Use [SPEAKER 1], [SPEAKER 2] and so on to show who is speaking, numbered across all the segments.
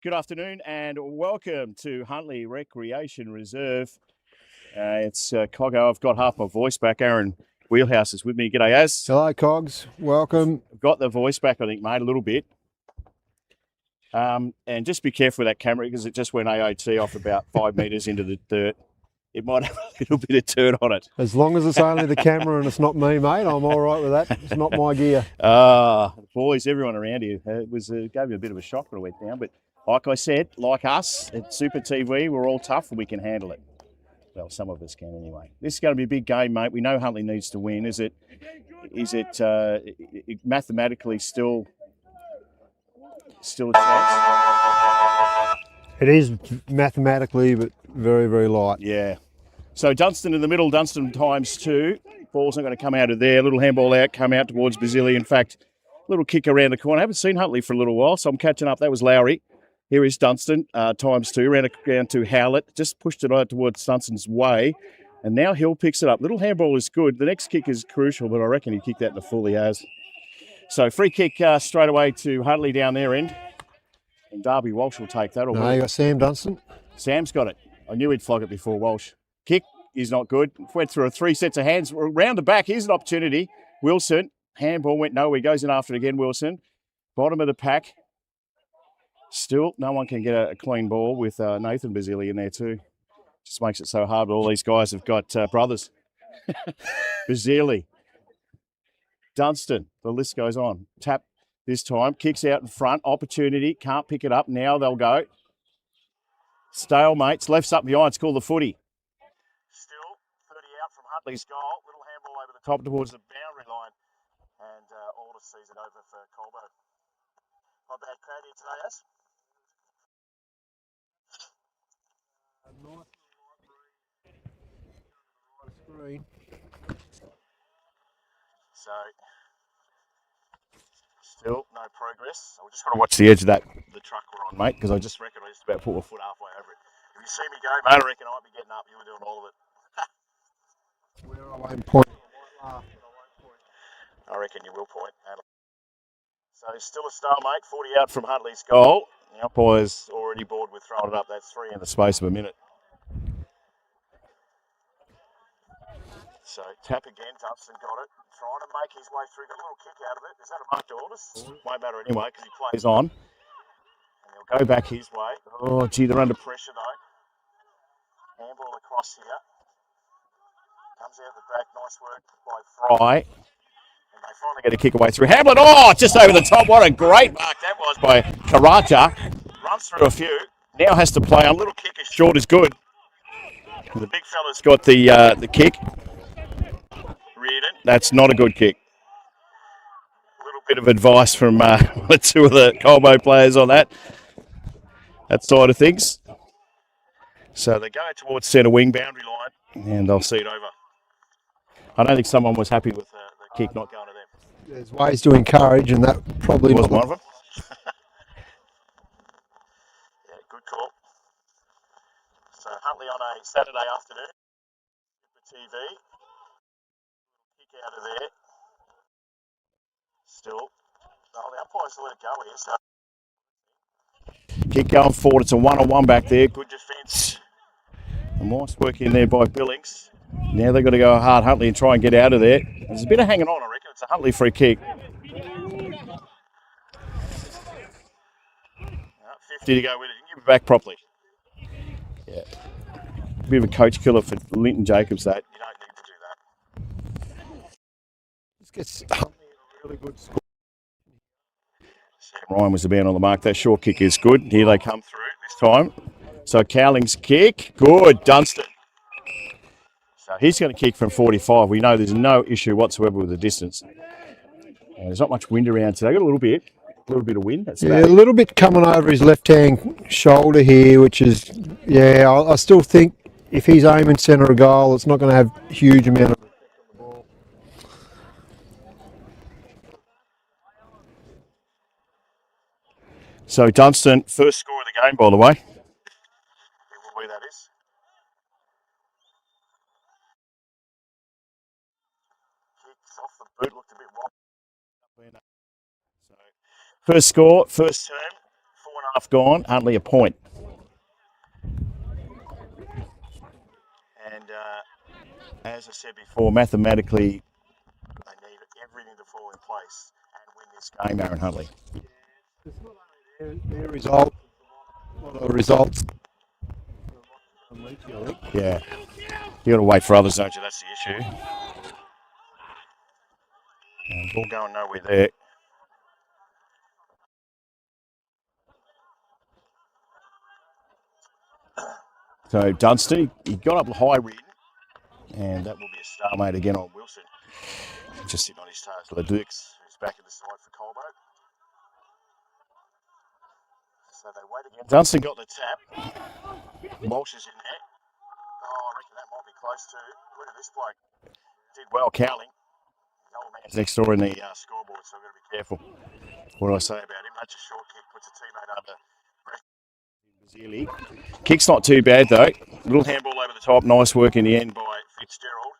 [SPEAKER 1] Good afternoon and welcome to Huntley Recreation Reserve. It's Coggo. I've got half my voice back. Aaron Wheelhouse is with me. G'day, Az.
[SPEAKER 2] Hello, Cogs. Welcome.
[SPEAKER 1] I've got the voice back, I think, mate, a little bit. And just be careful with that camera because it just went AOT off about 5 metres into the dirt. It might have a little bit of dirt on it.
[SPEAKER 2] As long as it's only the camera and it's not me, mate, I'm all right with that. It's not my gear.
[SPEAKER 1] Boys, everyone around here, gave me a bit of a shock when it went down. But like I said, like us at Super TV, we're all tough and we can handle it. Well, some of us can anyway. This is going to be a big game, mate. We know Huntley needs to win. Is it mathematically still a chance?
[SPEAKER 2] It is mathematically, but very, very light.
[SPEAKER 1] Yeah. So Dunstan in the middle, Dunstan ×2. Ball's not going to come out of there. Little handball out, come out towards Basili. In fact, little kick around the corner. I haven't seen Huntley for a little while, so I'm catching up. That was Lowry. Here is Dunstan, ×2, round to Howlett. Just pushed it out towards Dunstan's way. And now Hill picks it up. Little handball is good. The next kick is crucial, but I reckon he kicked that in the full. He has. So free kick straight away to Huntley down their end. And Darby Walsh will take that.
[SPEAKER 2] No, you got Sam Dunstan.
[SPEAKER 1] Sam's got it. I knew he'd flog it before Walsh. Kick is not good. Went through 3 sets of hands. Round the back, here's an opportunity. Wilson, handball went nowhere. Goes in after it again, Wilson. Bottom of the pack. Still, no one can get a clean ball with Nathan Basili in there too. Just makes it so hard. All these guys have got brothers. Basili. Dunstan. The list goes on. Tap this time. Kicks out in front. Opportunity. Can't pick it up. Now they'll go. Stalemates. Left's up behind. It's called the footy. Still 30 out from Huntley's goal. Little handball over the top towards the boundary line. And Aldous sees it over for Colbo. Not bad crowd here today, yes? So, still no progress. I just got to watch the edge of the truck we're on, mate, because I just reckon I just about put my foot halfway over it. If you see me go, mate, I reckon I might be getting up. You were doing all of it.
[SPEAKER 2] Where I won't point.
[SPEAKER 1] I reckon you will point. So still a stalemate, 40 out from Huntley's goal. The umpire's already bored with throwing it up. That's 3 in the space of a minute. So tap again, Dunstan got it. Trying to make his way through. Got a little kick out of it. Is that a mark to Aldous? Won't matter anyway because he plays on. And he'll go back his way. Oh, gee, they're under pressure though. Handball across here. Comes out the back. Nice work by Fry. And they finally get a kick away through. Hamlet, just over the top. What a great mark that was by Karacha. Runs through a few. Now has to play on. Little kick is short is good. The big fella's got the kick. Reardon. That's not a good kick. A little bit of advice from 2 of the Colbo players on that side of things. So they go towards centre wing boundary line and they'll see it over. I don't think someone was happy with the kick not going to them.
[SPEAKER 2] There's ways to encourage, and that probably
[SPEAKER 1] was one of them. Yeah, good call. So Huntley on a Saturday afternoon, Super TV. Kick out of there. Still, the umpires let it go here. So kick going forward. It's a 1-on-1 back there. Good defence. And nice work in there by Billings. Now they've got to go hard Huntley and try and get out of there. There's a bit of hanging on, I reckon. It's a Huntley free kick. 50 to go with it. You can give it back properly. Yeah. A bit of a coach killer for Linton Jacobs, that. You don't need to do that.
[SPEAKER 2] This gets Huntley a really good score.
[SPEAKER 1] Sam Ryan was the man on the mark. That short kick is good. Here they come through this time. So Cowling's kick. Good. Dunstan. So he's going to kick from 45. We know there's no issue whatsoever with the distance. There's not much wind around today. Got a little bit of wind. That's
[SPEAKER 2] a little bit coming over his left-hand shoulder here, which is, I still think if he's aiming centre of goal, it's not going to have a huge amount of effect on the ball.
[SPEAKER 1] So Dunstan, first score of the game, by the way. Where that is. Kicks off the boot, looked a bit wobbly. So, first score, first term, half gone. Huntley a point. And as I said before, mathematically, they need everything to fall in place and win this game, Aaron Huntley.
[SPEAKER 2] Their result, the results.
[SPEAKER 1] Yeah. You got to wait for others, don't you? That's the issue. Ball going nowhere there. So Dunstan, he got up high ridden, and that will be a stalemate again on Wilson. Just sitting on his toes. Leduc, who's back at the side for Colbo. So they wait again. Dunstan got the tap. Walsh is in there. Oh, I reckon that might be close to. Look at this bloke. Did well, Cowling. The old man's next door in the scoreboard, so we've got to be careful. What do I say about him? That's a short kick, puts a teammate under. Kick's not too bad though. Little handball over the top. Nice work in the end by Fitzgerald.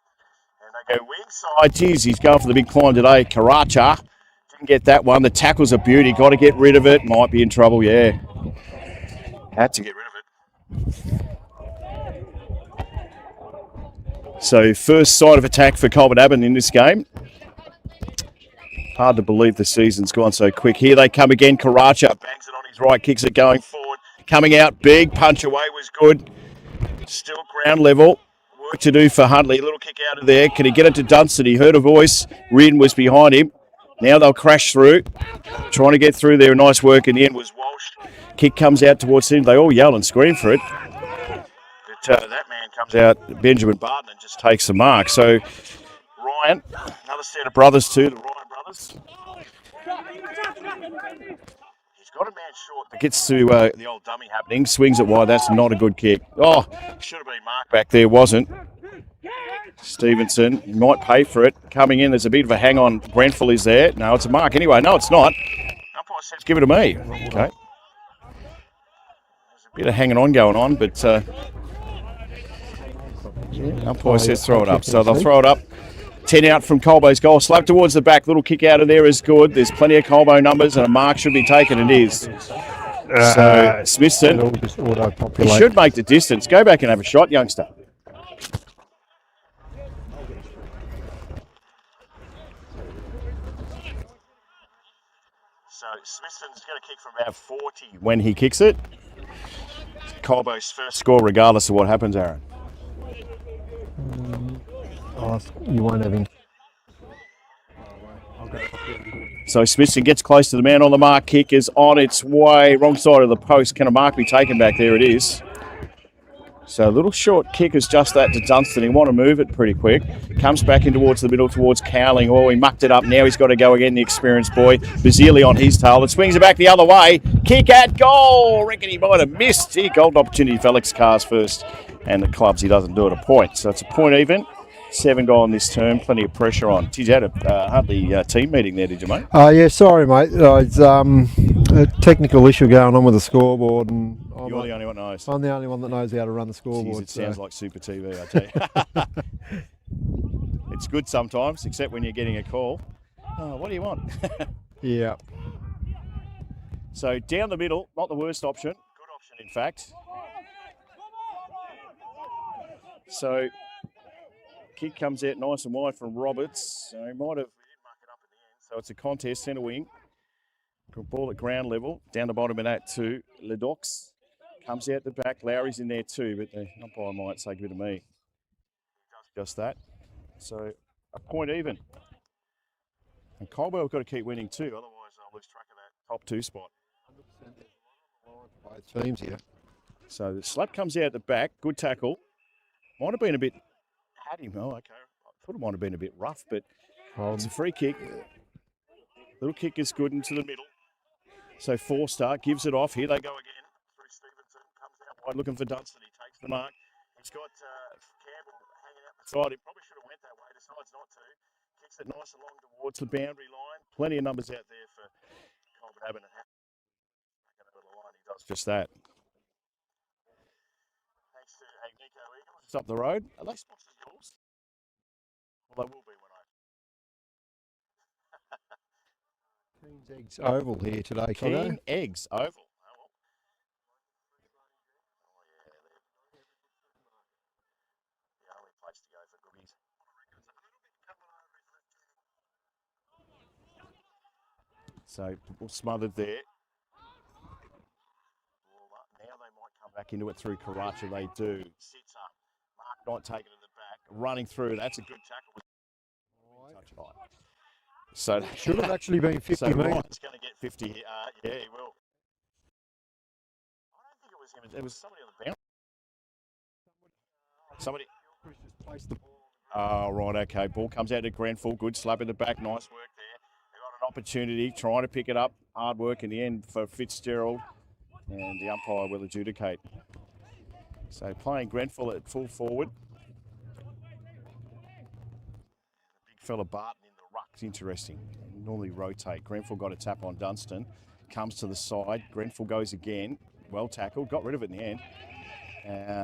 [SPEAKER 1] And they go wing side. Geez, he's going for the big climb today. Karacha didn't get that one. The tackle's a beauty. Got to get rid of it. Might be in trouble. Yeah, had to get rid of it. So first side of attack for Colbinabbin in this game. Hard to believe the season's gone so quick. Here they come again. Karacha bangs it on his right, kicks it going forward. Coming out big, punch away was good. Still ground level. Work to do for Huntley. Little kick out of there. Can he get it to Dunstan? He heard a voice. Reardon was behind him. Now they'll crash through. Trying to get through there. Nice work in the end was Walsh. Kick comes out towards him. They all yell and scream for it. But that man comes out, Benjamin Barton, and just takes the mark. So Ryan, another set of brothers too, the Ryan brothers. Got a man short that gets to the old dummy happening, swings it wide. That's not a good kick. Oh, should have been marked back there, wasn't. Stevenson might pay for it. Coming in, there's a bit of a hang on. Grenfell is there. No, it's a mark anyway. No, it's not. Umpire says give it to me. Okay. There's a bit of hanging on going on, but umpire says throw it up. So they'll throw it up. 10 out from Colbo's goal. Slap towards the back. Little kick out of there is good. There's plenty of Colbo numbers and a mark should be taken. It is. So Smithson, he should make the distance. Go back and have a shot, youngster. So Smithson's going to kick from about 40 when he kicks it. Colbo's first score regardless of what happens, Aaron.
[SPEAKER 2] You won't have him.
[SPEAKER 1] So Smithson gets close to the man on the mark. Kick is on its way. Wrong side of the post. Can a mark be taken back? There it is. So a little short kick is just that to Dunstan. He want to move it pretty quick. Comes back in towards the middle, towards Cowling. Oh, he mucked it up. Now he's got to go again, the experienced boy. Basili on his tail. It swings it back the other way. Kick at goal. Reckon he might have missed. Here, golden opportunity for Alex Carr's first. And the clubs, he doesn't do it a point. So it's a point even. 7 goal in this term, plenty of pressure on. Geez, you had a Huntley team meeting there, did you, mate?
[SPEAKER 2] Yeah, sorry, mate. It's a technical issue going on with the scoreboard, and
[SPEAKER 1] you're the only one that knows.
[SPEAKER 2] I'm the only one that knows how to run the scoreboard.
[SPEAKER 1] Jeez, it sounds like Super TV, I tell you. It's good sometimes, except when you're getting a call. Oh, what do you want?
[SPEAKER 2] Yeah.
[SPEAKER 1] So down the middle, not the worst option. Good option, in fact. So kick comes out nice and wide from Roberts. So he might have, we didn't mark it up at the end. So it's a contest, centre wing. Ball at ground level. Down the bottom of that too. Ledox comes out the back. Lowry's in there too, but the umpire might say give it to me. Just that. So a point even. And Colwell have got to keep winning too, otherwise they'll lose track of that top 2 spot.
[SPEAKER 2] Both teams here.
[SPEAKER 1] So the slap comes out the back. Good tackle. Might have been a bit. Had him. Oh, okay. I thought it might have been a bit rough, but it's a free kick. Little kick is good into the middle. So Forster gives it off. Here they go again. Through Stevenson. Comes out wide looking for Dunstan. He takes the mark. He's got Campbell hanging out beside him. Probably should have went that way. Decides not to. Kicks it nice and long towards the boundary line. Plenty of numbers out there for Colbinabbin. And over the line, he does just that. Thanks to Agnico Eagles. It's up the road. Are they sponsors yours? Well, they will be when I.
[SPEAKER 2] Keen's Eggs Oval here today,
[SPEAKER 1] Keen Eggs Oval. Oh, well. So smothered there. Now they might come back into it through Karacha. They do. Sits up. Mark not taking it to the back. Running through. That's a good tackle. Touch right. So
[SPEAKER 2] Should have actually been 50
[SPEAKER 1] so
[SPEAKER 2] metres.
[SPEAKER 1] Ryan's going to get 50 here. Yeah, he will. I don't think it was him. It was somebody on the bounce. Somebody.
[SPEAKER 2] Just placed the ball.
[SPEAKER 1] Oh, right, okay. Ball comes out to Grenfell. Good slap in the back. Nice work there. They got an opportunity, trying to pick it up. Hard work in the end for Fitzgerald. And the umpire will adjudicate. So playing Grenfell at full forward. Big fella Barton in the ruck's interesting. They normally rotate. Grenfell got a tap on Dunstan. Comes to the side. Grenfell goes again. Well tackled. Got rid of it in the end.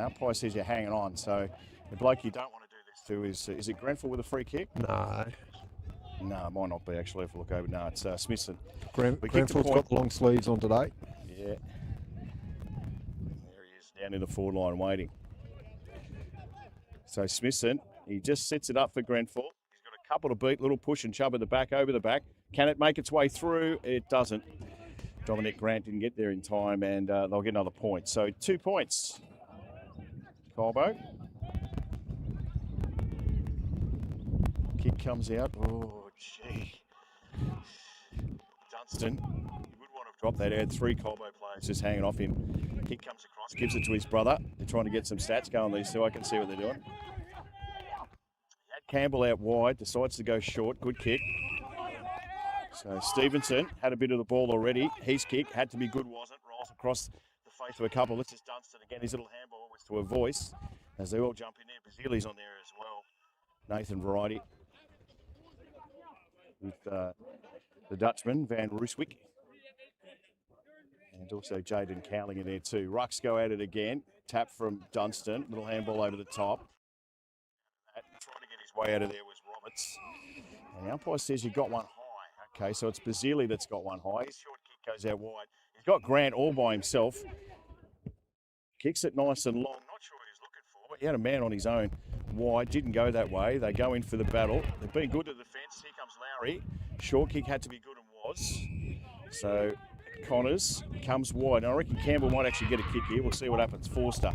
[SPEAKER 1] Umpire says you're hanging on. So the bloke you don't want to do this to is it Grenfell with a free kick?
[SPEAKER 2] No.
[SPEAKER 1] No, it might not be actually if I look over. No, it's Smithson.
[SPEAKER 2] Grenfell's got the long sleeves on today.
[SPEAKER 1] Yeah. There he is down in the forward line waiting. So Smithson, he just sets it up for Grenfell. He's got a couple to beat, little push and shove at the back, over the back. Can it make its way through? It doesn't. Dominic Grant didn't get there in time and they'll get another point. So 2 points. Colbo. Kick comes out. Oh, gee. Dunstan, he would want to drop that. He had 3 Colbo players just hanging off him. Kick comes across, gives it to his brother. They're trying to get some stats going, these two. I can see what they're doing. Had Campbell out wide, decides to go short. Good kick. So Stevenson had a bit of the ball already. His kick had to be good, wasn't? Rolls across the face of a couple. This is Dunstan again. His little handball was to a voice as they all jump in there. Bazili's on there as well. Nathan Variety with the Dutchman, Van Rooswick. And also Jaden Cowling in there too. Rucks go at it again. Tap from Dunstan. Little handball over the top. Trying to get his way out of there was Roberts. And the umpire says you got one high. Okay, so it's Bazili that's got one high. His short kick goes out wide. He's got Grant all by himself. Kicks it nice and long. Not sure what he's looking for. He had a man on his own wide. Didn't go that way. They go in for the battle. They've been good to the defence. Here comes Lowry. Short kick had to be good and was. So Connors comes wide. I reckon Campbell might actually get a kick here. We'll see what happens. Forster.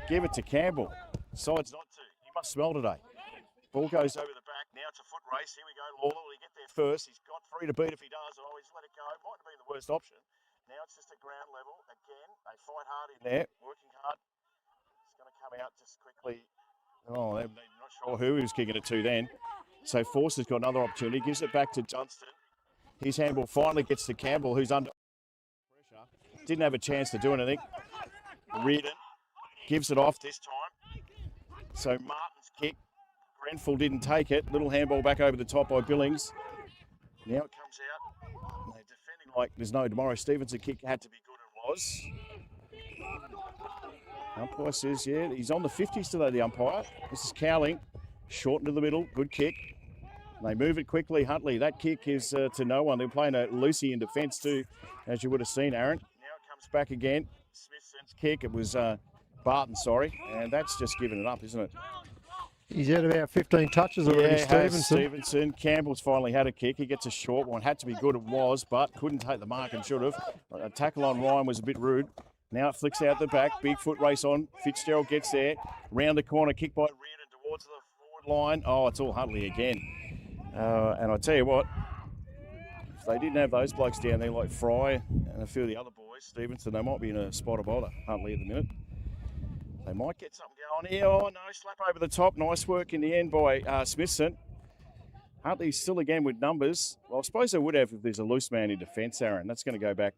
[SPEAKER 1] Give it to Campbell. Decides not to. He must smell today. Ball goes over the back. Now it's a foot race. Here we go. Lawler will he get there first. He's got 3 to beat if he does. Oh, he's let it go. Might have been the worst option. Now it's just at ground level. Again, they fight hard in there. Working hard. It's going to come out just quickly. Oh, they're not sure who he was kicking it to then. So Forster's got another opportunity. Gives it back to Dunstan. His handball finally gets to Campbell, who's under pressure. Didn't have a chance to do anything. Reardon gives it off this time. So Martin's kick. Grenfell didn't take it. Little handball back over the top by Billings. Now it comes out. They're defending like there's no tomorrow. Stevenson kick had to be good and was. Umpire says, yeah, he's on the 50s today, the umpire. This is Cowling. Short into the middle. Good kick. They move it quickly. Huntley, that kick is to no one. They're playing a Lucy in defence too, as you would have seen, Aaron. Now it comes back again. Smithson's kick. It was Barton, sorry. And that's just giving it up, isn't it?
[SPEAKER 2] He's had about 15 touches already, Stevenson.
[SPEAKER 1] Stevenson. Campbell's finally had a kick. He gets a short one. Had to be good, it was, but couldn't take the mark and should have. A tackle on Ryan was a bit rude. Now it flicks out the back. Big foot race on. Fitzgerald gets there. Round the corner. Kick by Reardon towards the forward line. Oh, it's all Huntley again. And I tell you what, if they didn't have those blokes down there like Fry and a few of the other boys, Stevenson, they might be in a spot of bother, Huntley at the minute. They might get something going here. Oh, no, slap over the top. Nice work in the end by Smithson. Huntley still again with numbers. Well, I suppose they would have if there's a loose man in defence, Aaron. That's going to go back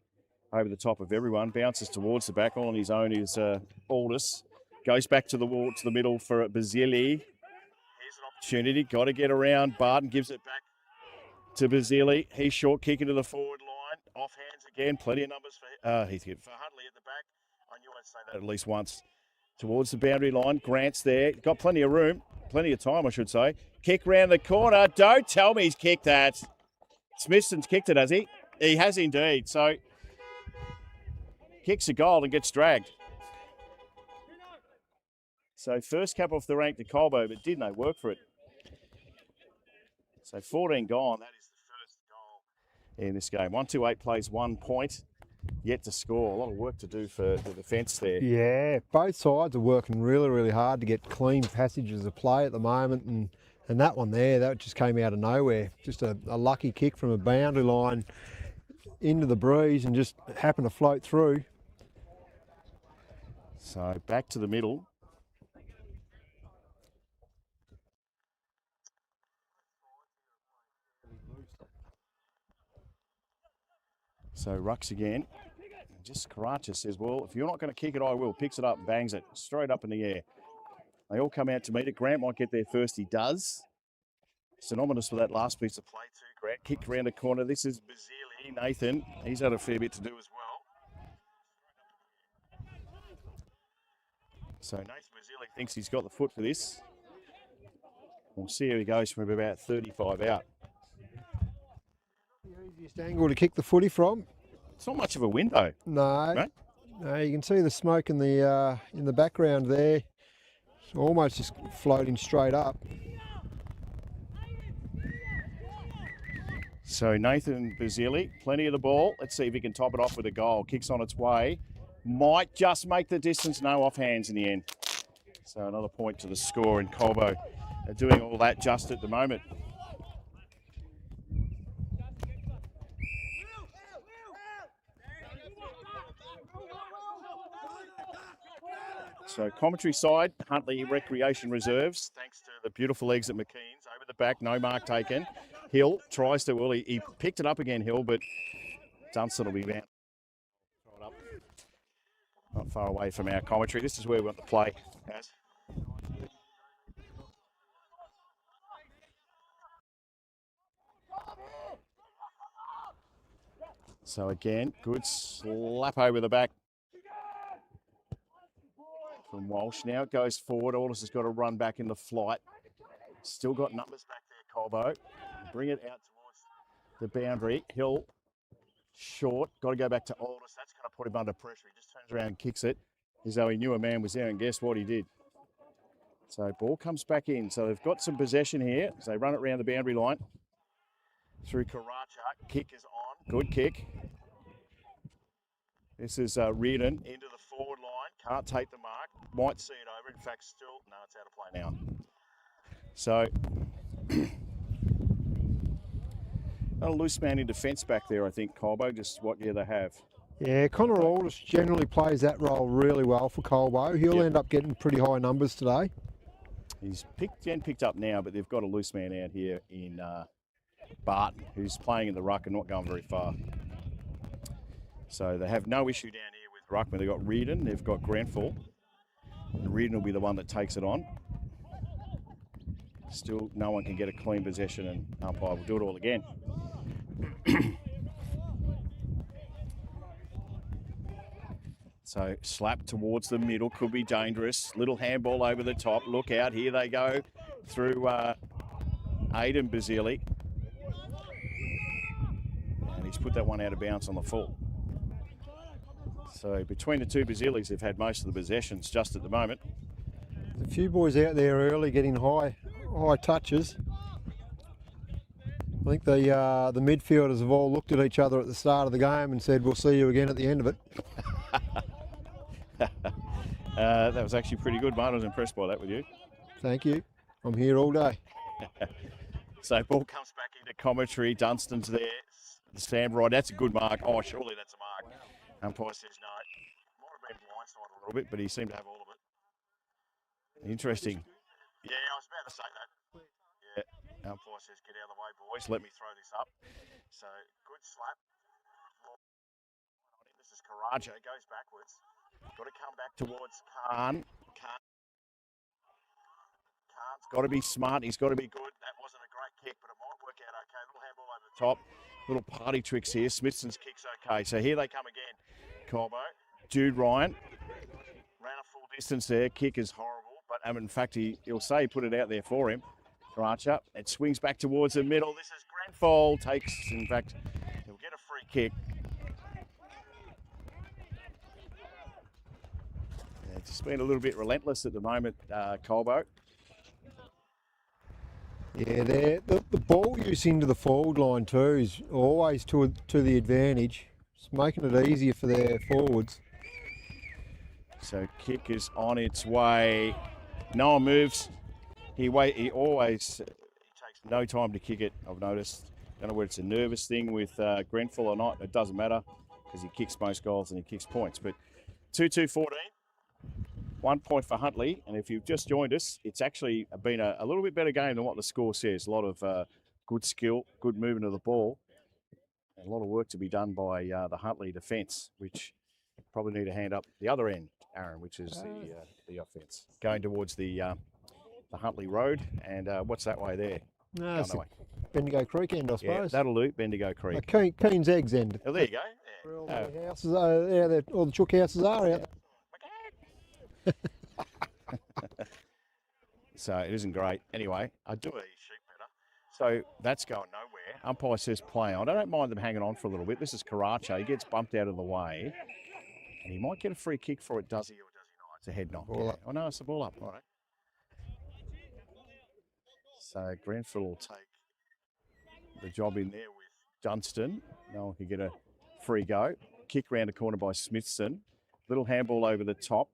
[SPEAKER 1] over the top of everyone. Bounces towards the back. All on his own is Aldous. Goes back to the wall, to the middle for Bazili. Here's an opportunity. Got to get around. Barton gives it back to Bazili. He's short kick into the forward line. Off hands again. Plenty of numbers for Huntley at the back. I knew I'd say that at least once. Towards the boundary line. Grant's there. Got plenty of room. Plenty of time, I should say. Kick round the corner. Don't tell me he's kicked that. Smithson's kicked it, has he? He has indeed. So, kicks a goal and gets dragged. So, first cap off the rank to Colbo, but didn't they work for it? So, 14 gone. That is the first goal in this game. 128 plays 1 point, yet to score. A lot of work to do for the defence there.
[SPEAKER 2] Yeah, both sides are working really, really hard to get clean passages of play at the moment, and that one there, that just came out of nowhere. Just a lucky kick from a boundary line into the breeze and just happened to float through.
[SPEAKER 1] So back to the middle. So Rucks again. Just Karacha says, well, if you're not going to kick it, I will. Picks it up, bangs it straight up in the air. They all come out to meet it. Grant might get there first. He does. Synonymous with that last piece of play too, Grant. Kicked around the corner. This is Bazili, Nathan. He's had a fair bit to do as well. So Nathan Bazili thinks he's got the foot for this. We'll see how he goes from about 35 out.
[SPEAKER 2] The easiest angle to kick the footy from.
[SPEAKER 1] It's not much of a window.
[SPEAKER 2] No,
[SPEAKER 1] right?
[SPEAKER 2] No, you can see the smoke in the background there. It's almost just floating straight up.
[SPEAKER 1] So Nathan Bazili, plenty of the ball. Let's see if he can top it off with a goal. Kicks on its way. Might just make the distance. No offhands in the end. So another point to the score, and Colbo are doing all that just at the moment. So commentary side, Huntley Recreation Reserves, thanks to the beautiful legs at McKean's. Over the back, no mark taken. Hill tries to, well, he picked it up again, Hill, but Dunstan will be down. Throw it up. Not far away from our commentary. This is where we want to play. As. So again, good slap over the back from Walsh. Now it goes forward. Aldous has got to run back in the flight. Still got numbers back there, Colbo. Bring it out towards the boundary. Hill, short. Got to go back to Aldous. That's going to put him under pressure. He just turns around and kicks it as though he knew a man was there, and guess what he did? So ball comes back in. So they've got some possession here. So they run it around the boundary line. Through Karacha. Kick is on. Good kick. This is Reardon into the forward line. Can't take the mark. Might see it over. In fact, still, no, it's out of play now. So, a loose man in defence back there, I think, Colbo, just what they have.
[SPEAKER 2] Yeah, Connor Aldous generally plays that role really well for Colbo. He'll end up getting pretty high numbers today.
[SPEAKER 1] He's picked up now, but they've got a loose man out here in Barton, who's playing in the ruck and not going very far. So they have no issue down here with ruckman. They've got Reardon, they've got Grenfell. And Reardon will be the one that takes it on. Still, no one can get a clean possession, and umpire will do it all again. So slap towards the middle, could be dangerous. Little handball over the top. Look out, here they go through Aidan Bazili. And he's put that one out of bounds on the full. So between the two Bazilis, they've had most of the possessions just at the moment.
[SPEAKER 2] There's a few boys out there early getting high touches. I think the midfielders have all looked at each other at the start of the game and said, we'll see you again at the end of it.
[SPEAKER 1] That was actually pretty good, Martin. I was impressed by that with you.
[SPEAKER 2] Thank you. I'm here all day.
[SPEAKER 1] So ball comes back into commentary. Dunstan's there. The stand right. That's a good mark. Oh, surely that's a mark. Umpire says no. Might have been blindsided a little bit, but he seemed to have all of it. Interesting. Yeah, I was about to say that. Yeah. Umpire says, get out of the way, boys. Let me throw this up. So, good slap. This is Karaja. Goes backwards. Got to come back towards Khan. Khan's got to be smart. He's got to be good. That wasn't a great kick, but it might work out okay. Little handball over the top. Little party tricks here. Smithson's kick's okay. So here they come again. Colbo. Jude Ryan. Ran a full distance there. Kick is horrible. But in fact, he'll say he put it out there for him. Karacha. It swings back towards the middle. This is Grenfell. Takes, in fact, he'll get a free kick. It's just been a little bit relentless at the moment, Colbo.
[SPEAKER 2] Yeah, the ball use into the forward line too is always to the advantage. It's making it easier for their forwards.
[SPEAKER 1] So kick is on its way. No one moves. He takes no time to kick it, I've noticed. Don't know whether it's a nervous thing with Grenfell or not. It doesn't matter because he kicks most goals and he kicks points. But 2-2-14. 1 point for Huntley, and if you've just joined us, it's actually been a little bit better game than what the score says. A lot of good skill, good movement of the ball, and a lot of work to be done by the Huntley defence, which probably need a hand up the other end, Aaron, which is the offence. Going towards the Huntley Road, and what's that way there?
[SPEAKER 2] No, it's the Bendigo Creek end, I suppose.
[SPEAKER 1] Yeah, that'll do, Bendigo Creek.
[SPEAKER 2] Keen's Eggs end.
[SPEAKER 1] Oh, there you go.
[SPEAKER 2] Yeah. Where all the houses are, all the chook houses are out.
[SPEAKER 1] So it isn't great. Anyway, I do a sheep better. So that's going nowhere. Umpire says play on. I don't mind them hanging on for a little bit. This is Karacho. He gets bumped out of the way. And he might get a free kick for it, does he, or does he not? It's a head knock.
[SPEAKER 2] Ball up.
[SPEAKER 1] Oh, no, it's the ball up. All right. So Grenfell will take the job in there with Dunstan. No one can get a free go. Kick round the corner by Smithson. Little handball over the top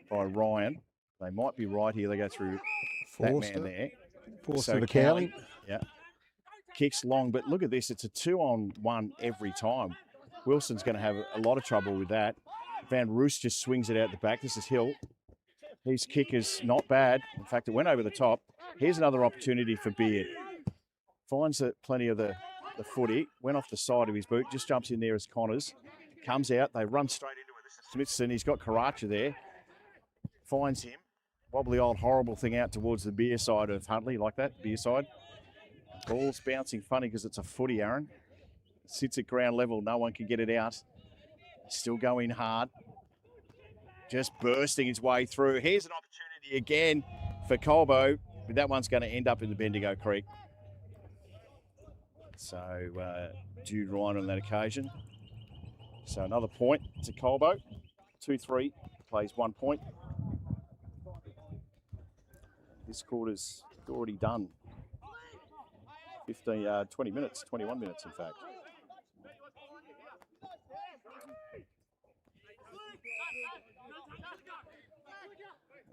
[SPEAKER 1] by Ryan. They might be right here. They go through Forster. That man there.
[SPEAKER 2] Forster to Cowley.
[SPEAKER 1] Yeah. Kicks long, but look at this. It's a 2-on-1 every time. Wilson's going to have a lot of trouble with that. Van Roos just swings it out the back. This is Hill. His kick is not bad. In fact, it went over the top. Here's another opportunity for Beard. Finds plenty of the footy. Went off the side of his boot. Just jumps in there as Connors. Comes out. They run straight into it. This is Smithson. He's got Karacha there. Finds him. Wobbly old horrible thing out towards the beer side of Huntley, like that, beer side. Ball's bouncing funny because it's a footy, Aaron. Sits at ground level, no one can get it out. Still going hard. Just bursting his way through. Here's an opportunity again for Colbo, but that one's going to end up in the Bendigo Creek. So Jude Ryan on that occasion. So another point to Colbo. 2-3, plays 1 point. This quarter's already done. 20 minutes, 21 minutes in fact.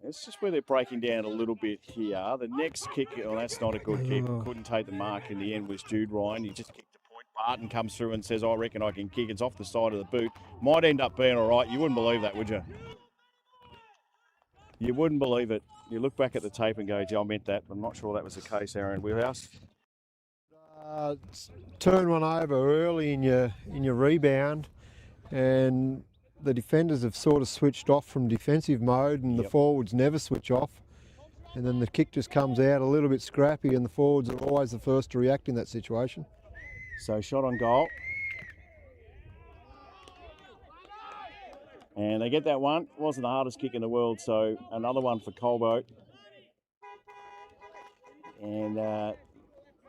[SPEAKER 1] It's just where they're breaking down a little bit here. The next kick, oh, that's not a good kick. Couldn't take the mark in the end was Jude Ryan. He just kicked a point. Barton comes through and says, I reckon I can kick. It's off the side of the boot. Might end up being all right. You wouldn't believe that, would you? You wouldn't believe it. You look back at the tape and go, gee, I meant that. I'm not sure that was the case, Aaron Wheelhouse.
[SPEAKER 2] Turn one over early in your rebound, and the defenders have sort of switched off from defensive mode, and the forwards never switch off. And then the kick just comes out a little bit scrappy, and the forwards are always the first to react in that situation.
[SPEAKER 1] So shot on goal. And they get that one. Wasn't the hardest kick in the world, so another one for Colbo. And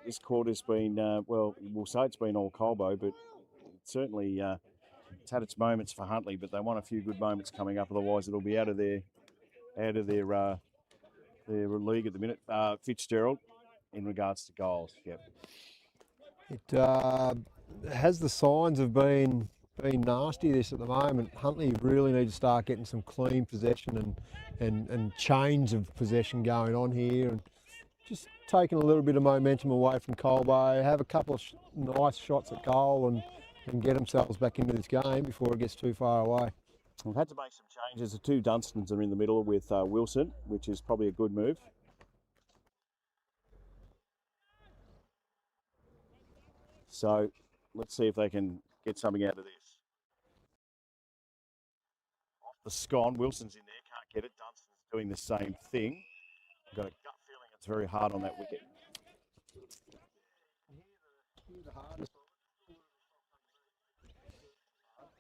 [SPEAKER 1] this quarter's been, well, we'll say it's been all Colbo, but certainly it's had its moments for Huntley, but they want a few good moments coming up, otherwise it'll be out of their league at the minute. Fitzgerald, in regards to goals, yep.
[SPEAKER 2] It has the signs of being nasty this at the moment. Huntley really need to start getting some clean possession and chains of possession going on here, and just taking a little bit of momentum away from Colbo, have a couple of nice shots at goal and get themselves back into this game before it gets too far away.
[SPEAKER 1] We've had to make some changes. The two Dunstans are in the middle with Wilson, which is probably a good move. So let's see if they can get something out of this. Off the scone, Wilson's in there, can't get it. Dunstan's doing the same thing. I've got a gut feeling it's very hard on that wicket.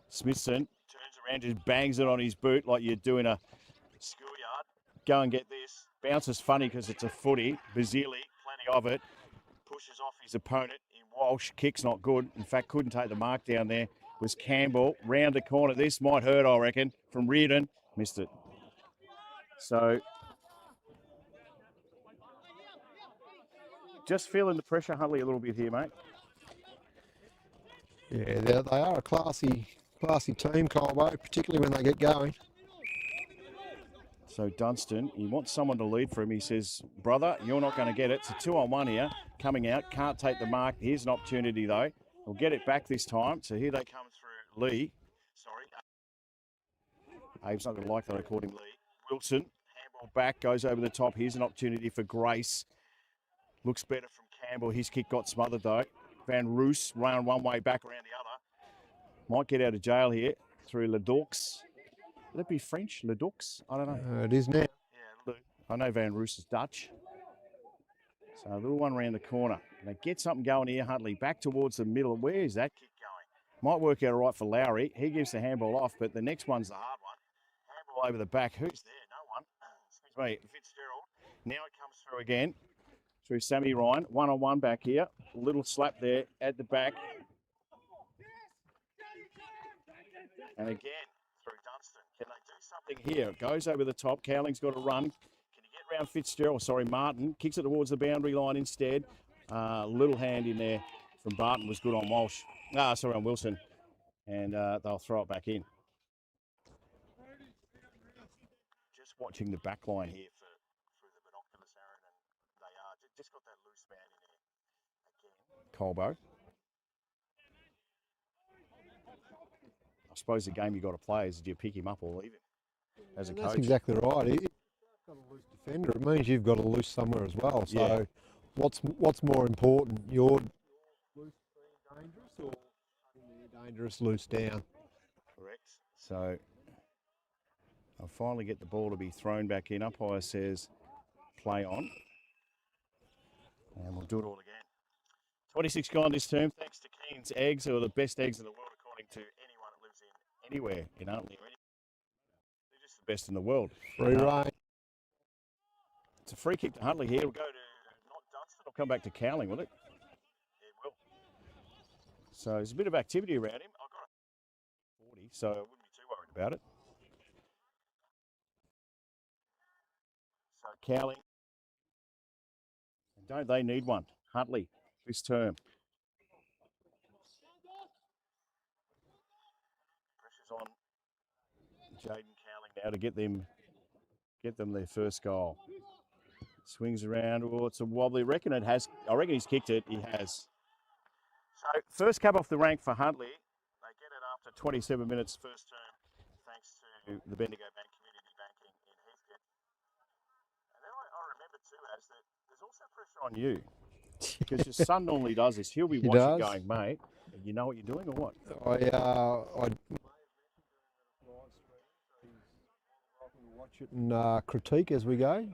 [SPEAKER 1] Smithson turns around, just bangs it on his boot like you're doing a schoolyard. Go and get this. Bounces funny because it's a footy. Basili, plenty of it. Pushes off his opponent in Walsh. Kick's not good. In fact, couldn't take the mark down there. Was Campbell. Round the corner. This might hurt, I reckon, from Reardon. Missed it. So just feeling the pressure, Huntley, a little bit here, mate.
[SPEAKER 2] Yeah, they are a classy team, Colbo, particularly when they get going.
[SPEAKER 1] So Dunstan, he wants someone to lead for him. He says, brother, you're not going to get it. It's a 2-on-1 here, coming out. Can't take the mark. Here's an opportunity, though. We'll get it back this time. So here they come through. Lee. Sorry. Abe's not going to like that I called him Lee. Wilson, handball back, goes over the top. Here's an opportunity for Grace. Looks better from Campbell. His kick got smothered, though. Van Roos ran one way, back around the other. Might get out of jail here through Ledaux. Would that be French? Ledaux? I don't know.
[SPEAKER 2] It is now.
[SPEAKER 1] Yeah, I know Van Roos is Dutch. So a little one around the corner. They get something going here, Huntley. Back towards the middle. Where is that kick going? Might work out all right for Lowry. He gives the handball off, but the next one's the hard one. Handball over the back. Who's there? No one. Excuse me. Fitzgerald. Now it comes through again. Through Sammy Ryan. 1-on-1 back here. Little slap there at the back. And again, through Dunstan. Can they do something here? It goes over the top. Cowling's got to run. Can he get around Fitzgerald? Sorry, Martin. Kicks it towards the boundary line instead. Little hand in there from Barton was good on Walsh. Sorry, on Wilson. And they'll throw it back in. Just watching the back line here through the binoculars, Aaron, and they are just got that loose man in there. Again. Colbo. I suppose the game you've got to play is do you pick him up or leave him as a coach?
[SPEAKER 2] That's exactly right. If you've got a loose defender, it means you've got to loose somewhere as well. So
[SPEAKER 1] yeah.
[SPEAKER 2] What's more important, your loose being dangerous or being dangerous loose down?
[SPEAKER 1] Correct. So I'll finally get the ball to be thrown back in. Umpire says play on. And we'll do it all again. 26 gone this term, thanks to Keen's Eggs, who are the best eggs in the world according to anyone that lives in anywhere in Huntley. They're just the best in the world.
[SPEAKER 2] Free rein.
[SPEAKER 1] It's a free kick to Huntley here. It'll go to not Dunstan. It'll come back to Cowling, will it? Yeah, it will. So there's a bit of activity around him. I've got a 40, so I wouldn't be too worried about it. So Cowling. And don't they need one? Huntley this term. Pressure's on Jaden Cowling now to get them their first goal. Swings around. Oh, it's a wobbly. I reckon he's kicked it. He has. So first cab off the rank for Huntley. They get it after 27 minutes first term, thanks to the Bendigo Bank Community Banking in Heathcote. And then I remember too, as that there's also pressure on you. Because your son normally does this. He'll be watching going, mate, you know what you're doing or what?
[SPEAKER 2] I watch it and critique as we go.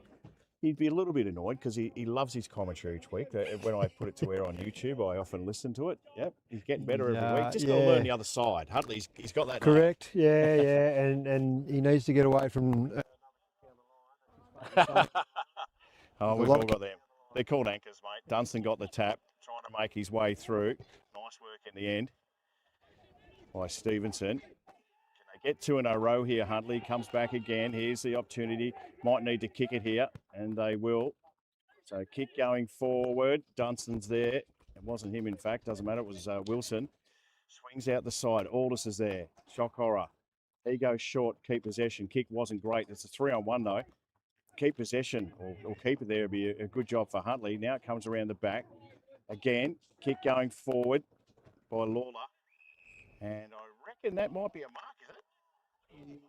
[SPEAKER 1] He'd be a little bit annoyed because he loves his commentary each week. When I put it to air on YouTube, I often listen to it. Yep, he's getting better every week. Just got to learn the other side. Huntley's he's got that.
[SPEAKER 2] Correct. Now. Yeah, and he needs to get away from.
[SPEAKER 1] We've all got them. They're called anchors, mate. Dunstan got the tap, trying to make his way through. Nice work in the end by Stevenson. Can they get two in a row here? Huntley comes back again. Here's the opportunity. Might need to kick it here, and they will. So kick going forward. Dunstan's there. It wasn't him, in fact. Doesn't matter. It was Wilson. Swings out the side. Aldous is there. Shock horror. He goes short. Keep possession. Kick wasn't great. It's a 3-on-1, though. Keep possession or keep it there would be a good job for Huntley. Now it comes around the back. Again, kick going forward by Lawler. And I reckon that might be a mark, isn't it? He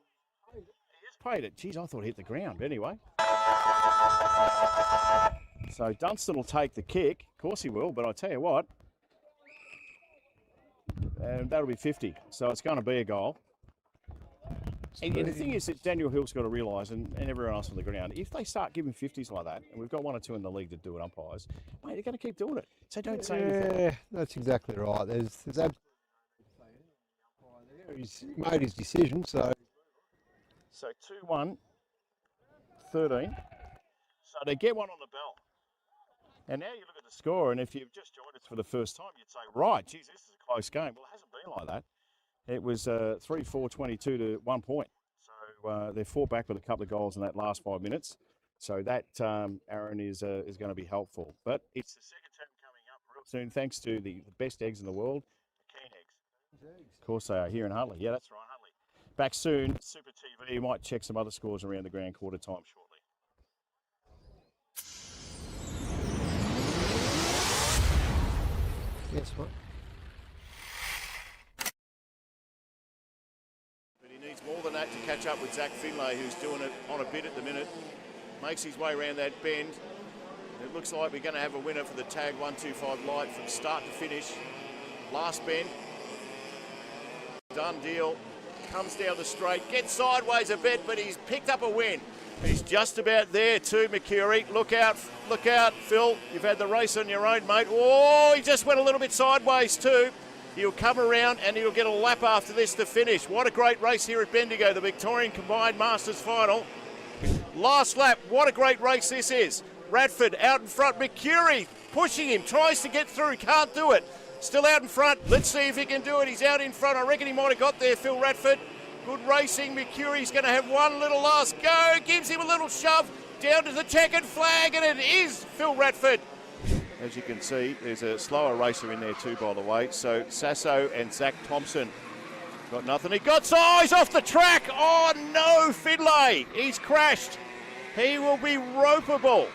[SPEAKER 1] has paid it. Geez, I thought it hit the ground. But anyway. So Dunstan will take the kick. Of course he will, but I tell you what. And that'll be 50. So it's going to be a goal. And the thing is that Daniel Hill's got to realise, and everyone else on the ground, if they start giving 50s like that, and we've got one or two in the league that do it, umpires, mate, they're going to keep doing it. So don't say anything.
[SPEAKER 2] Yeah, that's exactly right. There's absolutely no he's made his decision, so.
[SPEAKER 1] So 2-1, 13. So they get one on the bell. And now you look at the score, and if you've just joined us for the first time, you'd say, right, geez, this is a close game. Well, it hasn't been like that. It was 3-4-22 to 1 point. So they fought back with a couple of goals in that last 5 minutes. So that, Aaron, is going to be helpful. But it's the second term coming up real soon, thanks to the best eggs in the world, McKean eggs. Of course they are here in Hutley. Yeah, that's right, Hutley. Back soon, Super TV. You might check some other scores around the grand quarter time shortly.
[SPEAKER 2] Yes, mate.
[SPEAKER 1] But he needs more than that to catch up with Zach Finlay, who's doing it on a bit at the minute. Makes his way around that bend. It looks like we're going to have a winner for the tag 125 light from start to finish. Last bend. Done deal. Comes down the straight, gets sideways a bit, but he's picked up a win. He's just about there too, Mercury. Look out, Phil. You've had the race on your own, mate. Oh, he just went a little bit sideways too. He'll come around and he'll get a lap after this to finish. What a great race here at Bendigo, the Victorian Combined Masters Final. Last lap, what a great race this is. Radford out in front, Mercury pushing him, tries to get through, can't do it. Still out in front, let's see if he can do it. He's out in front, I reckon he might have got there, Phil Radford. Good racing, Mercury's going to have one little last go, gives him a little shove, down to the checkered flag, and it is Phil Radford. As you can see, there's a slower racer in there too, by the way. So Sasso and Zach Thompson got nothing. He got eyes off the track. Oh no, Finlay, he's crashed. He will be ropeable.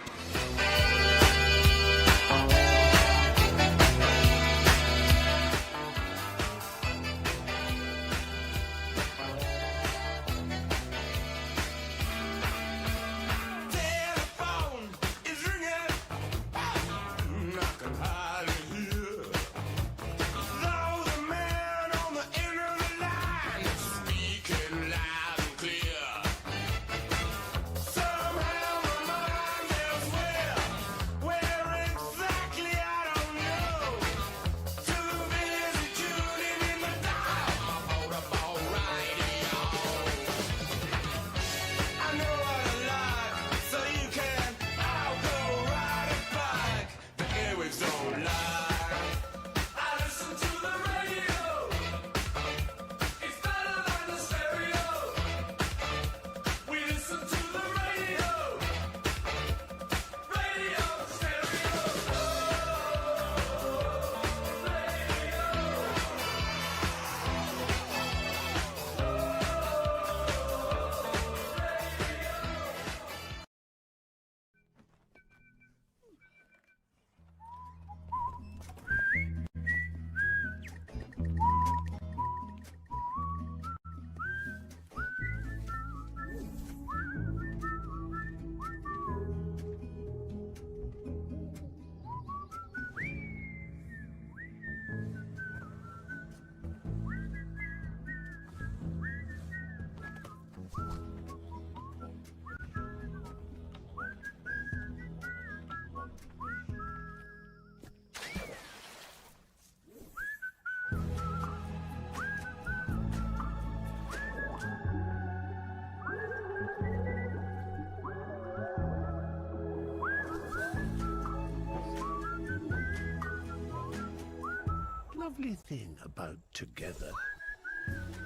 [SPEAKER 3] Lovely thing about together.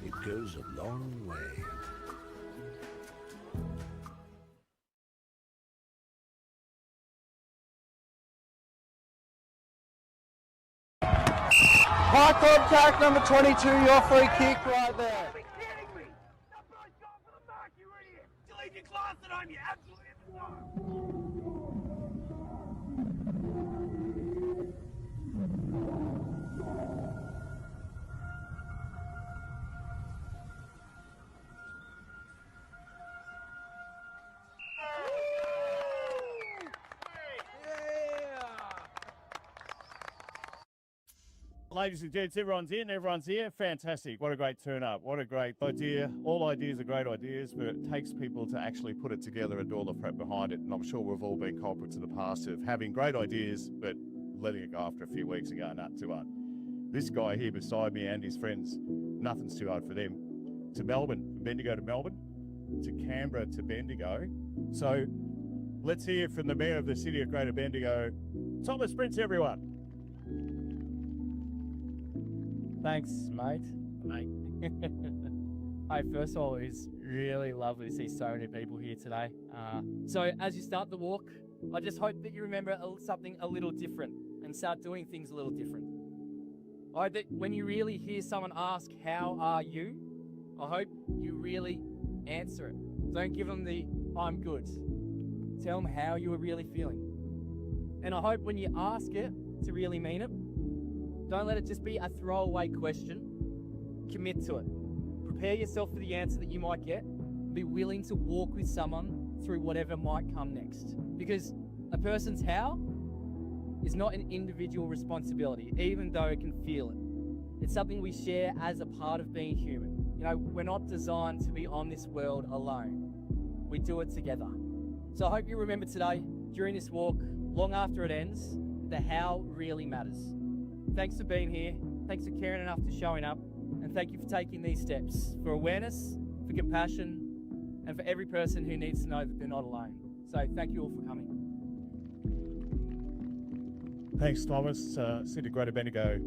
[SPEAKER 3] It goes a long way.
[SPEAKER 4] High contact, number 22, your free kick right there.
[SPEAKER 5] Are you kidding me? That boy's gone for the mark, you idiot! You leave your glass at home, you absolute
[SPEAKER 1] Ladies and gents, everyone's in, everyone's here. Fantastic. What a great turn up. What a great idea. All ideas are great ideas, but it takes people to actually put it together and do all the prep behind it. And I'm sure we've all been culprits in the past of having great ideas, but letting it go after a few weeks and going, nah, too hard. This guy here beside me and his friends, nothing's too hard for them. To Melbourne, Bendigo to Melbourne, to Canberra to Bendigo. So let's hear from the Mayor of the City of Greater Bendigo, Thomas Prince, everyone.
[SPEAKER 4] Thanks, mate.
[SPEAKER 6] Hey, first of all, it's really lovely to see so many people here today. So as you start the walk, I just hope that you remember something a little different and start doing things a little different. I hope that when you really hear someone ask, how are you? I hope you really answer it. Don't give them the, I'm good. Tell them how you are really feeling. And I hope when you ask it to really mean it, don't let it just be a throwaway question. Commit to it. Prepare yourself for the answer that you might get. Be willing to walk with someone through whatever might come next. Because a person's how is not an individual responsibility, even though it can feel it. It's something we share as a part of being human. You know, we're not designed to be on this world alone. We do it together. So I hope you remember today, during this walk, long after it ends, the how really matters. Thanks for being here. Thanks for caring enough to showing up. And thank you for taking these steps for awareness, for compassion, and for every person who needs to know that they're not alone. So thank you all for coming.
[SPEAKER 7] Thanks, Thomas. City Greater Bendigo.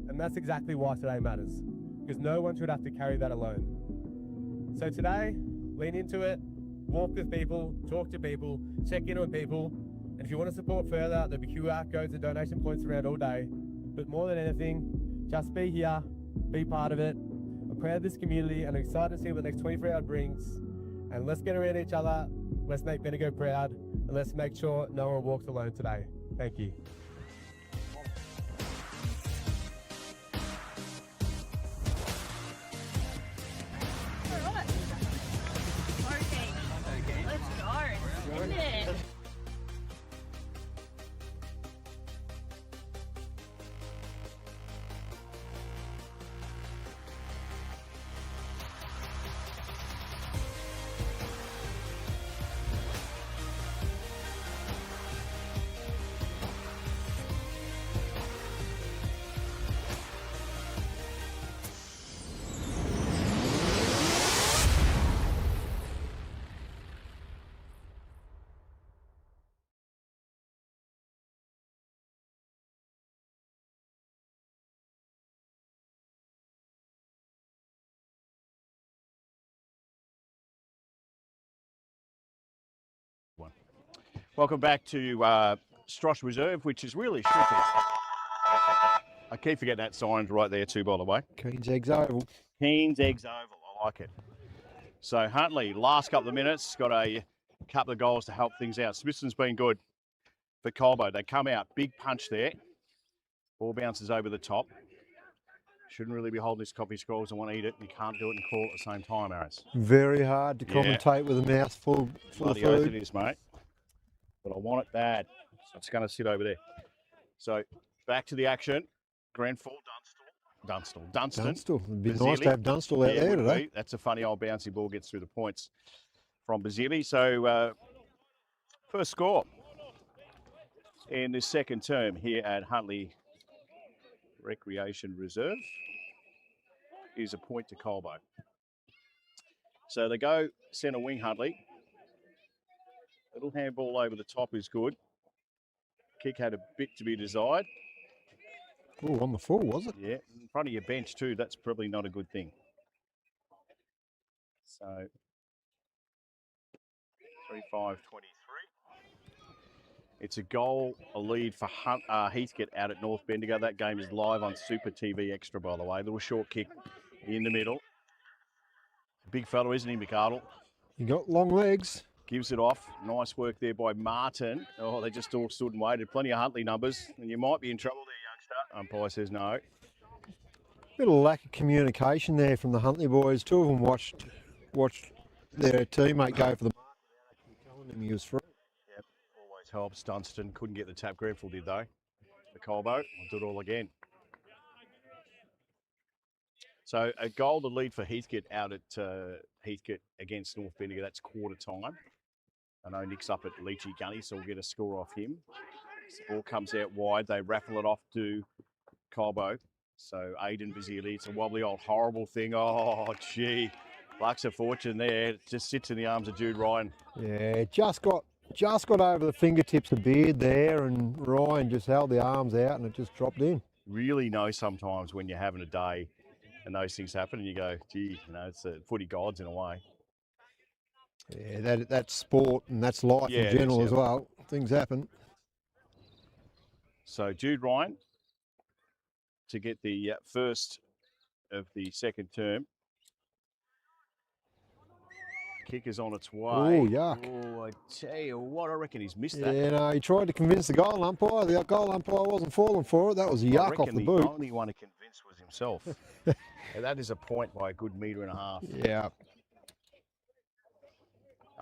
[SPEAKER 7] And that's exactly why today matters, because no one should have to carry that alone. So today, lean into it, walk with people, talk to people, check in on people. And if you want to support further, there'll be QR codes and donation points around all day. But more than anything, just be here, be part of it. I'm proud of this community and I'm excited to see what the next 24 hours brings. And let's get around each other, let's make Bendigo proud, and let's make sure no one walks alone today. Thank you.
[SPEAKER 1] Welcome back to Strosh Reserve, which is really shrimpy. I keep forgetting that sign's right there too, by the way.
[SPEAKER 2] Keen's Eggs Oval.
[SPEAKER 1] Keen's Eggs Oval, I like it. So Huntley, last couple of minutes, got a couple of goals to help things out. Smithson's been good for Colbo. They come out, big punch there. Ball bounces over the top. Shouldn't really be holding this coffee scrolls and want to eat it. You can't do it and call at the same time, Aris.
[SPEAKER 2] Very hard to commentate with a mouth full of
[SPEAKER 1] Bloody oath
[SPEAKER 2] food.
[SPEAKER 1] it is, mate. But I want it bad. So it's going to sit over there. So back to the action. Grenfell, Dunstan.
[SPEAKER 2] Dunstall. It'd be nice to have Dunstall out there today.
[SPEAKER 1] That's a funny old bouncy ball, gets through the points from Basili. So first score in this second term here at Huntley Recreation Reserve is a point to Colbo. So they go centre wing, Huntley. Little handball over the top is good. Kick had a bit to be desired.
[SPEAKER 2] Oh, on the full, was it?
[SPEAKER 1] Yeah, in front of your bench too. That's probably not a good thing. So 35-23. It's a goal, a lead for Heathcote out at North Bendigo. That game is live on Super TV Extra, by the way. Little short kick in the middle. Big fella, isn't he, McArdle?
[SPEAKER 2] You got long legs.
[SPEAKER 1] Gives it off. Nice work there by Martin. Oh, they just all stood and waited. Plenty of Huntley numbers. And you might be in trouble there, youngster. Umpire says no.
[SPEAKER 2] Bit of lack of communication there from the Huntley boys. Two of them watched their teammate go for the mark without actually telling him he was free.
[SPEAKER 1] Yep, always helps. Dunstan couldn't get the tap. Grenfell did though. The Colbo will do it all again. So a goal to lead for Heathcote out at Heathcote against North Bendigo. That's quarter time. I know Nick's up at Leachy Gunny, so we'll get a score off him. The ball comes out wide. They raffle it off to Colbo. So Aiden Basili, it's a wobbly old horrible thing. Oh, gee. Luck's a fortune there. It just sits in the arms of Jude Ryan.
[SPEAKER 2] Yeah, just got over the fingertips of Beard there, and Ryan just held the arms out and it just dropped in.
[SPEAKER 1] Really know sometimes when you're having a day and those things happen, and you go, gee, you know, it's the footy gods in a way.
[SPEAKER 2] Yeah, that's sport and that's life
[SPEAKER 1] Yeah,
[SPEAKER 2] in
[SPEAKER 1] it is,
[SPEAKER 2] general as
[SPEAKER 1] yeah.
[SPEAKER 2] well. Things happen.
[SPEAKER 1] So Jude Ryan to get the first of the second term. Kick is on its way.
[SPEAKER 2] Oh, yuck.
[SPEAKER 1] Oh, I tell you what, I reckon he's missed
[SPEAKER 2] Yeah,
[SPEAKER 1] that.
[SPEAKER 2] no, he tried to convince the goal umpire. The goal umpire wasn't falling for it. That was
[SPEAKER 1] I
[SPEAKER 2] yuck
[SPEAKER 1] reckon
[SPEAKER 2] off the
[SPEAKER 1] the
[SPEAKER 2] boot.
[SPEAKER 1] only one to convince was himself. And that is a point by a good metre and a half.
[SPEAKER 2] Yeah.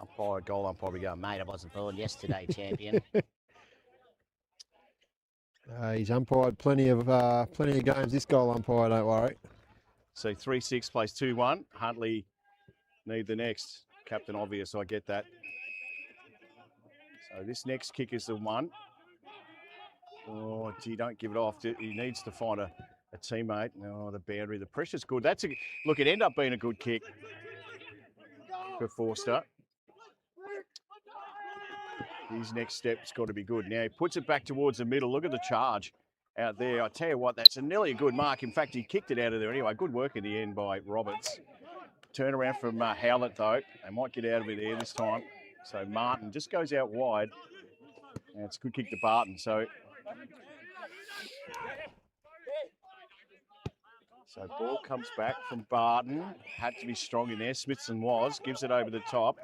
[SPEAKER 1] Umpire, goal umpire, we go, mate, I wasn't falling yesterday, champion.
[SPEAKER 2] He's umpired plenty of games. This goal umpire, don't worry.
[SPEAKER 1] So 3-6 plays 2-1. Huntley need the next. Captain obvious, I get that. So this next kick is the one. Oh, gee, don't give it off. He needs to find a teammate. Oh, the boundary, the pressure's good. That's a look. It ended up being a good kick for Forster. His next step's got to be good. Now he puts it back towards the middle. Look at the charge out there. I tell you what, that's nearly a good mark. In fact, he kicked it out of there anyway. Good work in the end by Roberts. Turn around from Howlett though. They might get out of it there this time. So Martin just goes out wide. And it's a good kick to Barton. So ball comes back from Barton. Had to be strong in there. Smithson gives it over the top.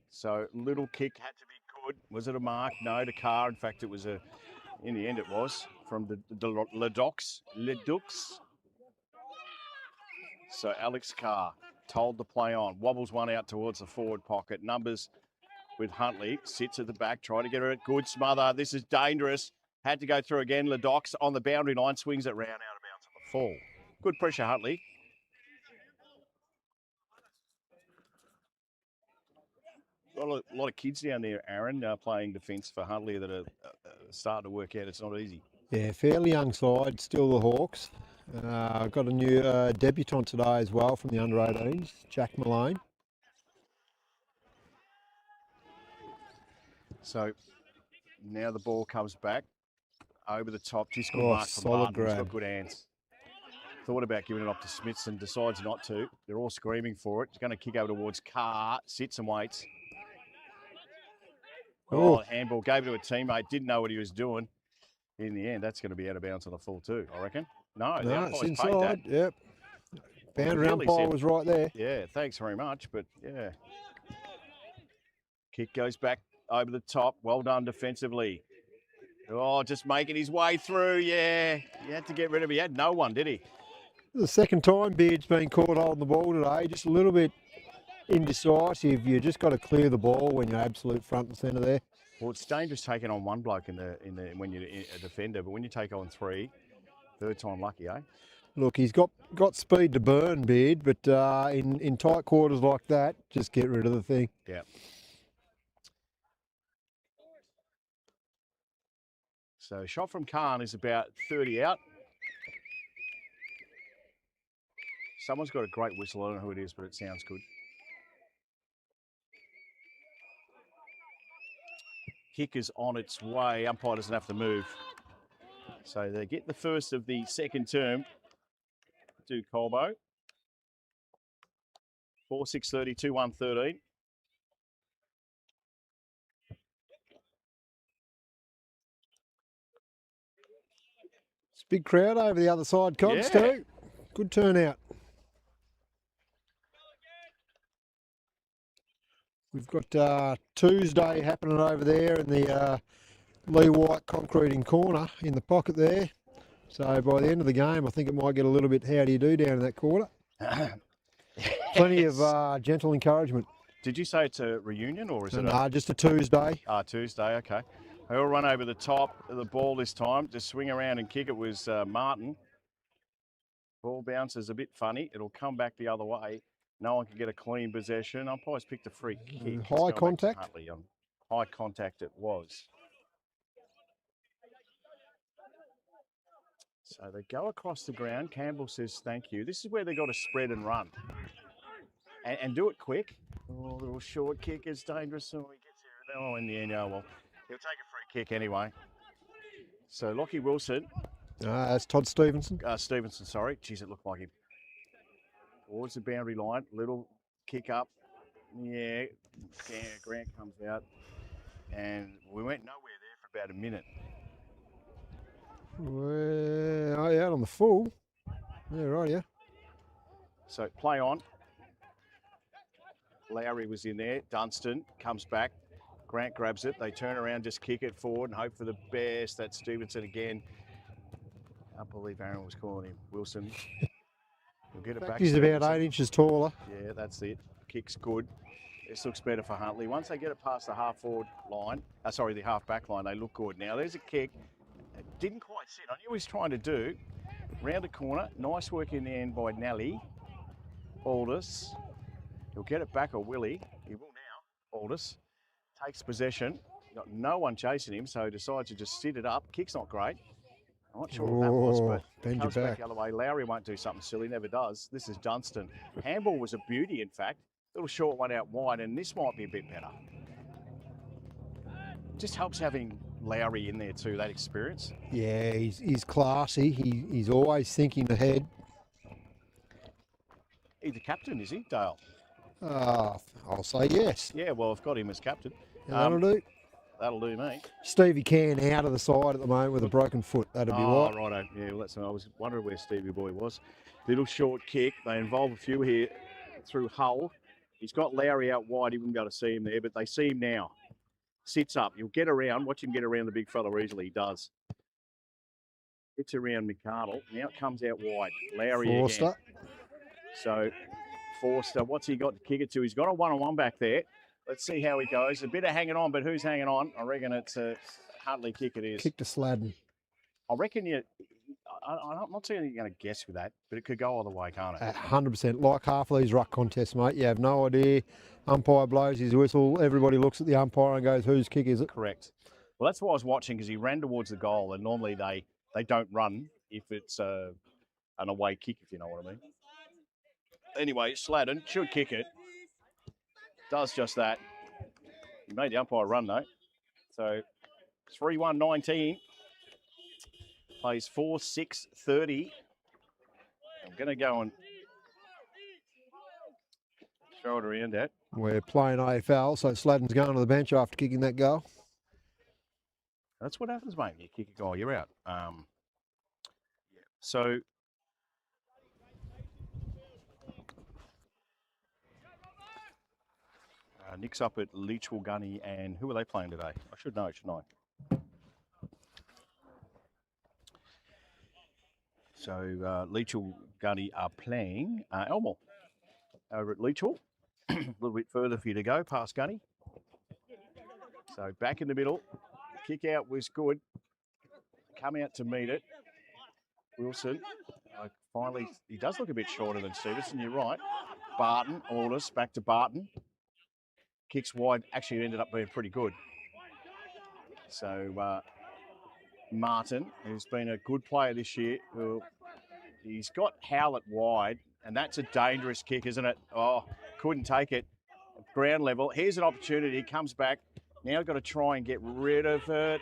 [SPEAKER 1] So little kick had to be good. Was it a mark? No, to Carr. In fact, it was in the end it was from the Ledux. So Alex Carr told the play on. Wobbles one out towards the forward pocket. Numbers with Huntley. Sits at the back, trying to get her at good smother. This is dangerous. Had to go through again. Ledox on the boundary line. Swings it round out of bounds on the fall. Good pressure, Huntley. A lot of kids down there, Aaron, playing defence for Huntley that are starting to work out. It's not easy.
[SPEAKER 2] Yeah, fairly young side, still the Hawks. Got a new debutant today as well from the under-18s, Jack Malone.
[SPEAKER 1] So now the ball comes back over the top. Just good
[SPEAKER 2] Oh,
[SPEAKER 1] mark from
[SPEAKER 2] solid
[SPEAKER 1] Barton. He's
[SPEAKER 2] grab.
[SPEAKER 1] got good hands. Thought about giving it off to Smithson, decides not to. They're all screaming for it. He's going to kick over towards Carr, sits and waits. Oh, handball, gave it to a teammate, didn't know what he was doing. In the end, that's going to be out of bounds on the full too, I reckon. No, the
[SPEAKER 2] No,
[SPEAKER 1] umpire's
[SPEAKER 2] it's
[SPEAKER 1] paid that.
[SPEAKER 2] inside, yep. Boundary
[SPEAKER 1] Really
[SPEAKER 2] umpire
[SPEAKER 1] said-
[SPEAKER 2] was right there.
[SPEAKER 1] Yeah, thanks very much, but yeah. Kick goes back over the top. Well done defensively. Oh, just making his way through, yeah. He had to get rid of him. He had no one, did he?
[SPEAKER 2] The second time Beard's been caught holding the ball today, just a little bit indecisive. You just got to clear the ball when you're absolute front and centre there.
[SPEAKER 1] Well, it's dangerous taking on one bloke in the when you're a defender, but when you take on three, third time lucky, eh?
[SPEAKER 2] Look, he's got speed to burn, Beard, but in tight quarters like that, just get rid of the thing.
[SPEAKER 1] Yeah. So shot from Khan is about 30 out. Someone's got a great whistle. I don't know who it is, but it sounds good. Kick is on its way. Umpire doesn't have to move. So they get the first of the second term to Colbo. 4-6-30, 2-1-13.
[SPEAKER 2] It's a big crowd over the other side, Cogs,
[SPEAKER 1] Yeah.
[SPEAKER 2] too. Good turnout. We've got Tuesday happening over there in the Lee White concreting corner in the pocket there. So by the end of the game, I think it might get a little bit how do you do down in that quarter. Plenty of gentle encouragement.
[SPEAKER 1] Did you say it's a reunion or is it
[SPEAKER 2] Just a Tuesday.
[SPEAKER 1] Tuesday, okay. They all run over the top of the ball this time. To swing around and kick it was Martin. Ball bounces a bit funny. It'll come back the other way. No one can get a clean possession. Umpire's picked a free kick. It's
[SPEAKER 2] High
[SPEAKER 1] going back to
[SPEAKER 2] contact?
[SPEAKER 1] Huntley. High contact it was. So they go across the ground. Campbell says thank you. This is where they got to spread and run. And do it quick. Oh, little short kick is dangerous. Oh, he gets here. Oh, in the end, well, he'll take a free kick anyway. So Lockie Wilson.
[SPEAKER 2] That's Todd Stevenson.
[SPEAKER 1] Stevenson, sorry. Geez, it looked like him. towards the boundary line. Little kick up. Yeah, Grant comes out. And we went nowhere there for about a minute.
[SPEAKER 2] Well, out on the full. Yeah, right, yeah.
[SPEAKER 1] So play on. Lowry was in there. Dunstan comes back. Grant grabs it. They turn around, just kick it forward and hope for the best. That's Stevenson again. I can't believe Aaron was calling him. Wilson. We'll get it back.
[SPEAKER 2] He's about
[SPEAKER 1] Stevenson.
[SPEAKER 2] 8 inches taller.
[SPEAKER 1] Yeah, that's it. Kick's good. This looks better for Huntley. Once they get it past the half forward line, the half back line, they look good. Now there's a kick. It didn't quite sit. I knew what he was trying to do. Round the corner. Nice work in the end by Nally. Aldous. He'll get it back, or will he? He will now. Aldous takes possession. Got no one chasing him, so decides to just sit it up. Kick's not great. I'm not sure what that was, but
[SPEAKER 2] bend
[SPEAKER 1] comes
[SPEAKER 2] your
[SPEAKER 1] back the other way. Lowry won't do something silly, never does. This is Dunstan. Handball was a beauty, in fact. Little short one out wide, and this might be a bit better. Just helps having Lowry in there too, that experience.
[SPEAKER 2] Yeah, he's classy. He's always thinking ahead.
[SPEAKER 1] He's the captain, is he, Dale?
[SPEAKER 2] I'll say yes.
[SPEAKER 1] Yeah, well, I've got him as captain.
[SPEAKER 2] Yeah, that'll do.
[SPEAKER 1] That'll do me.
[SPEAKER 2] Stevie Can out of the side at the moment with a broken foot. That'd be right.
[SPEAKER 1] Righto. Yeah, well, I was wondering where Stevie Boy was. Little short kick. They involve a few here through Hull. He's got Lowry out wide. He wouldn't be able to see him there, but they see him now. Sits up. He'll get around. Watch him get around the big fella easily. He does. Gets around McArdle. Now it comes out wide. Lowry
[SPEAKER 2] Forster.
[SPEAKER 1] Again. So Forster, what's he got to kick it to? He's got a one-on-one back there. Let's see how he goes. A bit of hanging on, but who's hanging on? I reckon it's a Huntley kick it is.
[SPEAKER 2] Kick to Sladden.
[SPEAKER 1] I reckon I'm not saying you're going to guess with that, but it could go either way, can't it?
[SPEAKER 2] 100%. Like half of these ruck contests, mate. You have no idea. Umpire blows his whistle. Everybody looks at the umpire and goes, whose kick is it?
[SPEAKER 1] Correct. Well, that's what I was watching, because he ran towards the goal, and normally they don't run if it's an away kick, if you know what I mean. Anyway, Sladden should kick it. Does just that. He made the umpire run, though. So 3-1-19. Plays 4-6-30. I'm going to go and throw it around that.
[SPEAKER 2] We're playing AFL, so Sladden's going to the bench after kicking that goal.
[SPEAKER 1] That's what happens, mate. You kick a goal, you're out. So Nick's up at Leachwell Gunny, and who are they playing today? I should know, shouldn't I? So Leachwell Gunny are playing Elmore over at Leachwell. A little bit further for you to go past Gunny. So back in the middle. Kick out was good. Come out to meet it. Wilson. Finally, he does look a bit shorter than Stevenson, you're right. Barton, Aldous, back to Barton. Kicks wide, actually ended up being pretty good. So Martin, who's been a good player this year, he's got Howlett wide, and that's a dangerous kick, isn't it? Oh, couldn't take it. Ground level. Here's an opportunity. Comes back. Now got to try and get rid of it.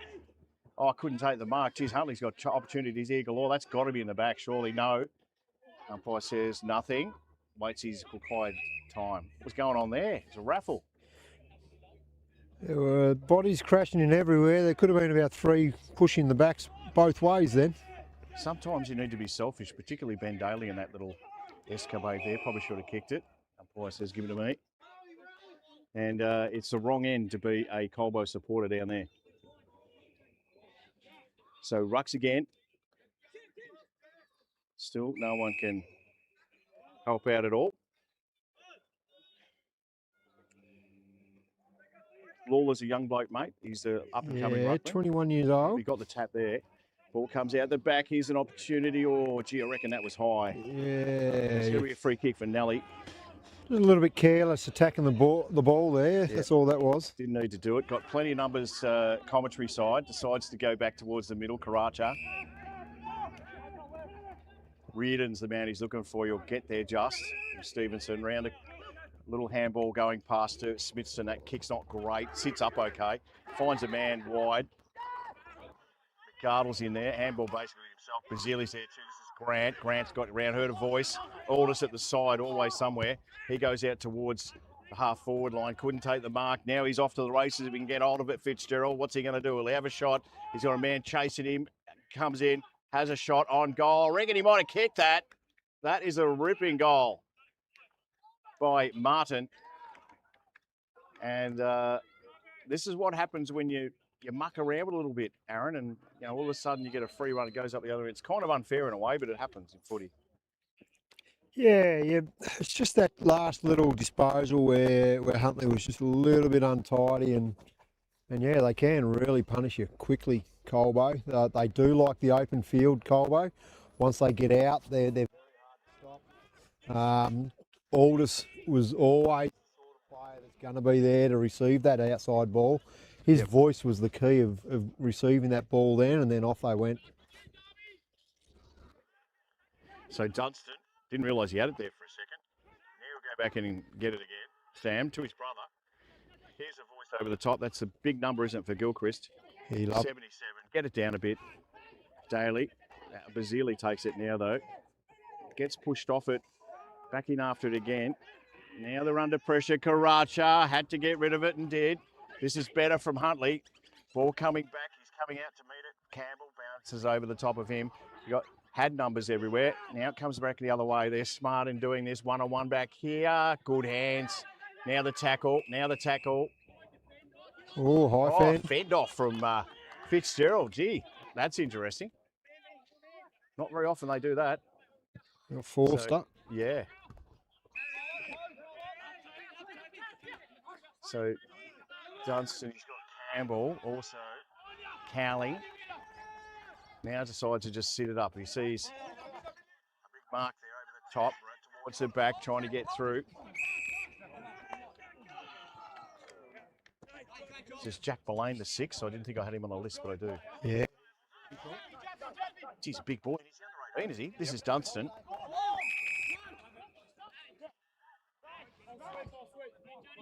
[SPEAKER 1] Oh, I couldn't take the mark. Geez, Huntley's got opportunities here galore. That's got to be in the back, surely. No. Umpire says nothing. Waits his required time. What's going on there? It's a raffle.
[SPEAKER 2] There were bodies crashing in everywhere. There could have been about 3 pushing the backs both ways then.
[SPEAKER 1] Sometimes you need to be selfish, particularly Ben Daly in that little escapade there. Probably should have kicked it. Umpire says, give it to me. And it's the wrong end to be a Colbo supporter down there. So rucks again. Still, no one can help out at all. Lawler's a young bloke, mate. He's the up-and-coming ruckman.
[SPEAKER 2] 21 years old.
[SPEAKER 1] He got the tap there. Ball comes out the back. Here's an opportunity. Oh, gee, I reckon that was high.
[SPEAKER 2] Yeah.
[SPEAKER 1] It's going to be a free kick for Nelly.
[SPEAKER 2] Just a little bit careless attacking the ball there. Yeah. That's all that was.
[SPEAKER 1] Didn't need to do it. Got plenty of numbers commentary side. Decides to go back towards the middle. Karacha. Reardon's the man he's looking for. You'll get there just. Stevenson round a little handball going past to Smithson. That kick's not great. Sits up okay. Finds a man wide. Gardle's in there. Handball basically himself. Bazili's there too. This is Grant. Grant's got around, heard a voice. Aldous at the side, always somewhere. He goes out towards the half-forward line. Couldn't take the mark. Now he's off to the races. If he can get hold of it, Fitzgerald, what's he going to do? Will he have a shot? He's got a man chasing him. Comes in, has a shot on goal. I reckon he might have kicked that. That is a ripping goal by Martin. And this is what happens when you muck around a little bit, Aaron, and all of a sudden you get a free run. It goes up the other end. It's kind of unfair in a way, but it happens in footy.
[SPEAKER 2] Yeah. It's just that last little disposal where Huntley was just a little bit untidy, and yeah, they can really punish you quickly, Colbo. They do like the open field, Colbo. Once they get out, they're very hard to stop. Aldous was always the sort of player that's going to be there to receive that outside ball. His voice was the key of receiving that ball then, and then off they went.
[SPEAKER 1] So Dunstan didn't realise he had it there for a second. Now he'll go back in and get it again. Sam to his brother. Here's a voice over the top. That's a big number, isn't it, for Gilchrist?
[SPEAKER 2] He loved
[SPEAKER 1] 77. Get it down a bit. Daly. Basile takes it now, though. Gets pushed off it. Back in after it again. Now they're under pressure. Karacha had to get rid of it and did. This is better from Huntley. Ball coming back. He's coming out to meet it. Campbell bounces over the top of him. You got had numbers everywhere. Now it comes back the other way. They're smart in doing this. One-on-one back here. Good hands. Now the tackle.
[SPEAKER 2] Oh, high fend.
[SPEAKER 1] Fend off from Fitzgerald. Gee, that's interesting. Not very often they do that.
[SPEAKER 2] Forced up.
[SPEAKER 1] Yeah. So Dunstan, he's got Campbell, also Cowling. Now decides to just sit it up. He sees a big mark there over the top, right towards the back, trying to get through. This is Jack Mullane, the 6. I didn't think I had him on the list, but I do.
[SPEAKER 2] Yeah.
[SPEAKER 1] He's a big boy. He's under 18, is he? This is Dunstan.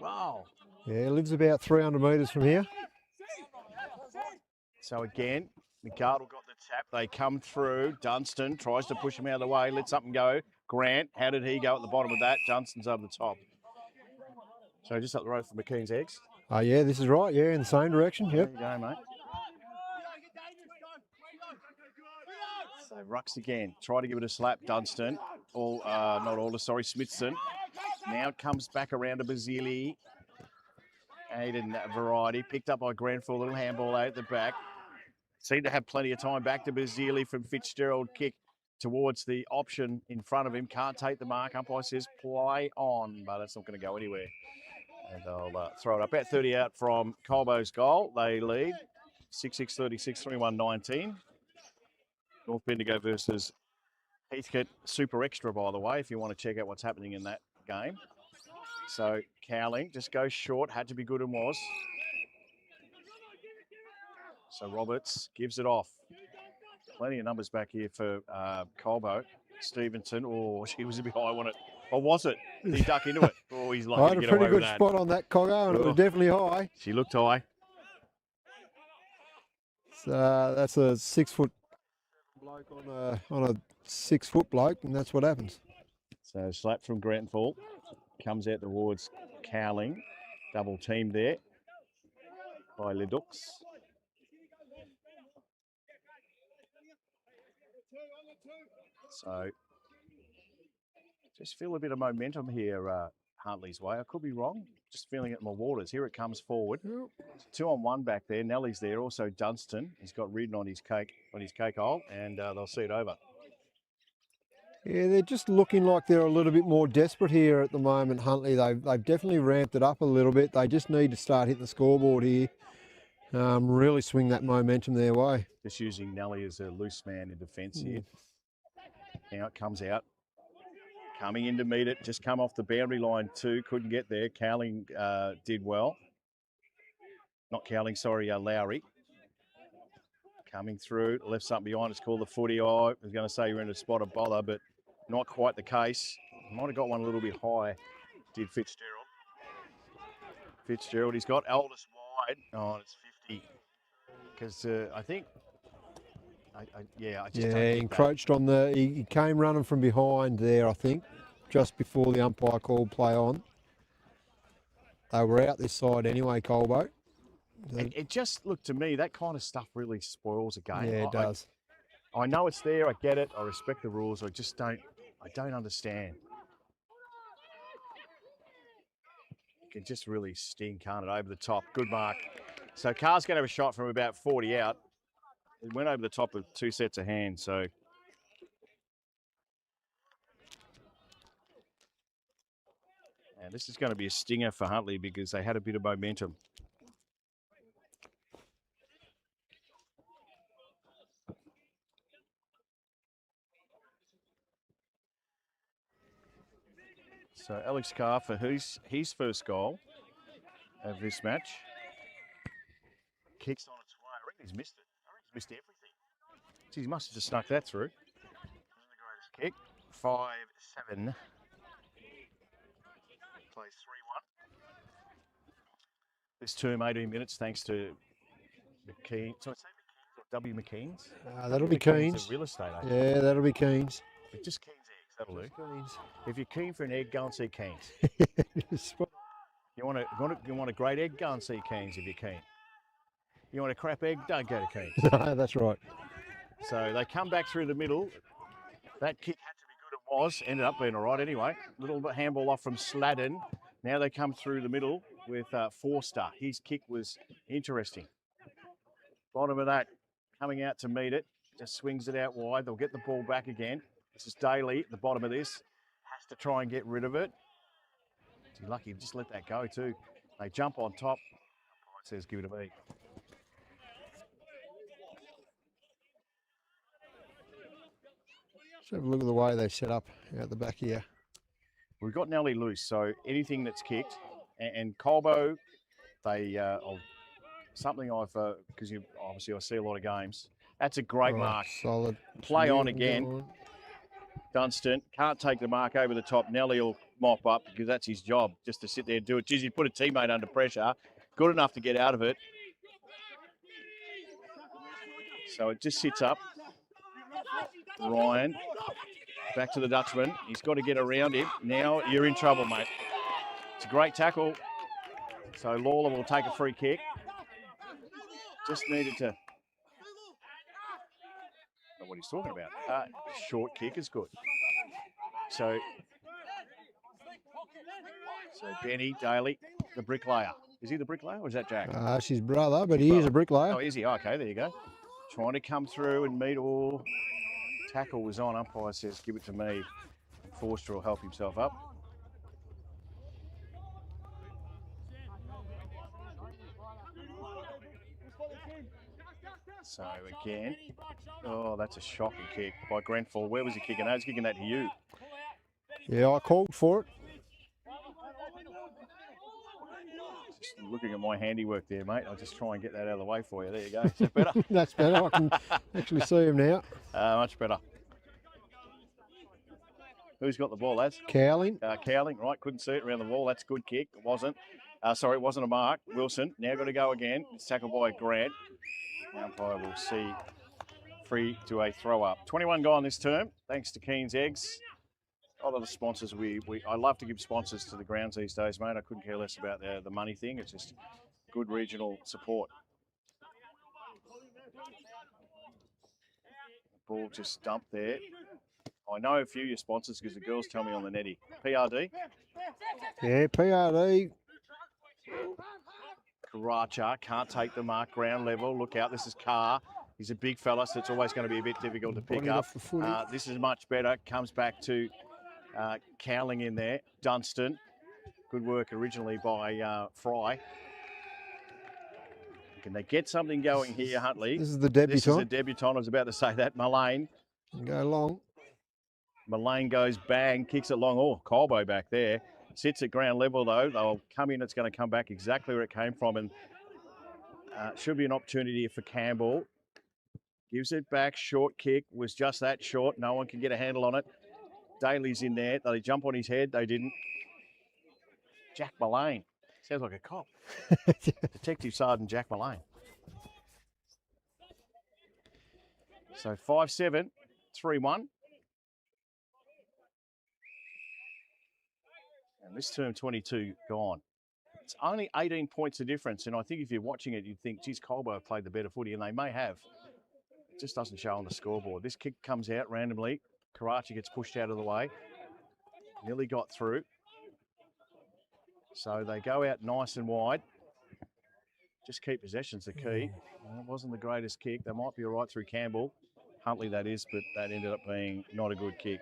[SPEAKER 1] Wow.
[SPEAKER 2] Yeah, lives about 300 metres from here.
[SPEAKER 1] So again, McArdle got the tap. They come through. Dunstan tries to push him out of the way, let something go. Grant, how did he go at the bottom of that? Dunstan's over the top. So just up the road from McKean's Eggs.
[SPEAKER 2] Yeah, this is right. Yeah, in the same direction. Yep.
[SPEAKER 1] There you go, mate. So Rucks again. Try to give it a slap. Dunstan. Not Aldous, sorry, Smithson. Now it comes back around to Basile. Aiden variety. Picked up by Grant for a little handball out at the back. Seemed to have plenty of time. Back to Basile from Fitzgerald. Kick towards the option in front of him. Can't take the mark. Umpire says play on, but it's not going to go anywhere. And they'll throw it up. About 30 out from Colbo's goal. They lead 6-6-36, 3-1-19. North Bendigo versus Heathcote. Super extra, by the way, if you want to check out what's happening in that game. So Cowling just goes short. Had to be good and was. So Roberts gives it off. Plenty of numbers back here for Colbo. Stevenson. Oh, she was a bit high on it. Or was it? Did he duck into it? Oh, he's lucky
[SPEAKER 2] I had
[SPEAKER 1] to
[SPEAKER 2] a
[SPEAKER 1] get away
[SPEAKER 2] pretty
[SPEAKER 1] with
[SPEAKER 2] good
[SPEAKER 1] that.
[SPEAKER 2] spot on that, Coggo, and it was definitely high.
[SPEAKER 1] She looked high.
[SPEAKER 2] That's a 6 foot bloke on a 6 foot bloke, and that's what happens.
[SPEAKER 1] So slap from Grantville. Comes out towards Cowling. Double team there by Ledux. So just feel a bit of momentum here Huntley's way. I could be wrong. Just feeling it in my waters. Here it comes forward. 2-on-1 back there. Nellie's there. Also Dunstan. He's got Ridden on his cake hole, and they'll see it over.
[SPEAKER 2] Yeah, they're just looking like they're a little bit more desperate here at the moment, Huntley. They've definitely ramped it up a little bit. They just need to start hitting the scoreboard here. Really swing that momentum their way.
[SPEAKER 1] Just using Nellie as a loose man in defence here. Now it comes out. Coming in to meet it. Just come off the boundary line too. Couldn't get there. Cowling did well. Not Cowling, sorry, Lowry. Coming through. Left something behind. It's called the footy. I was going to say you're in a spot of bother, but not quite the case. Might have got one a little bit high. Did Fitzgerald. Fitzgerald, he's got Aldous wide. Oh, it's 50. Because I think I just don't
[SPEAKER 2] Yeah,
[SPEAKER 1] get
[SPEAKER 2] he
[SPEAKER 1] that.
[SPEAKER 2] encroached on the. He came running from behind there, I think, just before the umpire called play on. They were out this side anyway, Colbo.
[SPEAKER 1] It just looked to me that kind of stuff really spoils a game.
[SPEAKER 2] Yeah, it does.
[SPEAKER 1] I know it's there. I get it. I respect the rules. I don't understand. It can just really sting, can't it? Over the top. Good mark. So Carr's going to have a shot from about 40 out. It went over the top of 2 sets of hands. So and this is going to be a stinger for Huntley because they had a bit of momentum. So Alex Carr for his first goal of this match. Kicks on its way. I reckon he's missed it. I reckon he's missed everything. Geez, he must have just snuck that through. The greatest kick. 5-7. Plays 3-1. This term, 18 minutes, thanks to McKean. So it's McKean's or W. McKean's?
[SPEAKER 2] That'll be Keen's.
[SPEAKER 1] Real estate agent.
[SPEAKER 2] Yeah, that'll be Keen's.
[SPEAKER 1] Just Keen's eggs, that'll do.
[SPEAKER 2] Keen's.
[SPEAKER 1] If you're keen for an egg, go and see Keen's. You want a great egg, go and see Keen's if you're keen. You want a crap egg, don't go to Keen's.
[SPEAKER 2] No, that's right.
[SPEAKER 1] So they come back through the middle. That kick had to be good, it was. Ended up being all right anyway. Little handball off from Sladden. Now they come through the middle with Forster. His kick was interesting. Bottom of that, coming out to meet it. Just swings it out wide. They'll get the ball back again. This is Daly at the bottom of this. Has to try and get rid of it. He's lucky, just let that go too. They jump on top. It says give it a beat.
[SPEAKER 2] Let's have a look at the way they set up out the back here.
[SPEAKER 1] We've got Nelly loose, so anything that's kicked, and Colbo, they, something I've, because you obviously I see a lot of games. That's a great mark.
[SPEAKER 2] Solid.
[SPEAKER 1] Play on again. Dunstan can't take the mark over the top. Nelly will mop up because that's his job, just to sit there and do it. Geez, you put a teammate under pressure, good enough to get out of it. So it just sits up. Ryan, back to the Dutchman. He's got to get around him. Now you're in trouble, mate. It's a great tackle. So Lawler will take a free kick. Just needed to... I don't know what he's talking about. Short kick is good. So Benny Daly, the bricklayer. Is he the bricklayer or is that Jack?
[SPEAKER 2] That's his brother, but he is a bricklayer.
[SPEAKER 1] Oh, is he? Okay, there you go. Trying to come through and meet all. Tackle was on. Umpire says, give it to me. Forster will help himself up. So again, oh, that's a shocking kick by Grenfell. Where was he kicking that? He's kicking that to you.
[SPEAKER 2] Yeah, I called for it.
[SPEAKER 1] Just looking at my handiwork there, mate. I'll just try and get that out of the way for you. There you go. Is that better?
[SPEAKER 2] That's better. I can actually see him now.
[SPEAKER 1] Much better. Who's got the ball, lads?
[SPEAKER 2] Cowling.
[SPEAKER 1] Cowling, right. Couldn't see it around the wall. That's a good kick. It wasn't. Sorry, it wasn't a mark. Wilson, now got to go again. It's tackled by Grant. The umpire will see free to a throw up. 21 gone this term, thanks to Keen's Eggs. A lot of the sponsors, I love to give sponsors to the grounds these days, mate. I couldn't care less about the money thing. It's just good regional support. Ball just dumped there. I know a few of your sponsors because the girls tell me on the netty. PRD.
[SPEAKER 2] Yeah, PRD.
[SPEAKER 1] Karacha can't take the mark, ground level. Look out, this is Carr. He's a big fella, so it's always going to be a bit difficult to pick up. This is much better. Comes back to Cowling in there. Dunstan. Good work originally by Fry. Can they get something going here, Huntley?
[SPEAKER 2] This is the debutant.
[SPEAKER 1] This is a debutant. I was about to say that. Mullane.
[SPEAKER 2] Go long.
[SPEAKER 1] Mullane goes bang, kicks it long. Oh, Colbo back there. Sits at ground level though. They'll come in. It's going to come back exactly where it came from, and should be an opportunity for Campbell. Gives it back. Short kick was just that short. No one can get a handle on it. Daly's in there. They jump on his head. They didn't. Jack Mullane. Sounds like a cop. Detective Sergeant Jack Mullane. So 5-7, 3-1. And this term 22 gone. It's only 18 points of difference. And I think if you're watching it, you'd think, geez, Colbo have played the better footy, and they may have. It just doesn't show on the scoreboard. This kick comes out randomly. Karachi gets pushed out of the way. Nearly got through. So they go out nice and wide. Just keep possession's the key. Well, it wasn't the greatest kick. They might be all right through Campbell. Huntley, that is, but that ended up being not a good kick.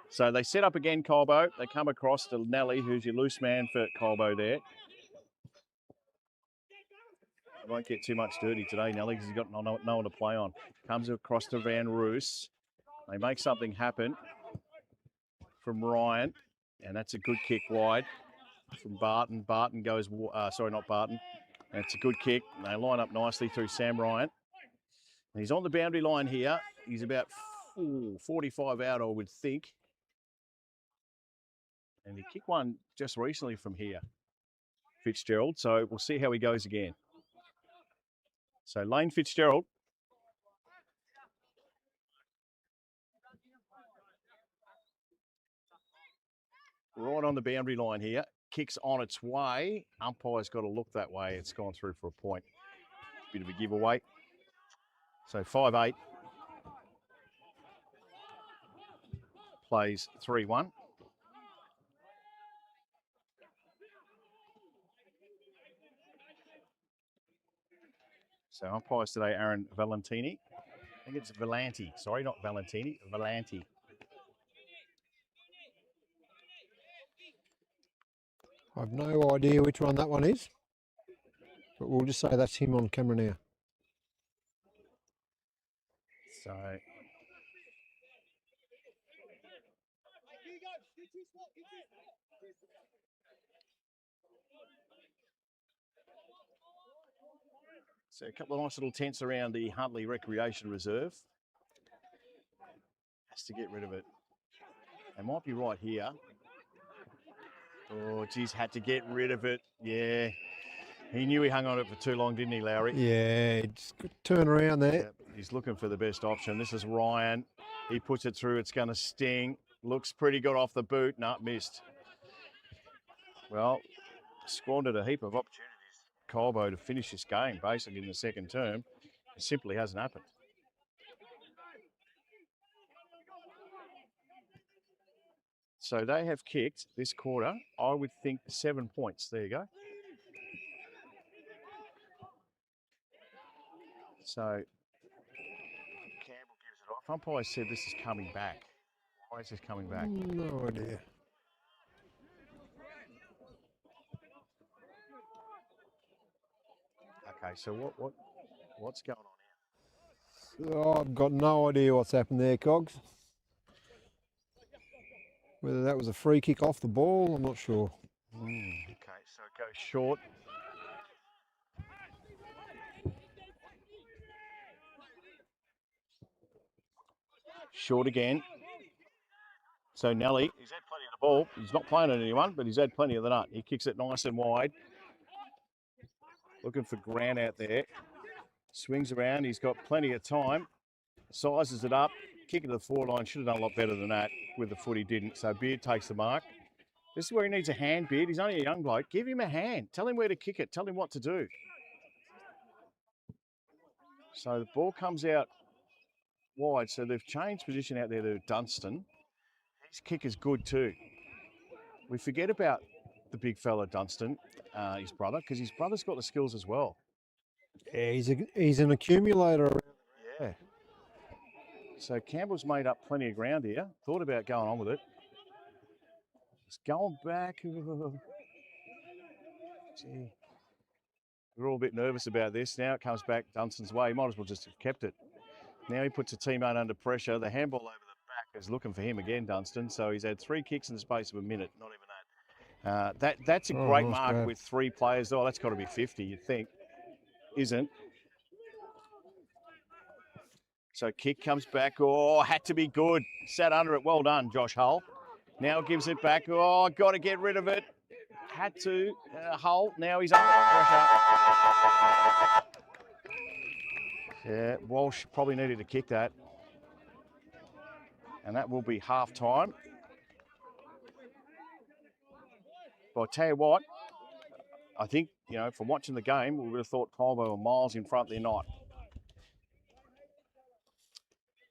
[SPEAKER 1] So they set up again, Colbo. They come across to Nelly, who's your loose man for Colbo there. Won't get too much dirty today, Nelly, because he's got no one to play on. Comes across to Van Roos. They make something happen from Ryan, and that's a good kick wide from Barton. Barton goes, sorry, not Barton. And it's a good kick. And they line up nicely through Sam Ryan. And he's on the boundary line here. He's about 45 out, I would think. And he kicked one just recently from here, Fitzgerald. So we'll see how he goes again. So Lane Fitzgerald. Right on the boundary line here. Kicks on its way. Umpire's got to look that way. It's gone through for a point. Bit of a giveaway. So 5-8. Plays 3-1. So umpires today, Aaron Valentini. I think it's Valanti. Sorry, not Valentini. Valanti.
[SPEAKER 2] I've no idea which one that one is, but we'll just say that's him on camera now.
[SPEAKER 1] So a couple of nice little tents around the Huntley Recreation Reserve. Has to get rid of it. They might be right here. Oh, geez, had to get rid of it. Yeah. He knew he hung on it for too long, didn't he, Lowry?
[SPEAKER 2] Yeah, just turn around there.
[SPEAKER 1] Yeah, he's looking for the best option. This is Ryan. He puts it through. It's going to sting. Looks pretty good off the boot. No, missed. Well, squandered a heap of opportunities, Colbo, to finish this game, basically, in the second term. It simply hasn't happened. So they have kicked this quarter, I would think, 7 points. There you go. So Campbell gives it off. Umpire said this is coming back. Why is this coming back?
[SPEAKER 2] No idea.
[SPEAKER 1] Okay, so what's going on here?
[SPEAKER 2] Oh, I've got no idea what's happened there, Cogs. Whether that was a free kick off the ball, I'm not sure.
[SPEAKER 1] Okay, so it goes short. Short again. So Nelly, he's had plenty of the ball. He's not playing at anyone, but he's had plenty of the nut. He kicks it nice and wide. Looking for Grant out there. Swings around. He's got plenty of time. Sizes it up. Kick it to the forward line. Should have done a lot better than that with the foot. He didn't. So Beard takes the mark. This is where he needs a hand, Beard. He's only a young bloke. Give him a hand. Tell him where to kick it. Tell him what to do. So the ball comes out wide. So they've changed position out there to Dunstan. His kick is good too. We forget about the big fella Dunstan, his brother, because his brother's got the skills as well.
[SPEAKER 2] Yeah, he's an accumulator.
[SPEAKER 1] Yeah. So Campbell's made up plenty of ground here. Thought about going on with it. It's going back. Gee. We're all a bit nervous about this. Now it comes back Dunstan's way. He might as well just have kept it. Now he puts a teammate under pressure. The handball over the back is looking for him again, Dunstan. So he's had 3 kicks in the space of a minute. Not even that. That's a great mark
[SPEAKER 2] grab.
[SPEAKER 1] with 3 players. Oh, that's got to be 50, you'd think. Isn't. So kick comes back. Oh, had to be good. Sat under it. Well done, Josh Hull. Now gives it back. Oh, got to get rid of it. Had to. Hull. Now he's under pressure. Yeah, Walsh probably needed to kick that. And that will be half time. But I tell you what, I think, you know, from watching the game, we would have thought Colbo were miles in front. They're not.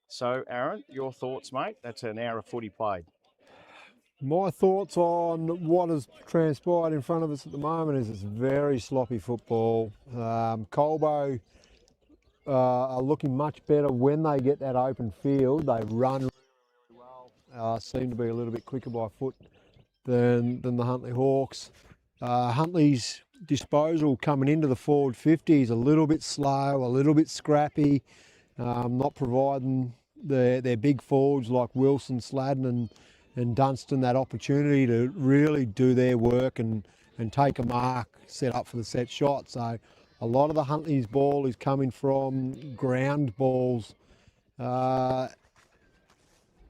[SPEAKER 1] So, Aaron, your thoughts, mate? That's an hour of footy played.
[SPEAKER 2] My thoughts on what has transpired in front of us at the moment is it's very sloppy football. Colbo are looking much better when they get that open field. They run really well, seem to be a little bit quicker by foot than the Huntly Hawks. Huntly's disposal coming into the forward 50 is a little bit slow, a little bit scrappy, not providing their big forwards like Wilson, Sladden and Dunstan that opportunity to really do their work and take a mark, set up for the set shot. So a lot of the Huntly's ball is coming from ground balls. Their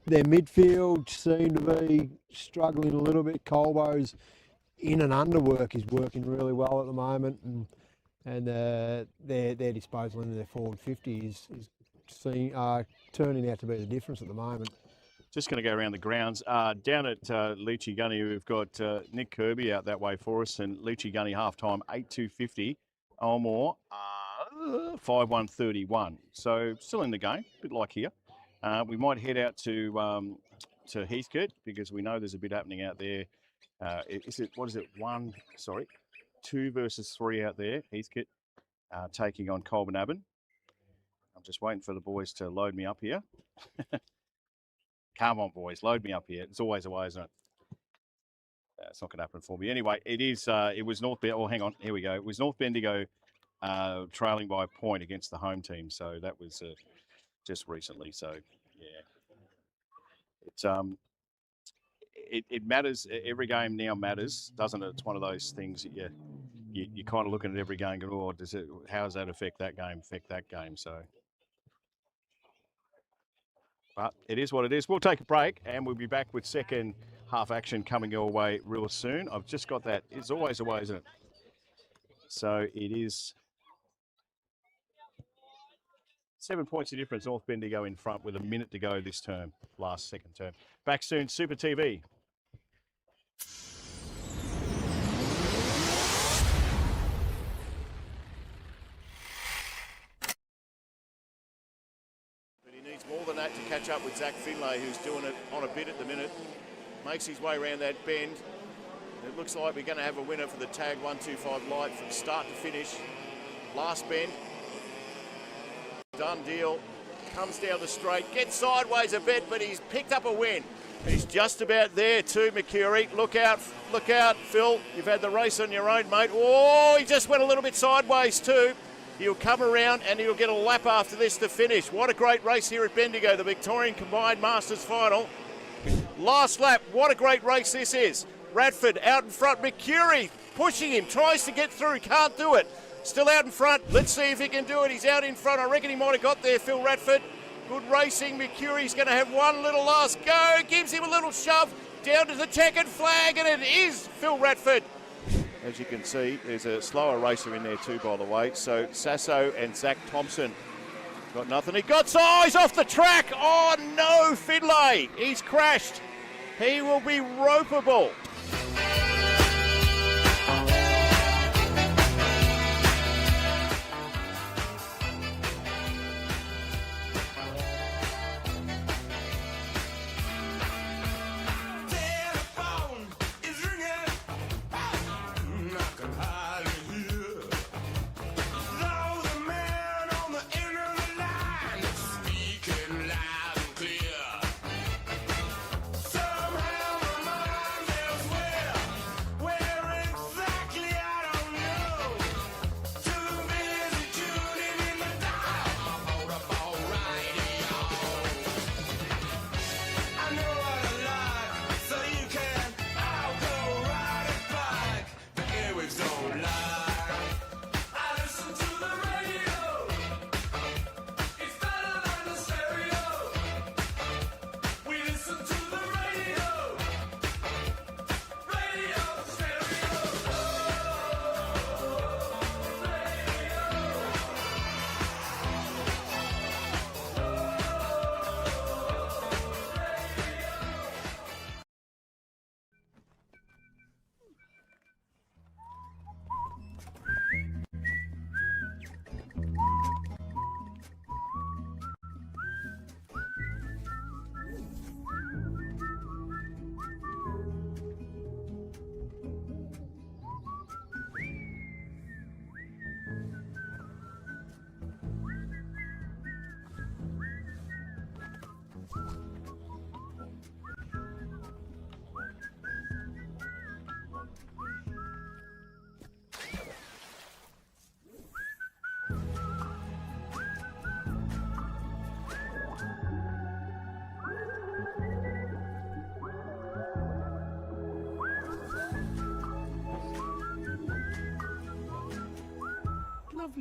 [SPEAKER 2] midfield seem to be struggling a little bit. Colbo's in and under work is working really well at the moment, and their disposal into their forward 50 is turning out to be the difference at the moment.
[SPEAKER 1] Just going to go around the grounds. Down at Leachy Gunny, we've got Nick Kirby out that way for us, and Leachy Gunny half-time, 8-2-50. Elmore, 5-1-31. So still in the game, a bit like here. We might head out to Heathcote because we know there's a bit happening out there. What is it? 2 versus 3 out there. Heathcote taking on Colbinabbin. I'm just waiting for the boys to load me up here. Come on, boys, load me up here. It's always a way, isn't it? It's not going to happen for me. Anyway, it was North Bendigo. Oh, hang on. Here we go. It was North Bendigo trailing by a point against the home team. So that was just recently. So, yeah. It matters. Every game now matters, doesn't it? It's one of those things that you kind of looking at every game and go, oh, how does that affect that game? So, but it is what it is. We'll take a break and we'll be back with second half action coming your way real soon. I've just got that. It's always a way, isn't it? So it is 7 points of difference. North Bendigo in front with a minute to go this term, second term. Back soon, Super TV. More than that to catch up with Zach Finlay, who's doing it on a bit at the minute. Makes his way around that bend. It looks like we're going to have a winner for the tag 125 light from start to finish. Last bend. Done deal. Comes down the straight. Gets sideways a bit, but he's picked up a win. He's just about there too, Mercury. Look out, Phil. You've had the race on your own, mate. Oh, he just went a little bit sideways too. He'll come around and he'll get a lap after this to finish. What a great race here at Bendigo, the Victorian Combined Masters Final. Last lap, what a great race this is. Radford out in front, Mercury pushing him, tries to get through, can't do it. Still out in front, let's see if he can do it. He's out in front, I reckon he might have got there, Phil Radford. Good racing, Mercury's going to have one little last go, gives him a little shove down to the checkered flag, and it is Phil Radford. As you can see, there's a slower racer in there too, by the way. So Sasso and Zach Thompson got nothing. He got size off the track. Oh no, Finlay. He's crashed. He will be ropeable.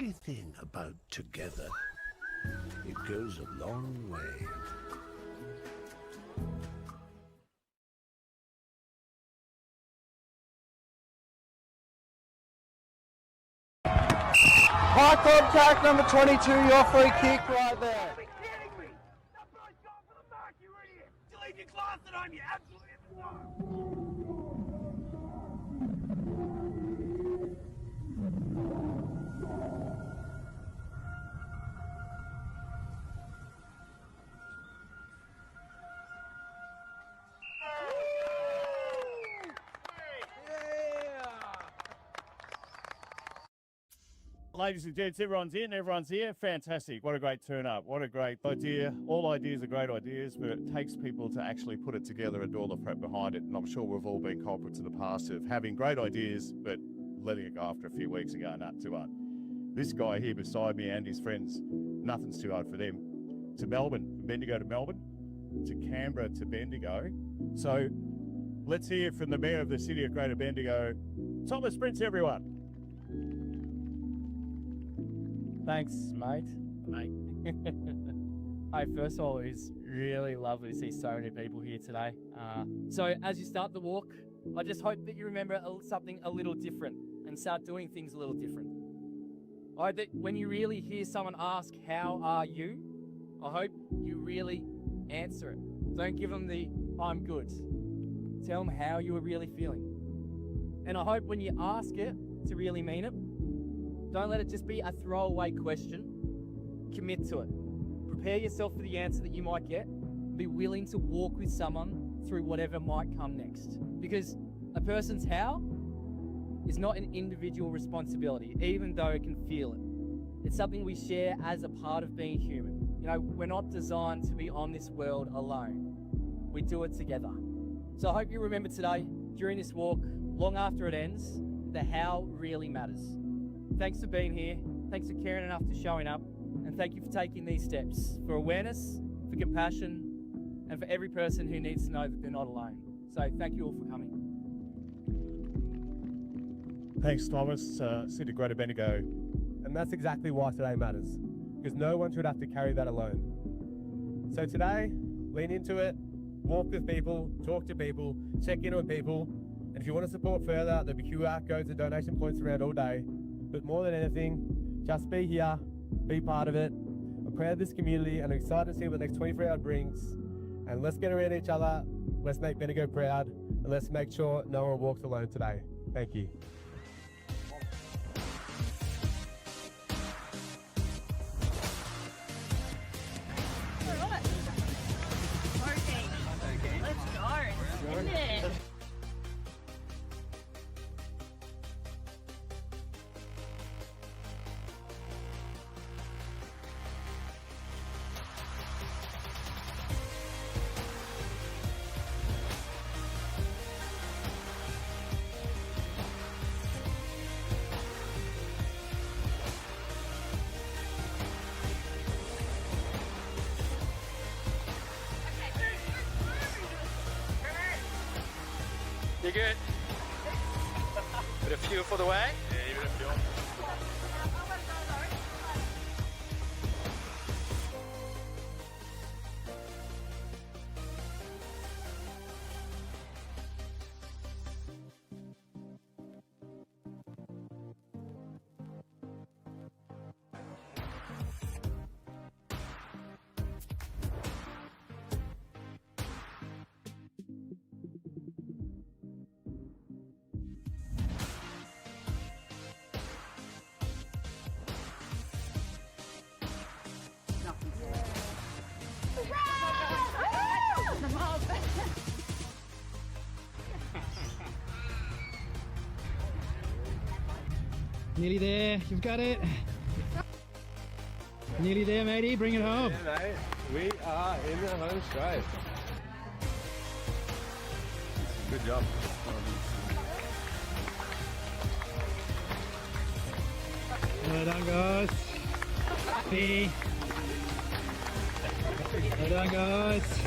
[SPEAKER 3] lovely thing about together. It goes a long way.
[SPEAKER 4] High contact number 22, your free kick right there.
[SPEAKER 5] Are you kidding me? That boy's gone for the mark, you idiot! You leave your class at home, you absolute imbecile!
[SPEAKER 1] Ladies and gents, everyone's in, everyone's here. Fantastic. What a great turn up. What a great idea. All ideas are great ideas, but it takes people to actually put it together and do all the prep behind it. And I'm sure we've all been culprits in the past of having great ideas, but letting it go after a few weeks and going, nah, too hard. This guy here beside me and his friends, nothing's too hard for them. To Melbourne, from Bendigo to Melbourne, to Canberra to Bendigo. So let's hear from the Mayor of the City of Greater Bendigo, Thomas Prince, everyone.
[SPEAKER 6] Thanks, mate. Hey, first of all, it was really lovely to see so many people here today. So as you start the walk, I just hope that you remember something a little different and start doing things a little different. I hope that when you really hear someone ask, how are you? I hope you really answer it. Don't give them the, I'm good. Tell them how you are really feeling. And I hope when you ask it to really mean it. Don't let it just be a throwaway question. Commit to it. Prepare yourself for the answer that you might get. Be willing to walk with someone through whatever might come next. Because a person's how is not an individual responsibility, even though it can feel it. It's something we share as a part of being human. You know, we're not designed to be on this world alone. We do it together. So I hope you remember today, during this walk, long after it ends, the how really matters. Thanks for being here, thanks for caring enough to showing up, and thank you for taking these steps for awareness, for compassion, and for every person who needs to know that they're not alone. So thank you all for coming.
[SPEAKER 7] Thanks, Thomas. City of Greater Bendigo. And that's exactly why today matters, because no one should have to carry that alone. So today, lean into it, walk with people, talk to people, check in on people, and if you want to support further, there'll be QR codes and donation points around all day. But more than anything, just be here, be part of it. I'm proud of this community and I'm excited to see what the next 24 hours brings. And let's get around each other, let's make Bendigo proud, and let's make sure no one walks alone today. Thank you.
[SPEAKER 6] You good? Bit of fuel for the way?
[SPEAKER 1] Yeah, even if you're...
[SPEAKER 8] Nearly there, you've got it. Nearly there, matey, bring it home.
[SPEAKER 7] Yeah, mate, we are in the home straight. Good job.
[SPEAKER 8] Well done, guys. Hey. Well done, guys.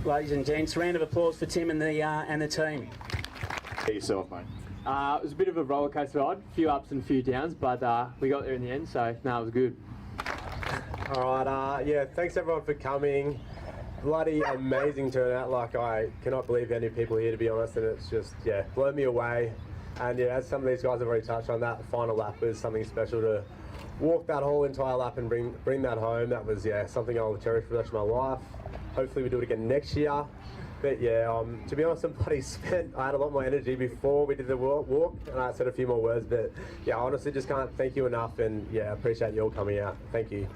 [SPEAKER 9] Ladies and gents, round of applause for Tim and the team.
[SPEAKER 1] Get yourself, mate.
[SPEAKER 10] It was a bit of a roller coaster ride, a few ups and a few downs, but we got there in the end, so no, it was good.
[SPEAKER 7] All right, yeah, thanks everyone for coming. Bloody amazing turnout. Like, I cannot believe how many people here, to be honest, and it's just, yeah, blown me away. And yeah, as some of these guys have already touched on, that final lap was something special. To walk that whole entire lap and bring that home, that was, yeah, something I'll cherish for the rest of my life. Hopefully we do it again next year. But yeah, to be honest, I'm bloody spent. I had a lot more energy before we did the walk, and I said a few more words, but yeah, I honestly just can't thank you enough, and yeah, I appreciate you all coming out. Thank you.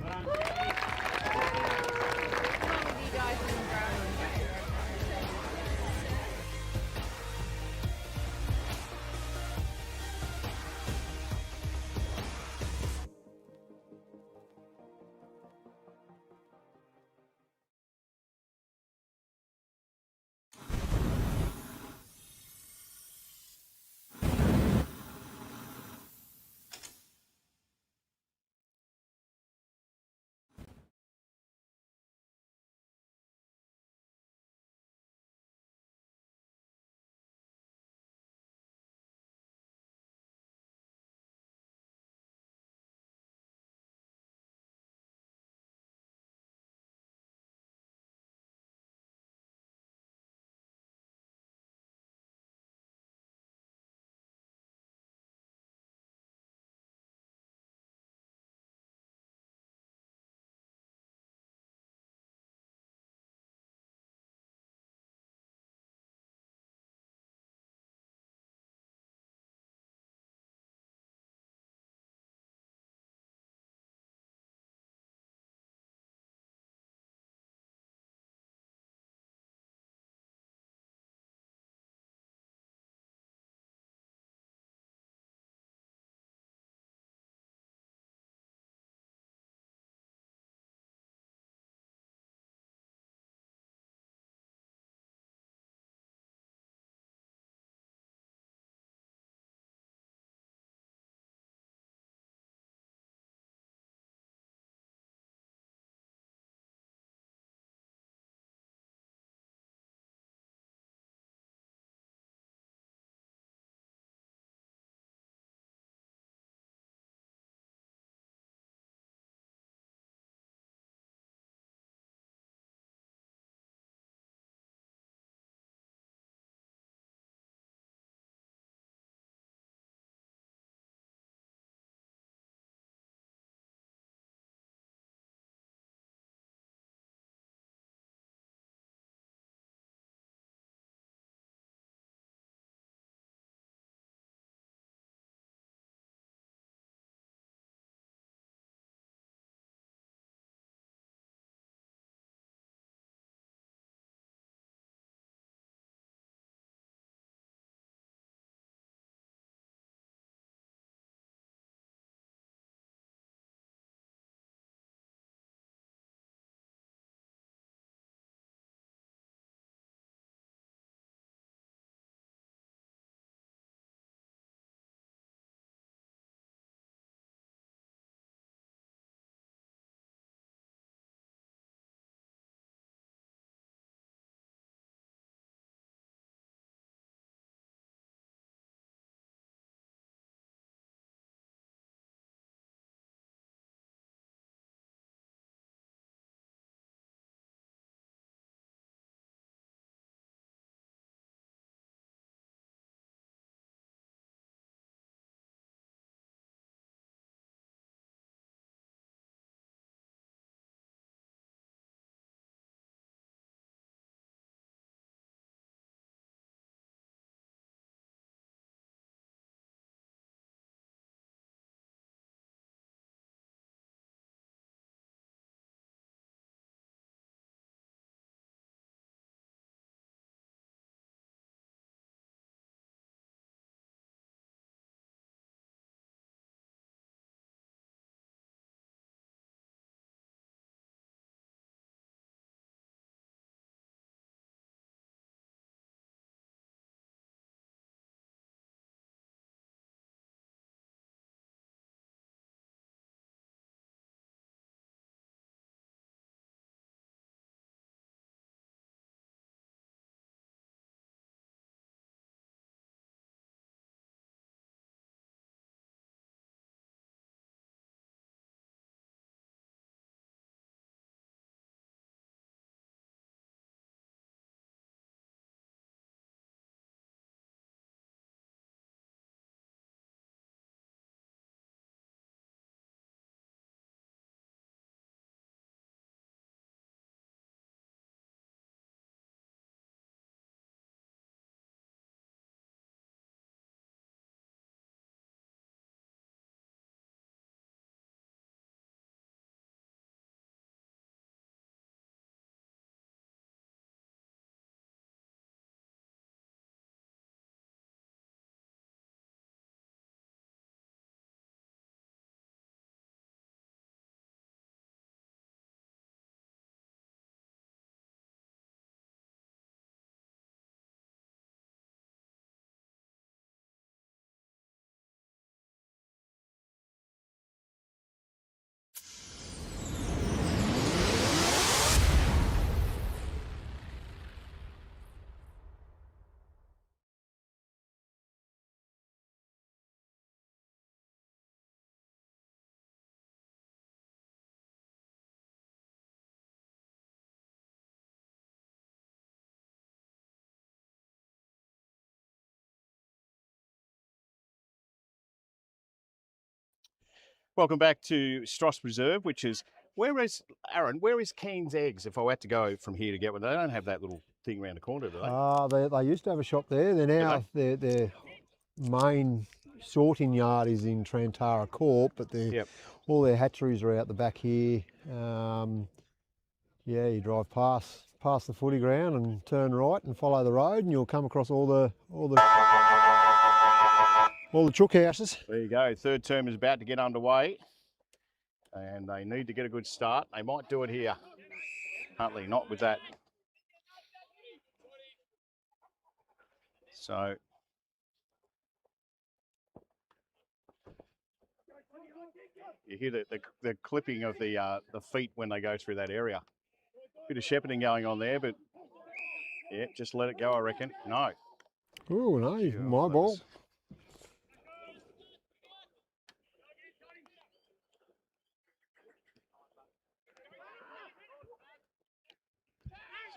[SPEAKER 1] Welcome back to Stross Preserve, which is, where is Keen's Eggs if I had to go from here to get one? They don't have that little thing around the corner, do they?
[SPEAKER 2] They used to have a shop there. They're now, their main sorting yard is in Trantara Court, but all their hatcheries are out the back here. Yeah, you drive past the footy ground and turn right and follow the road, and you'll come across all the chook houses.
[SPEAKER 1] There you go. Third term is about to get underway, and they need to get a good start. They might do it here. Huntley, not with that. So you hear the clipping of the feet when they go through that area. Bit of shepherding going on there, but yeah, just let it go, I reckon. No.
[SPEAKER 2] Oh no, my ball.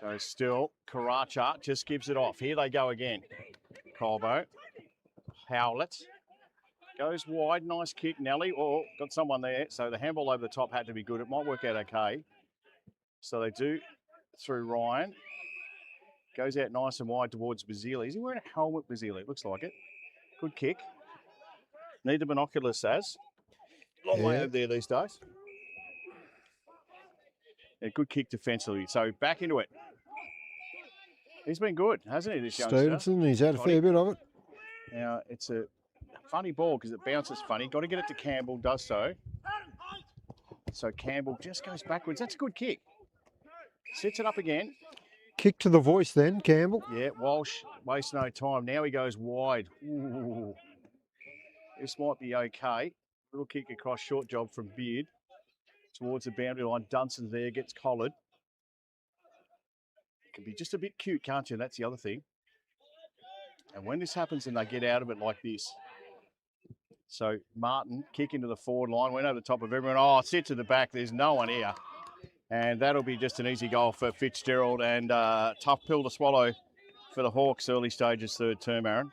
[SPEAKER 1] So still, Karacha just gives it off. Here they go again. Colbo, Howlett, goes wide, nice kick. Nelly, got someone there. So the handball over the top had to be good. It might work out okay. So they do through Ryan. Goes out nice and wide towards Basile. Is he wearing a helmet, Basile? It looks like it. Good kick. Need the binoculars, Saz. Long way over there these days. A good kick defensively. So back into it. He's been good, hasn't he, this youngster?
[SPEAKER 2] Stevenson, he's had a fair bit of it.
[SPEAKER 1] Now, it's a funny ball because it bounces funny. Got to get it to Campbell, does so. So Campbell just goes backwards. That's a good kick. Sets it up again.
[SPEAKER 2] Kick to the voice then, Campbell.
[SPEAKER 1] Yeah, Walsh wastes no time. Now he goes wide. Ooh. This might be okay. Little kick across, short job from Beard. Towards the boundary line. Dunson's there, gets collared. Can be just a bit cute, can't you? That's the other thing. And when this happens and they get out of it like this. So Martin, kick into the forward line, went over the top of everyone. Oh, sit to the back. There's no one here. And that'll be just an easy goal for Fitzgerald, and tough pill to swallow for the Hawks early stages third term, Aaron.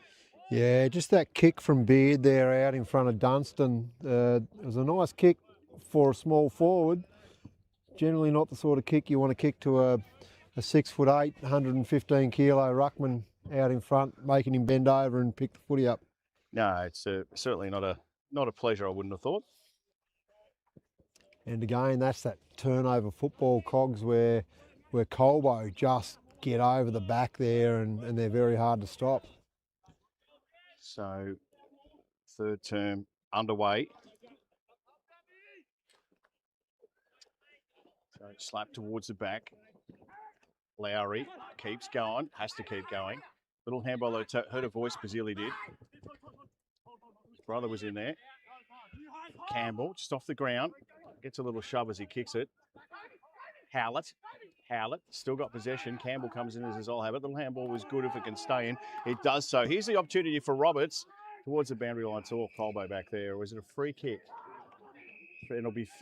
[SPEAKER 2] Yeah, just that kick from Beard there out in front of Dunstan. It was a nice kick for a small forward. Generally not the sort of kick you want to kick to a 6'8", 115 kilo ruckman out in front, making him bend over and pick the footy up.
[SPEAKER 1] No, it's certainly not a pleasure, I wouldn't have thought.
[SPEAKER 2] And again, that's that turnover football, Cogs, where Colbo just get over the back there and they're very hard to stop.
[SPEAKER 1] So third term underway. So slap towards the back. Lowry keeps going, has to keep going. Little handball that heard a voice, Basile did. His brother was in there. Campbell just off the ground. Gets a little shove as he kicks it. Howlett still got possession. Campbell comes in as his old habit. The handball was good if it can stay in. It does so. Here's the opportunity for Roberts towards the boundary line. It's all Colbo back there. Or is it a free kick?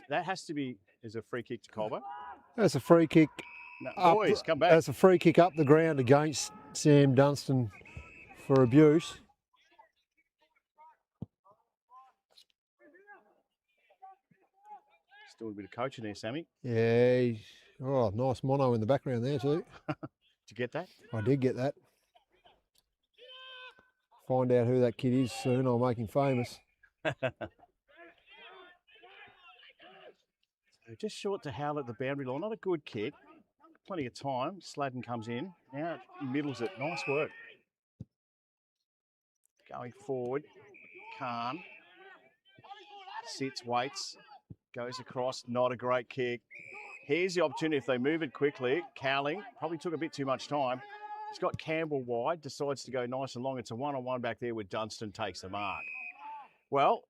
[SPEAKER 1] That has to be, is a free kick to Colbo?
[SPEAKER 2] That's a free kick.
[SPEAKER 1] No, boys, come back.
[SPEAKER 2] That's a free kick up the ground against Sam Dunstan for abuse.
[SPEAKER 1] Still a bit of coaching there, Sammy.
[SPEAKER 2] Yeah, nice mono in the background there too.
[SPEAKER 1] Did you get that?
[SPEAKER 2] I did get that. Find out who that kid is soon, I'll make him famous.
[SPEAKER 1] Just short to Howlett at the boundary line. Not a good kick. Plenty of time. Sladden comes in. Now middles it. Nice work. Going forward. Khan. Sits, waits. Goes across. Not a great kick. Here's the opportunity if they move it quickly. Cowling probably took a bit too much time. He's got Campbell wide. Decides to go nice and long. It's a one-on-one back there where Dunstan takes the mark. Well,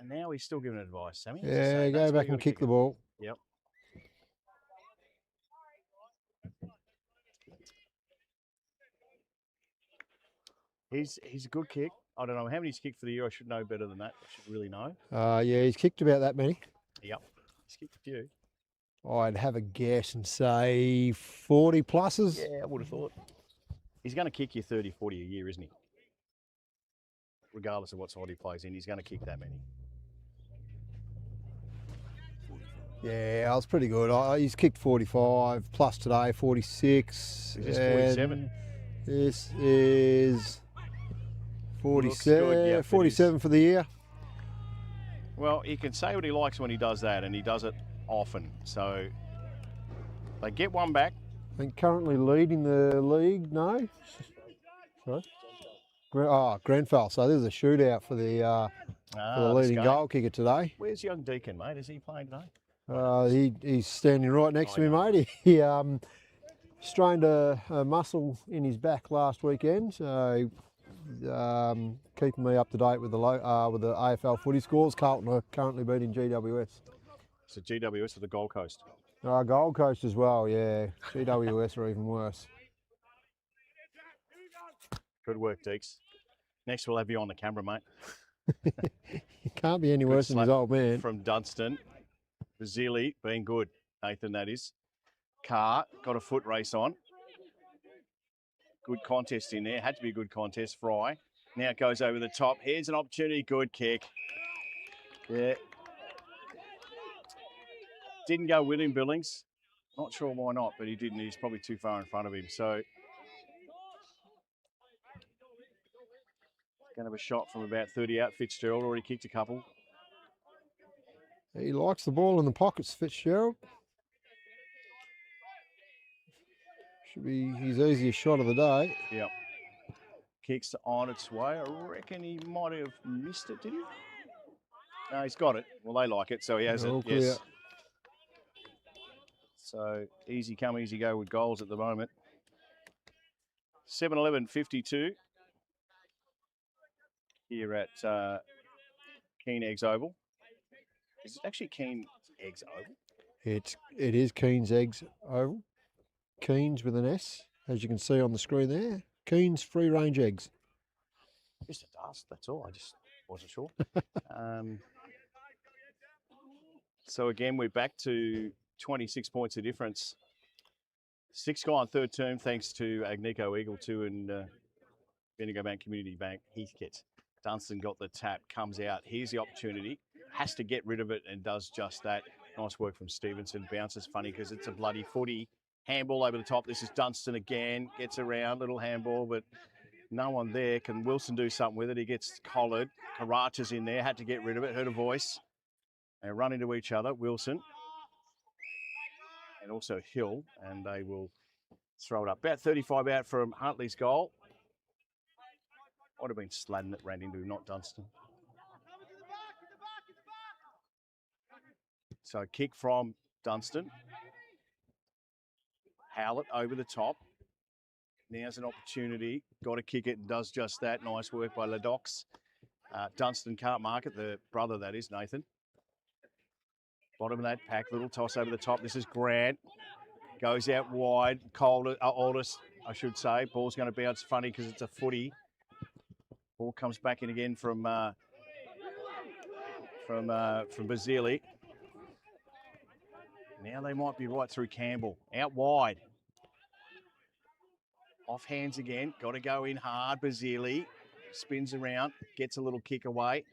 [SPEAKER 1] and now he's still giving advice, Sammy.
[SPEAKER 2] Yeah, go back and kick the ball.
[SPEAKER 1] Yep. He's a good kick. I don't know how many he's kicked for the year. I should know better than that. I should really know.
[SPEAKER 2] Yeah, he's kicked about that many.
[SPEAKER 1] Yep. He's kicked a few.
[SPEAKER 2] I'd have a guess and say 40 pluses.
[SPEAKER 1] Yeah, I would have thought. He's going to kick you 30, 40 a year, isn't he? regardless of what side he plays in, he's going to kick that many.
[SPEAKER 2] Yeah, I was pretty good. He's kicked 45 plus today, 46.
[SPEAKER 1] Is this 47?
[SPEAKER 2] This is
[SPEAKER 1] Looks good,
[SPEAKER 2] 47,
[SPEAKER 1] yep,
[SPEAKER 2] 47 for the year.
[SPEAKER 1] Well, he can say what he likes when he does that, and he does it often. So they get one back.
[SPEAKER 2] I think currently leading the league, no? Sorry? Grenfell. So there's a shootout for the leading goal kicker today.
[SPEAKER 1] Where's young Deacon, mate? Is he playing today?
[SPEAKER 2] He's standing right next to me, mate. He strained a muscle in his back last weekend, so keeping me up to date with the AFL footy scores. Carlton are currently beating GWS.
[SPEAKER 1] So GWS for the Gold Coast.
[SPEAKER 2] Gold Coast as well, yeah. GWS are even worse.
[SPEAKER 1] Good work, Deeks. Next we'll have you on the camera, mate.
[SPEAKER 2] He can't be any worse than his old man.
[SPEAKER 1] From Dunstan. Basili being good, Nathan, that is. Carr got a foot race on. Good contest in there. Had to be a good contest. Fry. Now it goes over the top. Here's an opportunity. Good kick. Yeah. Didn't go with him, Billings. Not sure why not, but he didn't. He's probably too far in front of him. So going to have a shot from about 30 out. Fitzgerald already kicked a couple.
[SPEAKER 2] He likes the ball in the pockets, Fitzgerald. Should be his easiest shot of the day.
[SPEAKER 1] Yep. Kicks on its way. I reckon he might have missed it, did he? No, he's got it. Well, they like it, so he has it.
[SPEAKER 2] Clear.
[SPEAKER 1] Yes. So easy come, easy go with goals at the moment. 7-11-52 here at Keen Eggs Oval. Is it actually Keen Eggs Oval?
[SPEAKER 2] It is Keen's Eggs Oval. Keen's with an S, as you can see on the screen there. Keen's free range eggs.
[SPEAKER 1] Just a dust, that's all. I just wasn't sure. So again, we're back to 26 points of difference. 6 guy on third term, thanks to Agnico Eagle 2 and Bendigo Bank Community Bank Heathcote. Dunstan got the tap, comes out. Here's the opportunity. Has to get rid of it and does just that. Nice work from Stevenson. Bounces funny because it's a bloody footy. Handball over the top. This is Dunstan again. Gets around, little handball, but no one there. Can Wilson do something with it? He gets collared. Karacha's in there. Had to get rid of it. Heard a voice. They run into each other. Wilson. And also Hill. And they will throw it up. About 35 out from Huntley's goal. Would have been Sladden that ran into, not Dunstan. So kick from Dunstan. Howlett over the top. Now's an opportunity. Got to kick it and does just that. Nice work by Ledox. Dunstan can't mark it. The brother, that is, Nathan. Bottom of that pack. Little toss over the top. This is Grant. Goes out wide. Aldous, I should say. Ball's going to bounce funny because it's a footy. Ball comes back in again from Basili. Now they might be right through Campbell. Out wide. Off hands again. Got to go in hard. Basili spins around. Gets a little kick away.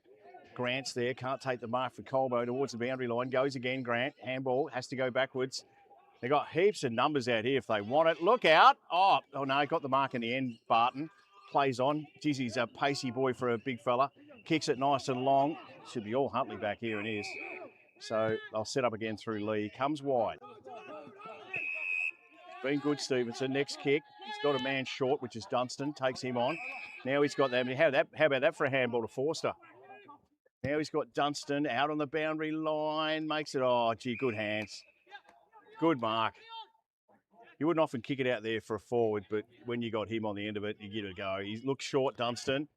[SPEAKER 1] Grant's there. Can't take the mark for Colbo towards the boundary line. Goes again, Grant. Handball. Has to go backwards. They got heaps of numbers out here if they want it. Look out. Oh no. Got the mark in the end, Barton. Plays on. Dizzy's a pacey boy for a big fella. Kicks it nice and long. Should be all Huntley back here and is. So they'll set up again through Lee. Comes wide. Been good, Stevenson. Next kick. He's got a man short, which is Dunstan. Takes him on. Now he's got that. How about that for a handball to Forster? Now he's got Dunstan out on the boundary line. Makes it, oh, gee, good hands. Good mark. You wouldn't often kick it out there for a forward, but when you got him on the end of it, you give it a go. He looks short, Dunstan.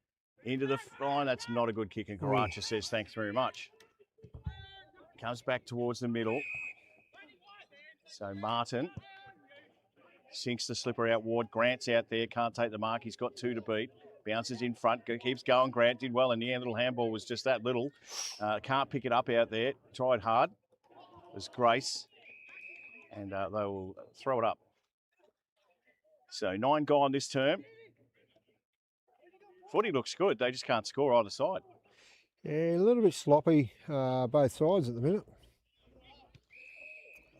[SPEAKER 1] Into the line. That's not a good kick. And Karacha says, thanks very much. Comes back towards the middle. So Martin sinks the slipper out ward. Grant's out there. Can't take the mark. He's got 2 to beat. Bounces in front. Keeps going. Grant did well in the end. Little handball was just that little. Can't pick it up out there. Tried hard. It was Grace. And they will throw it up. So 9 gone this term. Footy looks good. They just can't score either side.
[SPEAKER 2] Yeah, a little bit sloppy both sides at the minute.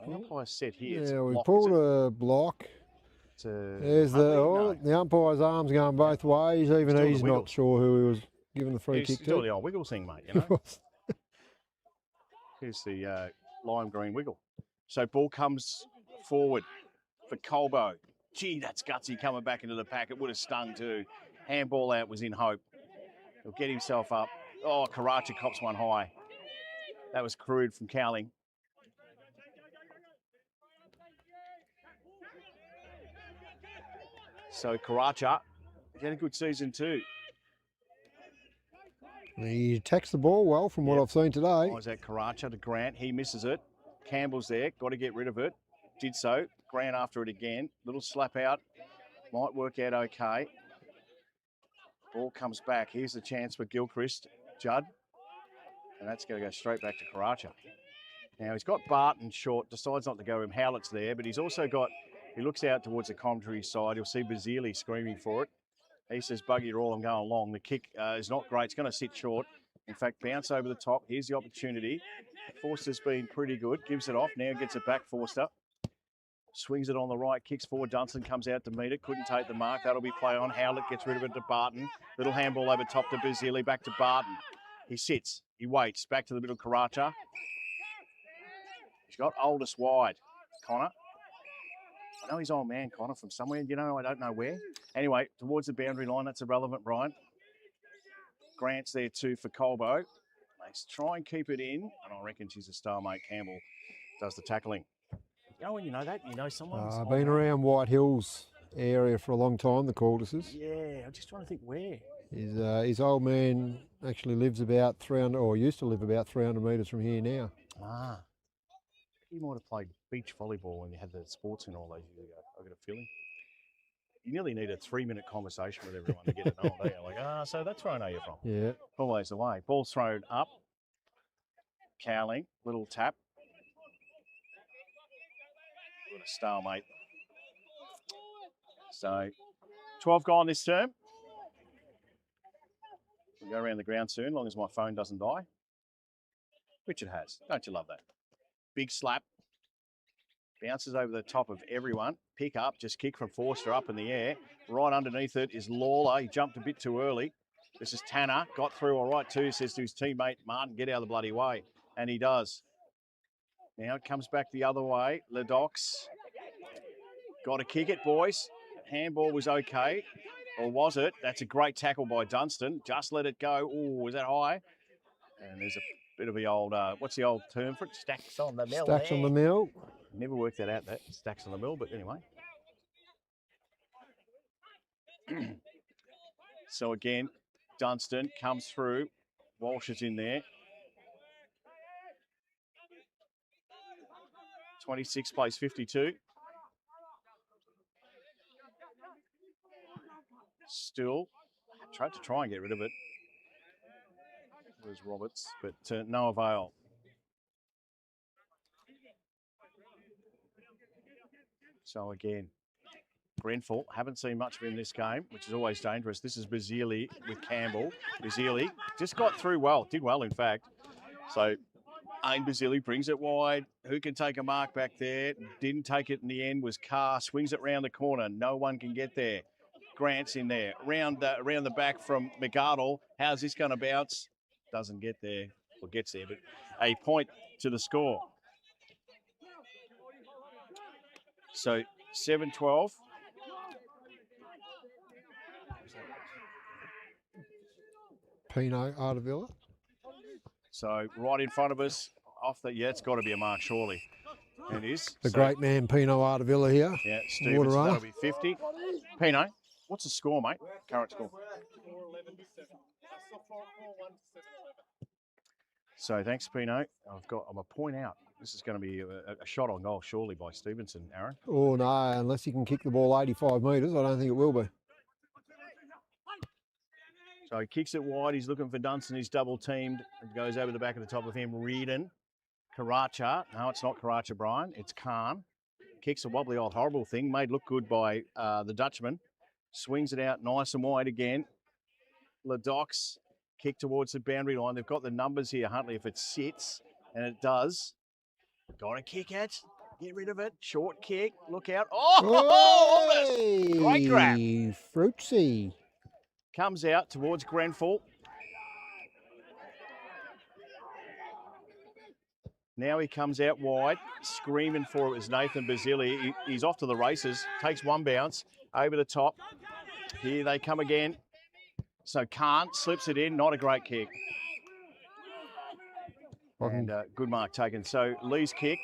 [SPEAKER 1] The umpire's set here. It's
[SPEAKER 2] Yeah,
[SPEAKER 1] a
[SPEAKER 2] we
[SPEAKER 1] block,
[SPEAKER 2] pulled
[SPEAKER 1] is it?
[SPEAKER 2] a block.
[SPEAKER 1] It's a
[SPEAKER 2] There's
[SPEAKER 1] rugby?
[SPEAKER 2] the umpire's arms going both ways. Even
[SPEAKER 1] doing
[SPEAKER 2] he's
[SPEAKER 1] the
[SPEAKER 2] not
[SPEAKER 1] wiggle.
[SPEAKER 2] sure who he was giving the free
[SPEAKER 1] He's
[SPEAKER 2] kick
[SPEAKER 1] doing
[SPEAKER 2] to.
[SPEAKER 1] the old wiggle thing, mate, you know. Here's the lime green wiggle. So ball comes forward for Colbo. Gee, that's gutsy coming back into the pack. It would have stung too. Handball out was in hope. He'll get himself up. Oh, Karacha cops one high. That was crude from Cowling. So Karacha, he had a good season too.
[SPEAKER 2] He attacks the ball well from what I've seen today.
[SPEAKER 1] Oh, is that Karacha to Grant? He misses it. Campbell's there, got to get rid of it. Did so. Grant after it again. Little slap out. Might work out okay. Ball comes back. Here's the chance for Gilchrist. Judd. And that's going to go straight back to Karacha. Now he's got Barton short, decides not to go him. Howlett's there, but he's also got, he looks out towards the commentary side. You'll see Basili screaming for it. He says, buggy it all, I'm going long. The kick is not great. It's going to sit short. In fact, bounce over the top. Here's the opportunity. Forster's been pretty good. Gives it off. Now gets it back, Forster. Swings it on the right. Kicks forward. Dunstan comes out to meet it. Couldn't take the mark. That'll be play on. Howlett gets rid of it to Barton. Little handball over top to Basili. Back to Barton. He sits. He waits. Back to the middle, Karacha. He's got Oldest wide. Connor. I know he's old man, Connor, from somewhere. You know, I don't know where. Anyway, towards the boundary line. That's irrelevant, Brian. Grant's there too for Colbo. They try and keep it in. And I reckon she's a star, mate. Campbell does the tackling. You know when you know that? You know someone?
[SPEAKER 2] I've been around White Hills area for a long time, the Caldises.
[SPEAKER 1] Yeah, I'm just trying to think where.
[SPEAKER 2] His old man actually lives about 300, or used to live about 300 metres from here now.
[SPEAKER 1] Ah. You might have played beach volleyball when you had the sports in all those years ago. I've got a feeling. You nearly need a 3-minute conversation with everyone to get it on. Don't you? Like, so that's where I know you're from.
[SPEAKER 2] Yeah.
[SPEAKER 1] Always away. Ball's thrown up. Cowling, little tap. What a stalemate. So, 12 gone this term. We'll go around the ground soon, as long as my phone doesn't die. Which it has. Don't you love that? Big slap. Bounces over the top of everyone. Pick up, just kick from Forster up in the air. Right underneath it is Lawler. He jumped a bit too early. This is Tanner. Got through all right too. Says to his teammate, Martin, get out of the bloody way. And he does. Now it comes back the other way. Ledox. Got to kick it, boys. Handball was okay. Or was it? That's a great tackle by Dunstan. Just let it go. Oh, was that high? And there's a bit of the old, what's the old term for it? Stacks on the mill.
[SPEAKER 2] Stacks on the mill.
[SPEAKER 1] Never worked that out, that stacks on the mill, but anyway. So again, Dunstan comes through. Walsh is in there. 26 plays 52. Still, tried to try and get rid of it. It was Roberts, but no avail. So again, Grenfell, haven't seen much of him this game, which is always dangerous. This is Basili with Campbell. Basili just got through well, did well in fact. So Ain Basili brings it wide. Who can take a mark back there? Didn't take it in the end was Carr. Swings it round the corner. No one can get there. Grant's in there. Around the back from McArdle. How's this going to bounce? Doesn't get there. Well, gets there, but a point to the score. So 7-12.
[SPEAKER 2] Pinot Ardavilla.
[SPEAKER 1] So right in front of us, off the, yeah, it's got to be a mark, surely. It is.
[SPEAKER 2] The great man Pinot Ardavilla here.
[SPEAKER 1] Yeah, Stevenson, that'll be 50. Pinot, what's the score, mate? Current score. So thanks, Pinot. I'm a point out. This is going to be a shot on goal, surely, by Stevenson, Aaron.
[SPEAKER 2] Oh, no, unless he can kick the ball 85 metres, I don't think it will be.
[SPEAKER 1] So he kicks it wide. He's looking for Dunstan. He's double teamed. It goes over the back of the top of him. Reardon. Karacha. No, it's not Karacha, Brian. It's Khan. Kicks a wobbly old horrible thing. Made look good by the Dutchman. Swings it out nice and wide again. Ladoc's kick towards the boundary line. They've got the numbers here, Huntley. If it sits, and it does, got to kick it. Get rid of it. Short kick. Look out. Oh, almost. Great grab.
[SPEAKER 2] Fruitsy.
[SPEAKER 1] Comes out towards Grenfell. Now he comes out wide, screaming for it was Nathan Basili. He's off to the races. Takes one bounce over the top. Here they come again. So Khan slips it in. Not a great kick. And good mark taken. So Lee's kick.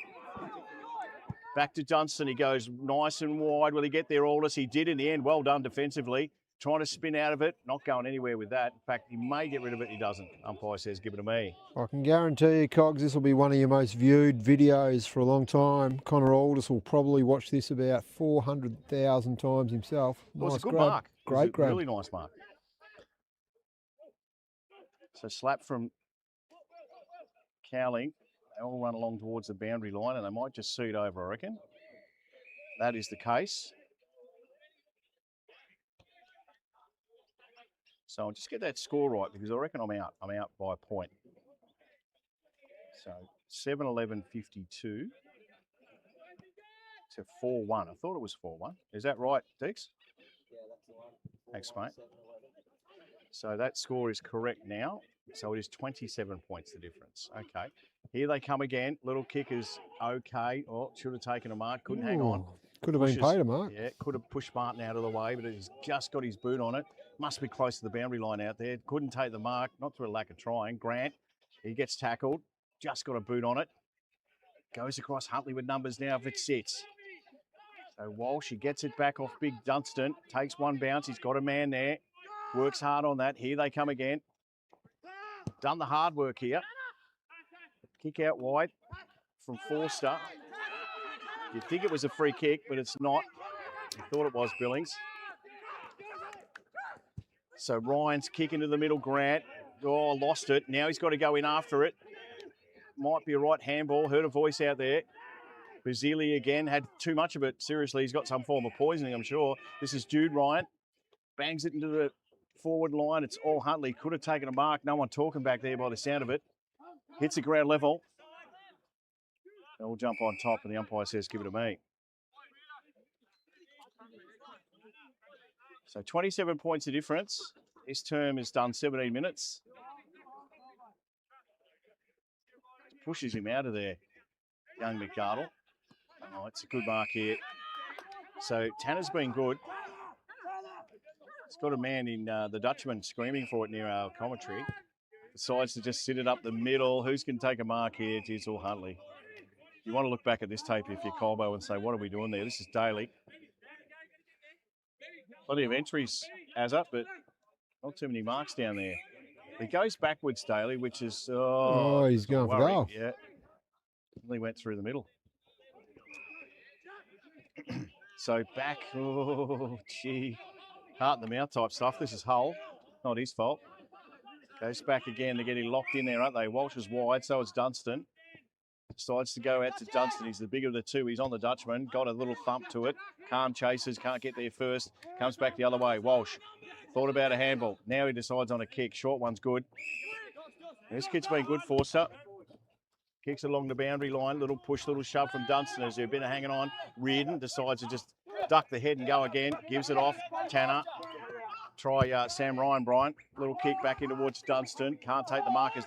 [SPEAKER 1] Back to Dunstan. He goes nice and wide. Will he get there, Aldous? He did in the end. Well done defensively. Trying to spin out of it. Not going anywhere with that. In fact, he may get rid of it. He doesn't. Umpire says, give it to me.
[SPEAKER 2] I can guarantee you, Cogs, this will be one of your most viewed videos for a long time. Connor Aldous will probably watch this about 400,000 times himself.
[SPEAKER 1] Well,
[SPEAKER 2] Nice
[SPEAKER 1] it's a good
[SPEAKER 2] grab.
[SPEAKER 1] mark.
[SPEAKER 2] Great grab.
[SPEAKER 1] Really nice mark. So slap from Cowling. They all run along towards the boundary line and they might just see it over, I reckon. That is the case. So I'll just get that score right because I reckon I'm out. I'm out by a point. So 7-11-52 to 4-1. I thought it was 4-1. Is that right, Deeks?
[SPEAKER 10] Yeah, that's the one.
[SPEAKER 1] Thanks, mate. So that score is correct now. So it is 27 points the difference. Okay. Here they come again. Little kick is okay. Oh, should have taken a mark. Couldn't hang on.
[SPEAKER 2] Could have been paid a mark.
[SPEAKER 1] Yeah, could have pushed Martin out of the way, but he's just got his boot on it. Must be close to the boundary line out there. Couldn't take the mark, not through a lack of trying. Grant, he gets tackled. Just got a boot on it. Goes across Huntley with numbers now if it sits. So Walsh, he gets it back off Big Dunstan. Takes one bounce. He's got a man there. Works hard on that. Here they come again. Done the hard work here. Kick out wide from Forster. You'd think it was a free kick, but it's not. You thought it was, Billings. So Ryan's kick into the middle, Grant. Oh, lost it. Now he's got to go in after it. Might be a right handball. Heard a voice out there. Basili again had too much of it. Seriously, he's got some form of poisoning, I'm sure. This is Jude Ryan. Bangs it into the forward line. It's all Huntley. Could have taken a mark. No one talking back there by the sound of it. Hits the ground level. And we'll jump on top and the umpire says, give it to me. So 27 points of difference. This term is done 17 minutes. Pushes him out of there, young McArdle. Oh, it's a good mark here. So Tanner's been good. It's got a man in the Dutchman screaming for it near our commentary. Decides to just sit it up the middle. Who's going to take a mark here? It's all Huntley. You want to look back at this tape if you're Colbo and say, what are we doing there? This is Daly. Plenty of entries, Azza, but not too many marks down there. He goes backwards, Daly, which is...
[SPEAKER 2] Oh, he's going for goal.
[SPEAKER 1] Yeah. He went through the middle. So back, oh, gee. Heart in the mouth type stuff. This is Hull, not his fault. Goes back again. They're getting locked in there, aren't they? Walsh is wide, so is Dunstan. Decides to go out to Dunstan. He's the bigger of the two. He's on the Dutchman. Got a little thump to it. Calm chases. Can't get there first. Comes back the other way. Walsh thought about a handball. Now he decides on a kick. Short one's good. This kid's been good, Forster. Kicks along the boundary line. Little push, little shove from Dunstan as they've been hanging on. Reardon decides to just duck the head and go again. Gives it off. Tanner. Try Sam Ryan, Bryant. Little kick back in towards Dunstan. Can't take the mark as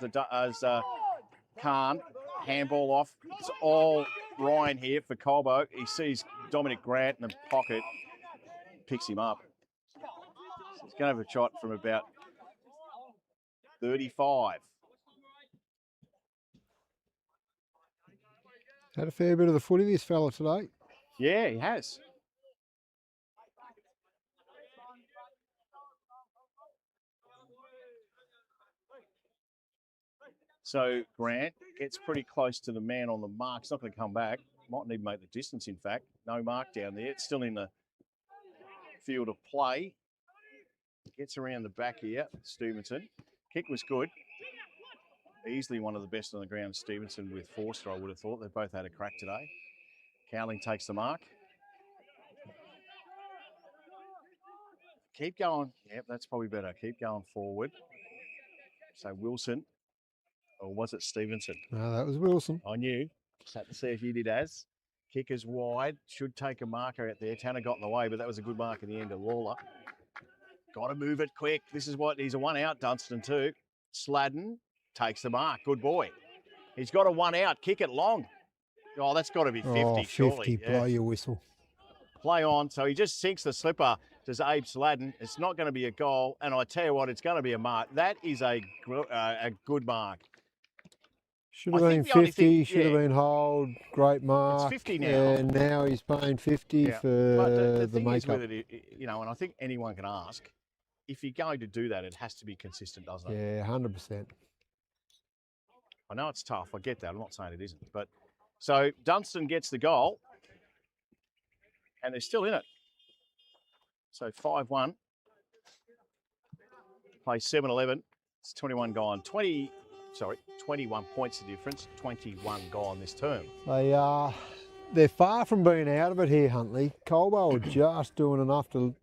[SPEAKER 1] Khan. Handball off. It's all Ryan here for Colbo. He sees Dominic Grant in the pocket. Picks him up. So he's going to have a shot from about 35.
[SPEAKER 2] Had a fair bit of the footy, this fella, today.
[SPEAKER 1] Yeah, he has. So Grant gets pretty close to the man on the mark. It's not going to come back. Might need to make the distance, in fact. No mark down there. It's still in the field of play. Gets around the back here, Stevenson. Kick was good. Easily one of the best on the ground, Stevenson with Forster, I would have thought. They both had a crack today. Cowling takes the mark. Keep going. Yep, that's probably better. Keep going forward. So Wilson, or was it Stevenson?
[SPEAKER 2] No, that was Wilson.
[SPEAKER 1] I knew. Just had to see if you did as. Kicker's wide. Should take a marker out there. Tanner got in the way, but that was a good mark at the end of Lawler. Got to move it quick. This is what he's a one out, Dunstan too. Sladden takes the mark. Good boy. He's got a one out. Kick it long. Oh, that's got to be 50,
[SPEAKER 2] Oh, 50,
[SPEAKER 1] surely.
[SPEAKER 2] blow your whistle.
[SPEAKER 1] Play on. So he just sinks the slipper to Abe Sladden. It's not going to be a goal. And I tell you what, it's going to be a mark. That is a good mark.
[SPEAKER 2] Should have been 50, should have been hold, great mark.
[SPEAKER 1] It's 50 now.
[SPEAKER 2] And now he's paying 50 for
[SPEAKER 1] the
[SPEAKER 2] the
[SPEAKER 1] thing is
[SPEAKER 2] makeup.
[SPEAKER 1] with it, you know, and I think anyone can ask, if you're going to do that, it has to be consistent, doesn't it?
[SPEAKER 2] Yeah, 100%.
[SPEAKER 1] I know it's tough. I get that. I'm not saying it isn't. But so Dunstan gets the goal, and they're still in it. So 5-1. Play 7-11. It's 21 gone. 21 points the difference. 21 gone this term.
[SPEAKER 2] They're far from being out of it here, Huntley. Colbo are just doing enough to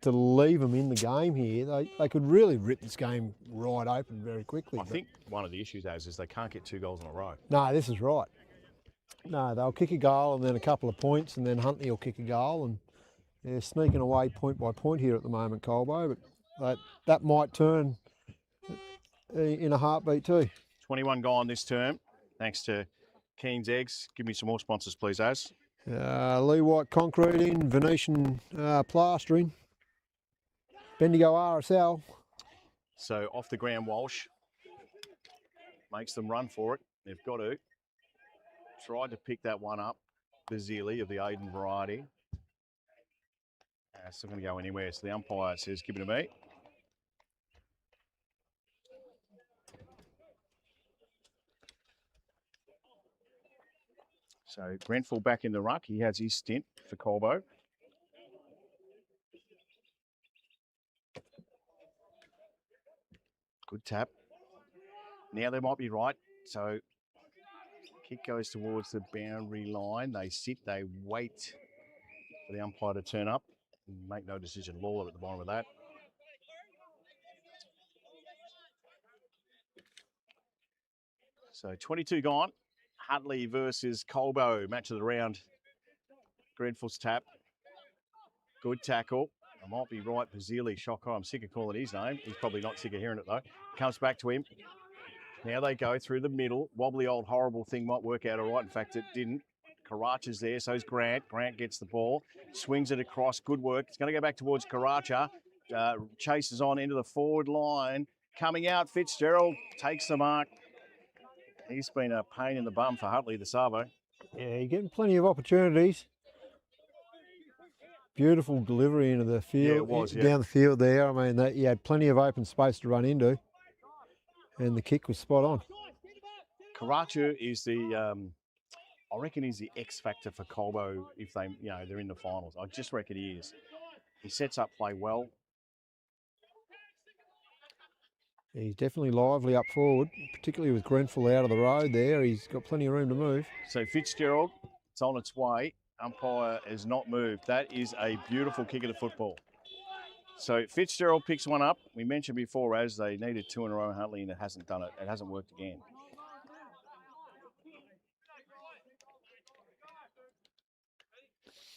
[SPEAKER 2] leave them in the game here. They could really rip this game right open very quickly.
[SPEAKER 1] I think one of the issues is they can't get 2 goals in a row.
[SPEAKER 2] No, this is right. No, they'll kick a goal and then a couple of points, and then Huntley will kick a goal, and they're sneaking away point by point here at the moment, Colbo. But that might turn in a heartbeat too.
[SPEAKER 1] 21 gone this term, thanks to Keen's Eggs. Give me some more sponsors, please, Az.
[SPEAKER 2] Lee White Concreting, Venetian Plastering, Bendigo RSL.
[SPEAKER 1] So off the ground, Walsh makes them run for it. They've got to. Tried to pick that one up, Bazili of the Aiden variety. It's not going to go anywhere, so the umpire says, give it to me. So Grenfell back in the ruck. He has his stint for Colbo. Good tap. Now they might be right. So kick goes towards the boundary line. They sit, they wait for the umpire to turn up and make no decision. Lawler at the bottom of that. So 22 gone. Huntley versus Colbo, match of the round. Grenfell's tap. Good tackle. I might be right, Bazili, Shocker. I'm sick of calling his name. He's probably not sick of hearing it though. Comes back to him. Now they go through the middle. Wobbly old horrible thing might work out all right. In fact, it didn't. Karacha's there, so's Grant. Grant gets the ball, swings it across. Good work. It's going to go back towards Karacha. Chases on into the forward line. Coming out, Fitzgerald takes the mark. He's been a pain in the bum for Huntley, the Savo.
[SPEAKER 2] Yeah, you're getting plenty of opportunities. Beautiful delivery into the field,
[SPEAKER 1] Yeah, it was, yeah.
[SPEAKER 2] down the field there. I mean, you had plenty of open space to run into, and the kick was spot on.
[SPEAKER 1] Karacha is the, I reckon he's the X factor for Colbo if they, they're in the finals. I just reckon he is. He sets up play well.
[SPEAKER 2] He's definitely lively up forward, particularly with Grenfell out of the road there. He's got plenty of room to move.
[SPEAKER 1] So Fitzgerald, it's on its way. Umpire has not moved. That is a beautiful kick of the football. So Fitzgerald picks one up. We mentioned before, as they needed 2 in a row, Huntley, and it hasn't done it. It hasn't worked again.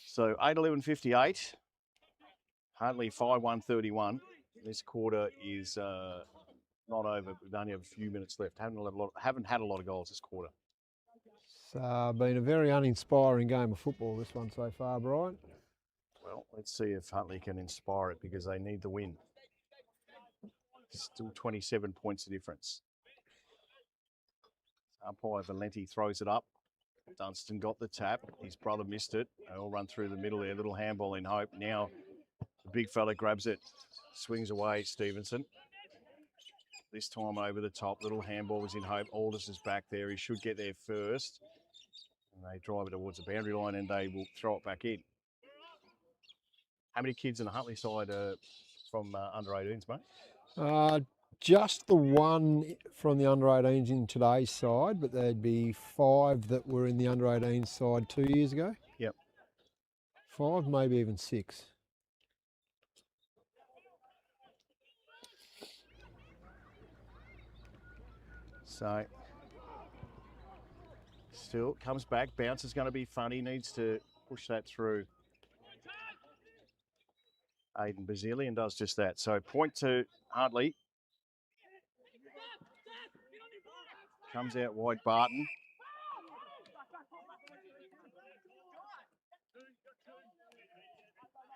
[SPEAKER 1] So 8-11-58. Huntley 5-1-31. This quarter is not over. We only have a few minutes left. Haven't had a lot of goals this quarter.
[SPEAKER 2] It's been a very uninspiring game of football, this one so far, Brian.
[SPEAKER 1] Well, let's see if Huntley can inspire it because they need the win. Still 27 points of difference. Umpire Valenti throws it up. Dunstan got the tap. His brother missed it. They all run through the middle there. Little handball in hope. Now the big fella grabs it. Swings away, Stevenson. This time over the top. Little handball was in hope. Aldous is back there. He should get there first. And they drive it towards the boundary line and they will throw it back in. How many kids in the Huntley side are from under 18s, mate?
[SPEAKER 2] Just the one from the under 18s in today's side, but there'd be 5 that were in the under 18s side 2 years ago.
[SPEAKER 1] Yep.
[SPEAKER 2] 5, maybe even 6.
[SPEAKER 1] So, still comes back. Bounce is going to be funny. Needs to push that through. Aiden Bazilian does just that. So, point to Hartley. Comes out wide, Barton.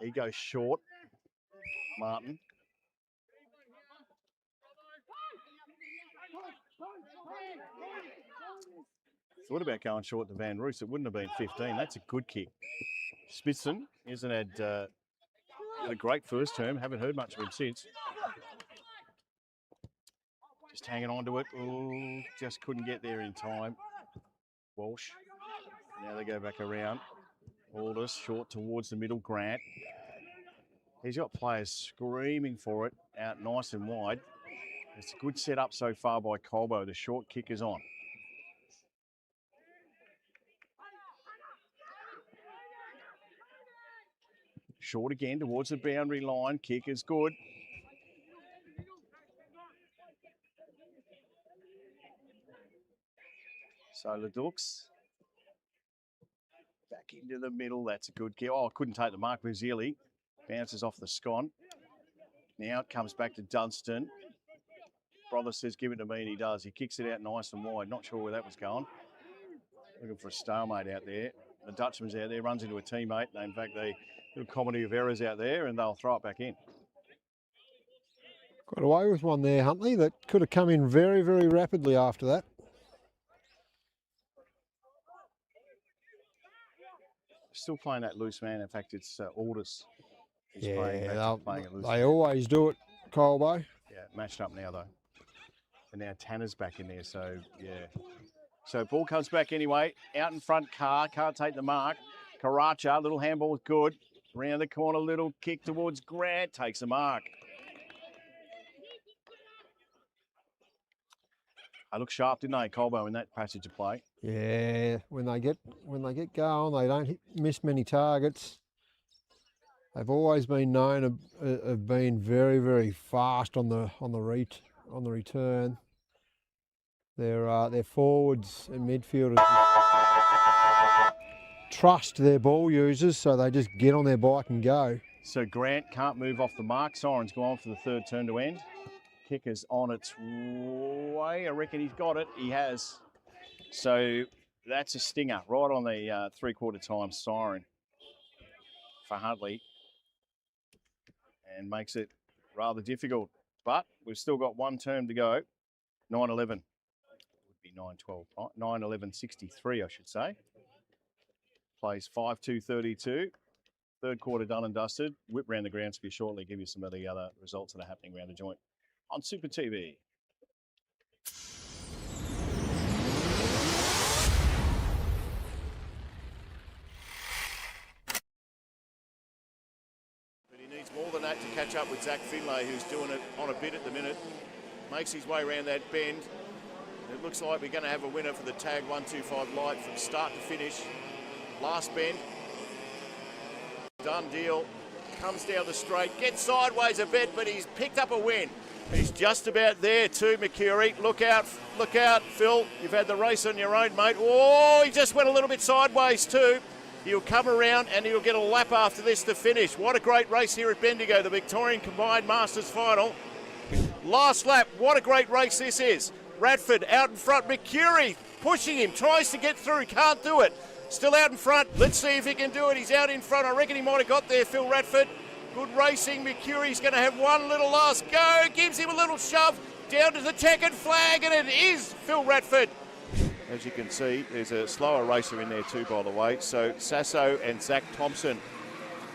[SPEAKER 1] He goes short. Martin. Thought about going short to Van Roos. It wouldn't have been 15. That's a good kick. Smithson hasn't had a great first term. Haven't heard much of him since. Just hanging on to it. Oh, just couldn't get there in time. Walsh. Now they go back around. Aldous short towards the middle. Grant. He's got players screaming for it out nice and wide. It's a good setup so far by Colbo. The short kick is on. Short again towards the boundary line. Kick is good. So Ledux back into the middle. That's a good kick. Oh, couldn't take the mark. Bazili bounces off the scon. Now it comes back to Dunstan. Brother says, give it to me, and he does. He kicks it out nice and wide. Not sure where that was going. Looking for a stalemate out there. The Dutchman's out there, runs into a teammate. In fact, the little comedy of errors out there, and they'll throw it back in.
[SPEAKER 2] Got away with one there, Huntley, that could have come in very, very rapidly after that.
[SPEAKER 1] Still playing that loose man. In fact, it's Aldous. He's
[SPEAKER 2] Yeah,
[SPEAKER 1] playing it loose
[SPEAKER 2] they
[SPEAKER 1] man.
[SPEAKER 2] always do it, Colbo.
[SPEAKER 1] Yeah, matched up now, though. And now Tanner's back in there, so, yeah. So ball comes back anyway. Out in front, Carr. Can't take the mark. Karacha, little handball is good. Around the corner, little kick towards Grant. Takes the mark. They look sharp, didn't they, Colbo, in that passage of play?
[SPEAKER 2] Yeah, when they get going, they don't miss many targets. They've always been known of being very, very fast on the return. Their forwards and midfielders trust their ball users, so they just get on their bike and go.
[SPEAKER 1] So Grant can't move off the mark. Siren's gone for the third turn to end. Kick is on its way. I reckon he's got it. He has. So that's a stinger right on the three-quarter time siren for Huntley, and makes it rather difficult. But we've still got one term to go. 9-11. It would be 9-12. 9-11-63, I should say. Plays 5-2-32. Third quarter done and dusted. Whip round the grounds for you shortly. Give you some of the other results that are happening around the joint on Super TV. But he needs more than that to catch up with Zach Finlay, who's doing it on a bit at the minute. Makes his way around that bend. It looks like we're going to have a winner for the tag 125 light from start to finish. Last bend. Done deal. Comes down the straight, gets sideways a bit, but he's picked up a win. He's just about there too, Mercury. Look out, Phil. You've had the race on your own, mate. Oh, he just went a little bit sideways too. He'll come around and he'll get a lap after this to finish. What a great race here at Bendigo, the Victorian Combined Masters Final. Last lap, what a great race this is. Radford out in front, Mercury pushing him, tries to get through, can't do it. Still out in front. Let's see if he can do it. He's out in front. I reckon he might have got there, Phil Radford. Good racing. Mercury's going to have one little last go. Gives him a little shove down to the checkered flag, and it is Phil Radford. As you can see, there's a slower racer in there too, by the way. So Sasso and Zach Thompson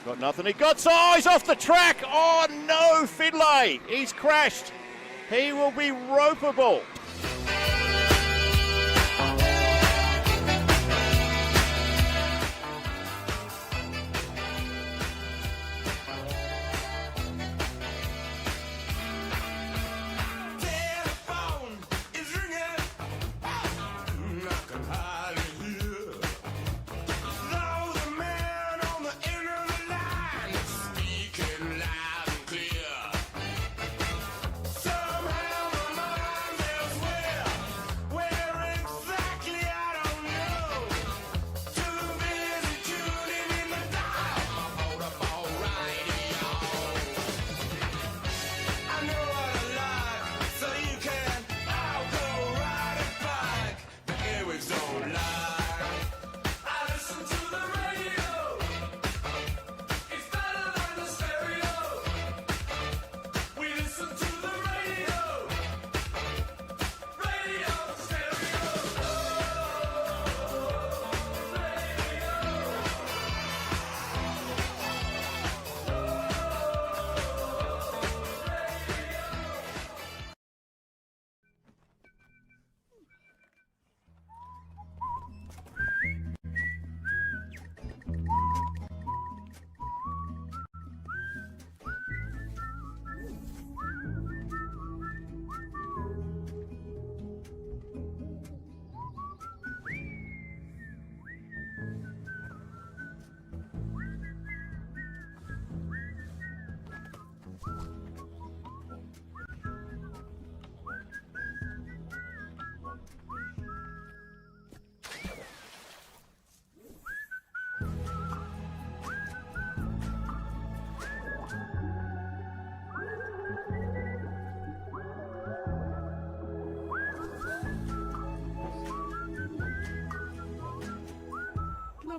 [SPEAKER 1] got nothing. He got size off the track. Oh no, Finlay. He's crashed. He will be ropeable.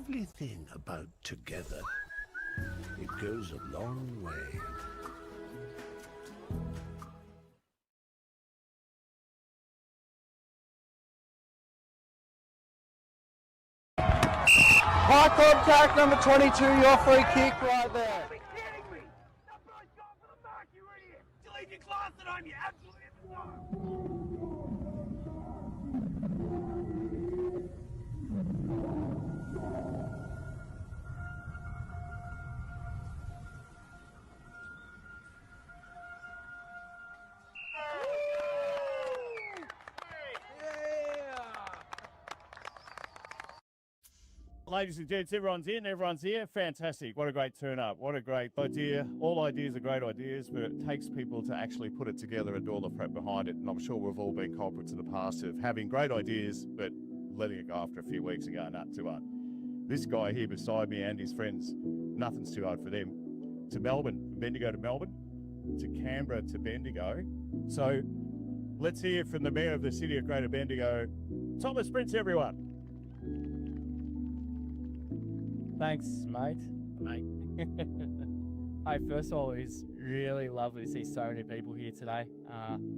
[SPEAKER 3] lovely thing about together. It goes a long way.
[SPEAKER 4] High contact number 22, your free kick right there.
[SPEAKER 5] Are you kidding me? That boy's gone for the mark, you idiot! Did you leave your class at home, you absolute imbecile!
[SPEAKER 1] Ladies and gents, everyone's in, everyone's here. Fantastic. What a great turn up. What a great idea. All ideas are great ideas, but it takes people to actually put it together and do all the prep behind it. And I'm sure we've all been culprits in the past of having great ideas, but letting it go after a few weeks and going, nah, too hard. This guy here beside me and his friends, nothing's too hard for them. To Melbourne, from Bendigo to Melbourne, to Canberra to Bendigo. So let's hear from the Mayor of the City of Greater Bendigo, Thomas Prince, everyone.
[SPEAKER 6] Thanks, mate. Hey, first of all, it's really lovely to see so many people here today.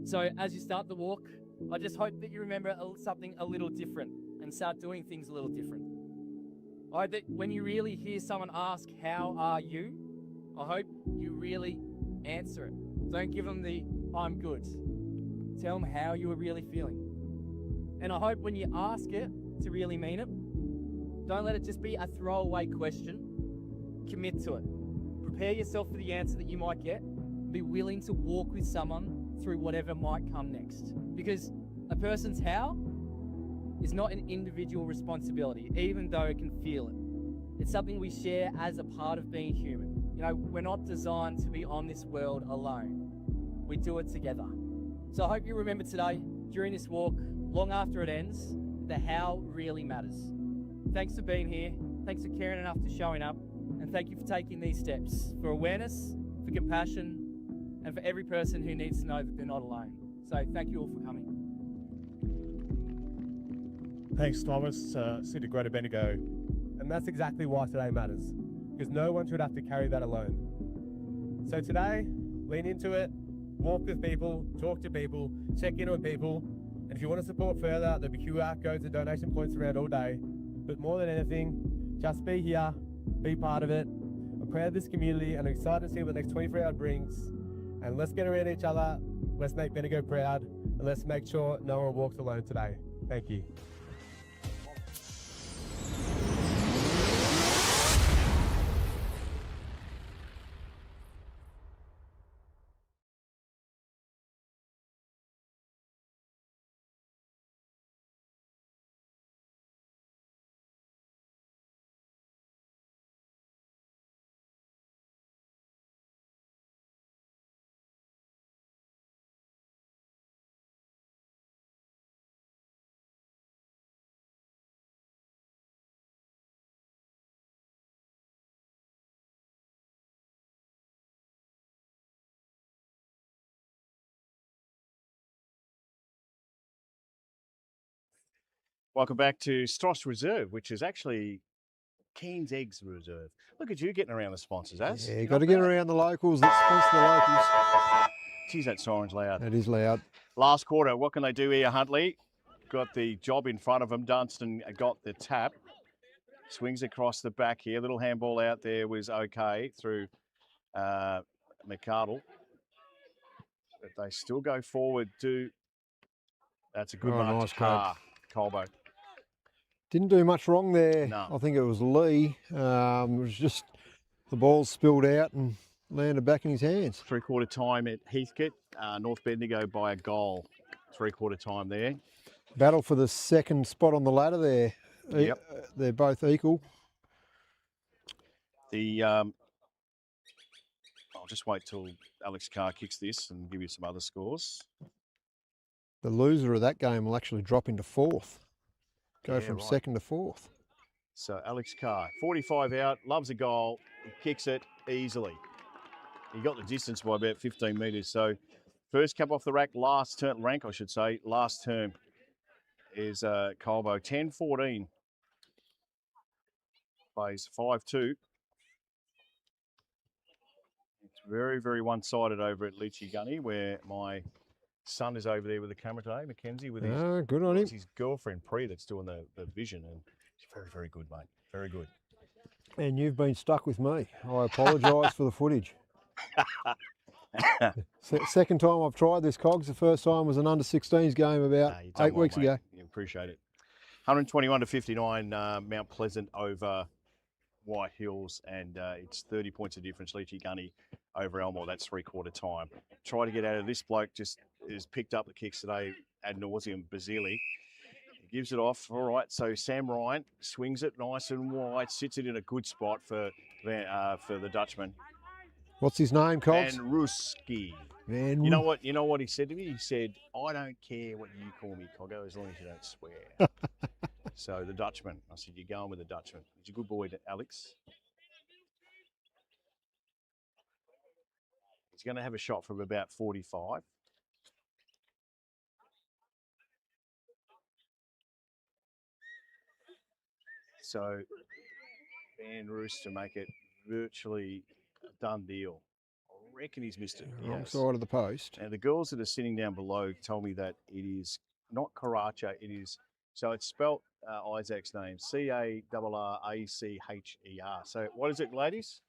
[SPEAKER 6] So as you start the walk, I just hope that you remember something a little different and start doing things a little different. I hope that when you really hear someone ask, how are you? I hope you really answer it. Don't give them the, I'm good. Tell them how you are really feeling. And I hope when you ask it, to really mean it. Don't let it just be a throwaway question. Commit to it. Prepare yourself for the answer that you might get. Be willing to walk with someone through whatever might come next. Because a person's how is not an individual responsibility, even though it can feel it. It's something we share as a part of being human. You know, we're not designed to be on this world alone. We do it together. So I hope you remember today, during this walk, long after it ends, the how really matters. Thanks for being here. Thanks for caring enough to showing up. And thank you for taking these steps for awareness, for compassion, and for every person who needs to know that they're not alone. So thank you all for coming.
[SPEAKER 7] Thanks, Thomas. City of Greater Bendigo. And that's exactly why today matters, because no one should have to carry that alone. So today, lean into it, walk with people, talk to people, check in on people. And if you want to support further, there'll be QR codes and donation points around all day. But more than anything, just be here, be part of it. I'm proud of this community and I'm excited to see what the next 24 hours brings. And let's get around each other, let's make Bendigo proud, and let's make sure no one walks alone today. Thank you.
[SPEAKER 1] Welcome back to Stross Reserve, which is actually Keen's Eggs Reserve. Look at you getting around the sponsors, Az.
[SPEAKER 2] Yeah, got to get around the locals that sponsor the locals.
[SPEAKER 1] Geez, that siren's loud.
[SPEAKER 2] It is loud.
[SPEAKER 1] Last quarter, what can they do here, Huntley? Got the job in front of him. Dunstan got the tap. Swings across the back here. Little handball out there was okay through McArdle. But they still go forward to... That's a good mark
[SPEAKER 2] nice
[SPEAKER 1] to Carr, Colbo.
[SPEAKER 2] Didn't do much wrong there.
[SPEAKER 1] No.
[SPEAKER 2] I think it was Lee. It was just the ball spilled out and landed back in his hands.
[SPEAKER 1] Three-quarter time at Heathcote. North Bendigo by a goal. Three-quarter time there.
[SPEAKER 2] Battle for the second spot on the ladder there.
[SPEAKER 1] Yep.
[SPEAKER 2] They're both equal.
[SPEAKER 1] I'll just wait till Alex Carr kicks this and give you some other scores.
[SPEAKER 2] The loser of that game will actually drop into fourth. Go
[SPEAKER 1] Yeah,
[SPEAKER 2] from
[SPEAKER 1] right.
[SPEAKER 2] second to fourth.
[SPEAKER 1] So Alex Carr, 45 out, loves a goal, he kicks it easily. He got the distance by about 15 metres. So first cap off the rack, last term, rank I should say, last term is Colbo, 10-14. plays 5-2. It's very, very one-sided over at Leachy Gunny, where my son is over there with the camera today, Mackenzie, with his,
[SPEAKER 2] good on him.
[SPEAKER 1] it's his girlfriend, Pri, that's doing the vision. And she's very, very good, mate. Very good.
[SPEAKER 2] And you've been stuck with me. I apologise for the footage. Second time I've tried this, Cogs. The first time was an under-16s game about 8 weeks ago.
[SPEAKER 1] You appreciate it. 121-59, Mount Pleasant over White Hills, and it's 30 points of difference. Leachy Gunny over Elmore. That's 3/4 time. Try to get out of this bloke. Just has picked up the kicks today ad nauseum. Basili gives it off. All right. So Sam Ryan swings it nice and wide. Sits it in a good spot for the Dutchman.
[SPEAKER 2] What's his name, Cogs?
[SPEAKER 1] Van Ruski. You know what? You know what he said to me? He said, "I don't care what you call me, Coggo, as long as you don't swear." So the Dutchman. I said, "You're going with the Dutchman." He's a good boy, Alex. He's going to have a shot from about 45. So Van Roos to make it virtually a done deal. I reckon he's missed it.
[SPEAKER 2] Wrong side of the post.
[SPEAKER 1] And the girls that are sitting down below told me that it is not Karacha, it is, so it's spelt Isaac's name, Carracher. So what is it, ladies?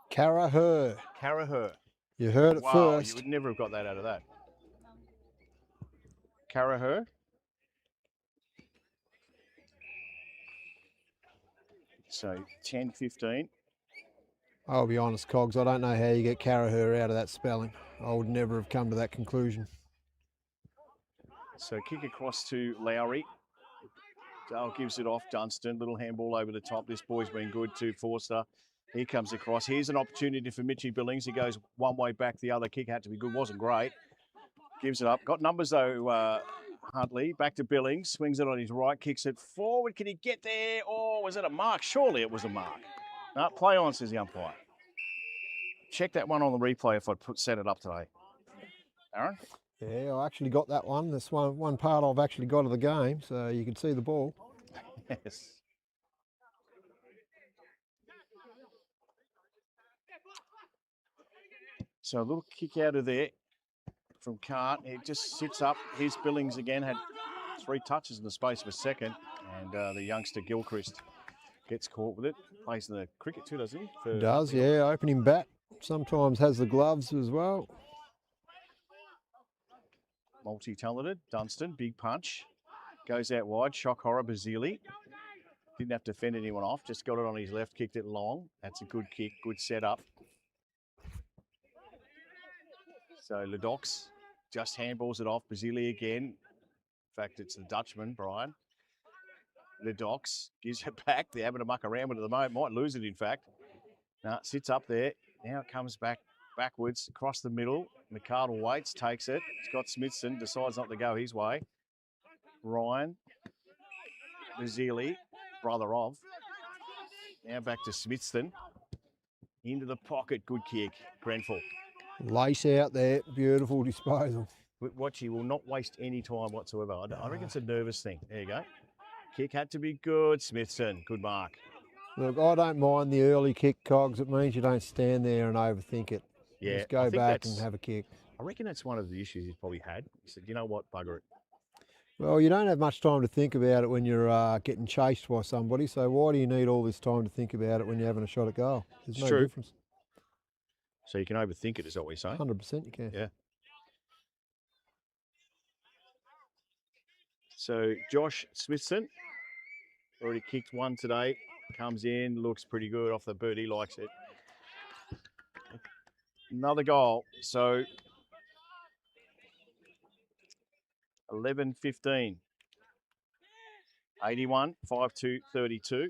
[SPEAKER 2] Carracher.
[SPEAKER 1] Carracher.
[SPEAKER 2] You heard it first.
[SPEAKER 1] You would never have got that out of that. Carracher. So 10-15.
[SPEAKER 2] I'll be honest, Cogs, I don't know how you get Carracher out of that spelling. I would never have come to that conclusion.
[SPEAKER 1] So kick across to Lowry. Dale gives it off. Dunstan, little handball over the top. This boy's been good to Forster. He comes across. Here's an opportunity for Mitchy Billings. He goes one way back. The other kick had to be good. Wasn't great. Gives it up. Got numbers though, Huntley. Back to Billings. Swings it on his right. Kicks it forward. Can he get there? Oh, was it a mark? Surely it was a mark. No, play on, says the umpire. Check that one on the replay if I'd set it up today. Aaron?
[SPEAKER 2] Yeah, I actually got that one. This one part I've actually got of the game, so you can see the ball.
[SPEAKER 1] Yes. So a little kick out of there from Cart. It just sits up. Here's Billings again. Had 3 touches in the space of a second. And the youngster Gilchrist gets caught with it. Plays in the cricket too, doesn't he?
[SPEAKER 2] Does, yeah. Opening bat. Sometimes has the gloves as well.
[SPEAKER 1] Multi-talented. Dunstan, big punch. Goes out wide. Shock horror, Basili. Didn't have to fend anyone off. Just got it on his left, kicked it long. That's a good kick, good setup. So Ledox just handballs it off. Basili again. In fact, it's the Dutchman, Brian. Ledox gives it back. They're having to muck around with it at the moment. Might lose it, in fact. No, it sits up there. Now it comes backwards, across the middle. McArdle waits, takes it. Scott Smithson decides not to go his way. Ryan. Basili, brother of. Now back to Smithson. Into the pocket, good kick. Grenfell.
[SPEAKER 2] Lace out there, beautiful disposal.
[SPEAKER 1] Watch, he will not waste any time whatsoever. I reckon it's a nervous thing. There you go. Kick had to be good. Smithson, good mark.
[SPEAKER 2] Look, I don't mind the early kick, Cogs. It means you don't stand there and overthink it.
[SPEAKER 1] Yeah,
[SPEAKER 2] just go back and have a kick.
[SPEAKER 1] I reckon that's one of the issues he's probably had. He said, you know what, bugger it.
[SPEAKER 2] Well, you don't have much time to think about it when you're getting chased by somebody, so why do you need all this time to think about it when you're having a shot at goal? There's no difference.
[SPEAKER 1] So you can overthink it, is that what you're saying?
[SPEAKER 2] 100% you can.
[SPEAKER 1] Yeah. So Josh Smithson, already kicked one today, comes in, looks pretty good off the boot, he likes it. Another goal, so 11-15. 81, 5-2, 32.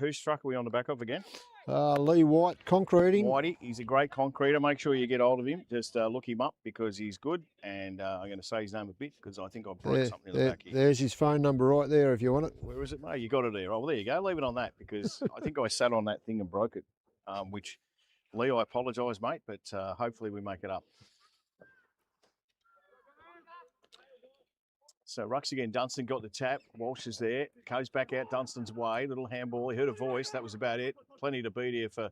[SPEAKER 1] Whose struck are we on the back of again?
[SPEAKER 2] Lee White, concreting.
[SPEAKER 1] Whitey, he's a great concreter. Make sure you get hold of him. Just look him up because he's good. And I'm going to say his name a bit because I think I've brought something in the back here.
[SPEAKER 2] There's his phone number right there if you want it.
[SPEAKER 1] Where is it, mate? You got it there. Oh, well, there you go. Leave it on that because I think I sat on that thing and broke it, which, Lee, I apologise, mate, but hopefully we make it up. So Rucks again, Dunstan got the tap. Walsh is there, goes back out Dunstan's way. Little handball, he heard a voice, that was about it. Plenty to beat here for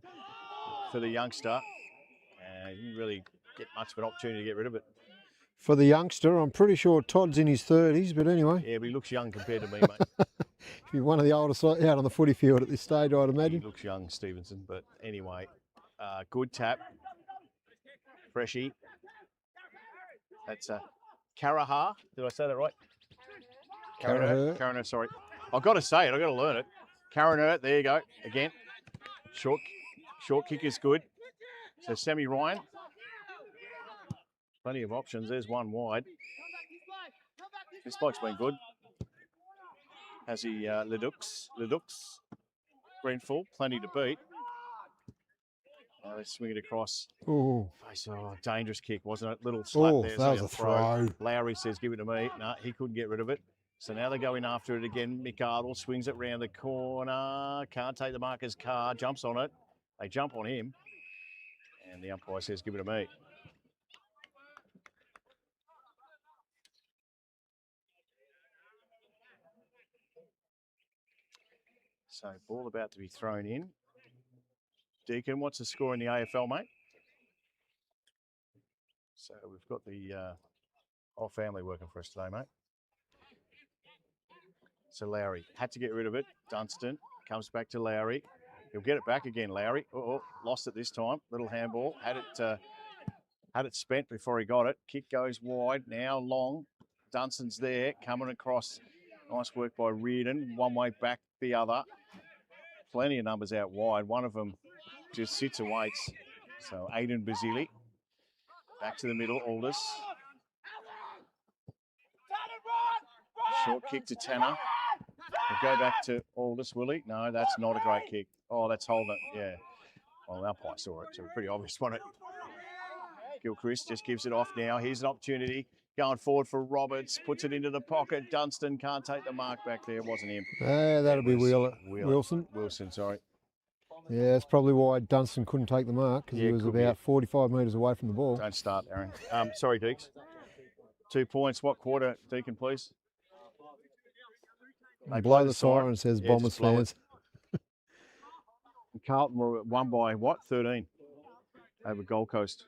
[SPEAKER 1] the youngster. He didn't really get much of an opportunity to get rid of it.
[SPEAKER 2] For the youngster, I'm pretty sure Todd's in his 30s, but anyway.
[SPEAKER 1] Yeah, but he looks young compared to me, mate.
[SPEAKER 2] He's one of the oldest out on the footy field at this stage, I'd imagine.
[SPEAKER 1] He looks young, Stevenson, but anyway. Good tap. Freshie. That's Karaha. Did I say that right? Karaha, sorry. I've got to say it. I've got to learn it. Karaha, there you go. Again. Short kick is good. So Sammy Ryan. Plenty of options. There's one wide. This bloke's been good. Has he Ledux? Greenful, plenty to beat. They swing it across.
[SPEAKER 2] Oh,
[SPEAKER 1] dangerous kick, wasn't it? Little slap there.
[SPEAKER 2] That was a throw.
[SPEAKER 1] Lowry says, give it to me. No, he couldn't get rid of it. So now they're going after it again. Mick Ardle swings it round the corner. Can't take the marker's car. Jumps on it. They jump on him. And the umpire says, give it to me. So ball about to be thrown in. Deacon, what's the score in the AFL, mate? So we've got the whole family working for us today, mate. So Lowry had to get rid of it. Dunstan comes back to Lowry. He'll get it back again, Lowry. Lost it this time. Little handball. Had it spent before he got it. Kick goes wide. Now long. Dunstan's there, coming across. Nice work by Reardon. One way back, the other. Plenty of numbers out wide. One of them just sits and waits. So Aiden Basili. Back to the middle, Aldous. Short kick to Tanner. We'll go back to Aldous, will he? No, that's not a great kick. Oh, that's holding it, yeah. Well, the umpire saw it, so pretty obvious, wasn't it? Gilchrist just gives it off now. Here's an opportunity. Going forward for Roberts. Puts it into the pocket. Dunstan can't take the mark back there. It wasn't him.
[SPEAKER 2] That'll be Wilson.
[SPEAKER 1] Wilson, sorry.
[SPEAKER 2] Yeah, that's probably why Dunstan couldn't take the mark, because he was about 45 metres away from the ball.
[SPEAKER 1] Don't start, Aaron. Sorry, Deeks. 2 points. What quarter, Deacon, please?
[SPEAKER 2] They blow the siren, says Bombers fans.
[SPEAKER 1] Carlton were won by, what, 13 over Gold Coast.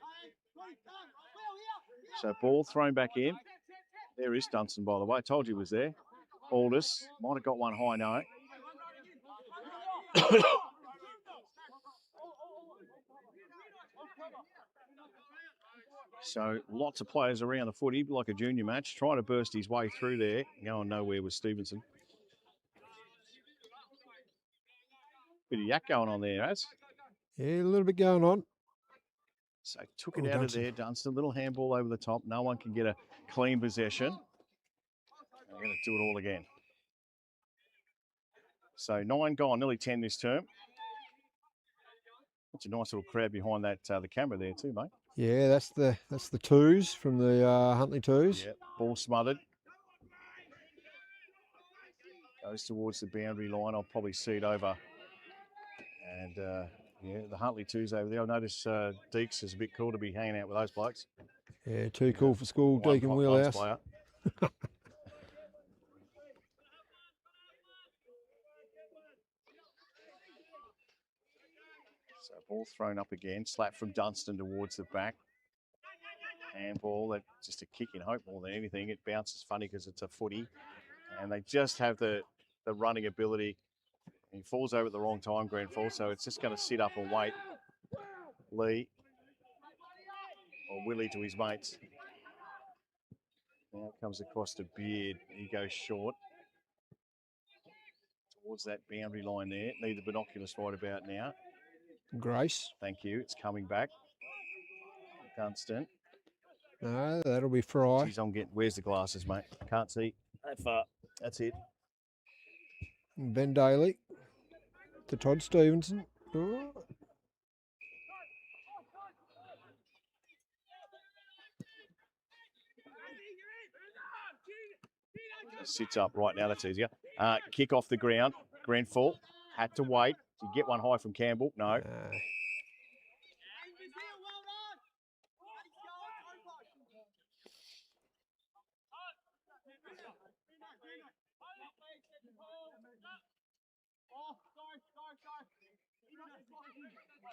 [SPEAKER 1] So ball thrown back in. There is Dunstan, by the way. I told you he was there. Aldous might have got one high, no. So lots of players around the footy, like a junior match, trying to burst his way through there. Going nowhere with Stevenson. Bit of yak going on there, Az.
[SPEAKER 2] Yeah, a little bit going on.
[SPEAKER 1] So took it out of there, Dunstan. Little handball over the top. No one can get a clean possession. I'm going to do it all again. So 9 gone, nearly 10 this term. That's a nice little crowd behind that the camera there too, mate.
[SPEAKER 2] Yeah, that's the twos from the Huntley twos.
[SPEAKER 1] Yeah, ball smothered. Goes towards the boundary line. I'll probably see it over. And yeah, the Huntley twos over there. I notice Deeks is a bit cool to be hanging out with those blokes.
[SPEAKER 2] Yeah, too cool for school, Deacon Wheelhouse.
[SPEAKER 1] So ball thrown up again. Slap from Dunstan towards the back. Handball, that just a kick in hope more than anything. It bounces funny because it's a footy. And they just have the running ability. He falls over at the wrong time, Grenfell, so it's just going to sit up and wait. Lee, or Willie to his mates. Now it comes across to Beard. He goes short. Towards that boundary line there. Need the binoculars right about now.
[SPEAKER 2] Grace.
[SPEAKER 1] Thank you. It's coming back. Dunstan.
[SPEAKER 2] No, that'll be Fry.
[SPEAKER 1] Geez, I'm getting. Where's the glasses, mate? Can't see that far. That's it.
[SPEAKER 2] Ben Daly to Todd Stevenson. Oh.
[SPEAKER 1] Sits up right now. That's easier. Kick off the ground. Grenfell had to wait. Did you get one high from Campbell? No.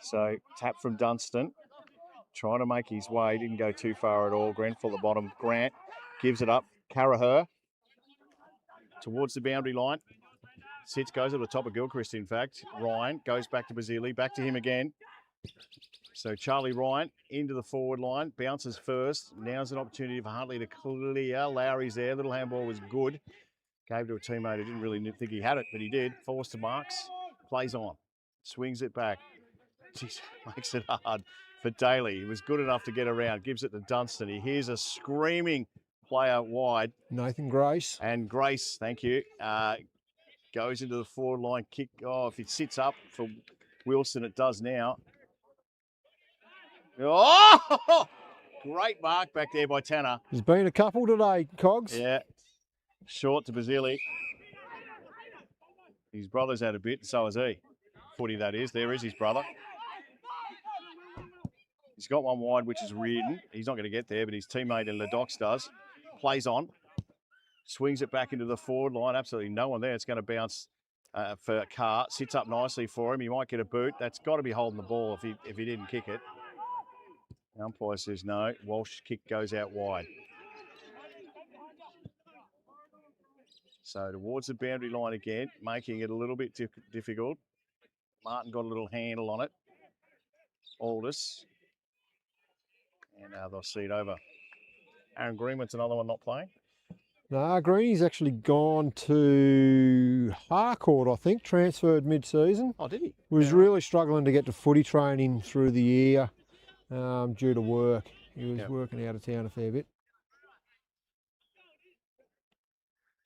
[SPEAKER 1] So tap from Dunstan, trying to make his way. Didn't go too far at all. Grenfell at the bottom. Grant gives it up. Carraher towards the boundary line. Sits, goes to the top of Gilchrist, in fact. Ryan goes back to Basili, back to him again. So Charlie Ryan into the forward line, bounces first. Now's an opportunity for Huntley to clear. Lowry's there. Little handball was good. Gave to a teammate who didn't really think he had it, but he did. Forced to marks. Plays on. Swings it back. Jeez, makes it hard for Daly. He was good enough to get around. Gives it to Dunstan. He hears a screaming player wide.
[SPEAKER 2] Nathan Grace.
[SPEAKER 1] And Grace, thank you. Goes into the forward line kick. Oh, if it sits up for Wilson, it does now. Oh, great mark back there by Tanner.
[SPEAKER 2] There's been a couple today, Cogs.
[SPEAKER 1] Yeah. Short to Basili. His brother's had a bit, and so has he. Footy, that is. There is his brother. He's got one wide, which is Reardon. He's not going to get there, but his teammate in Ledox does. Plays on. Swings it back into the forward line. Absolutely no one there. It's going to bounce for Carr. Sits up nicely for him. He might get a boot. That's got to be holding the ball if he didn't kick it. The umpire says no. Walsh kick goes out wide. So towards the boundary line again, making it a little bit difficult. Martin got a little handle on it. Aldous. And now they'll see it over. Aaron Greenwood's another one not playing.
[SPEAKER 2] No, Greeny's actually gone to Harcourt, I think, transferred mid-season.
[SPEAKER 1] Oh, did he?
[SPEAKER 2] Was really struggling to get to footy training through the year due to work. He was working out of town a fair bit.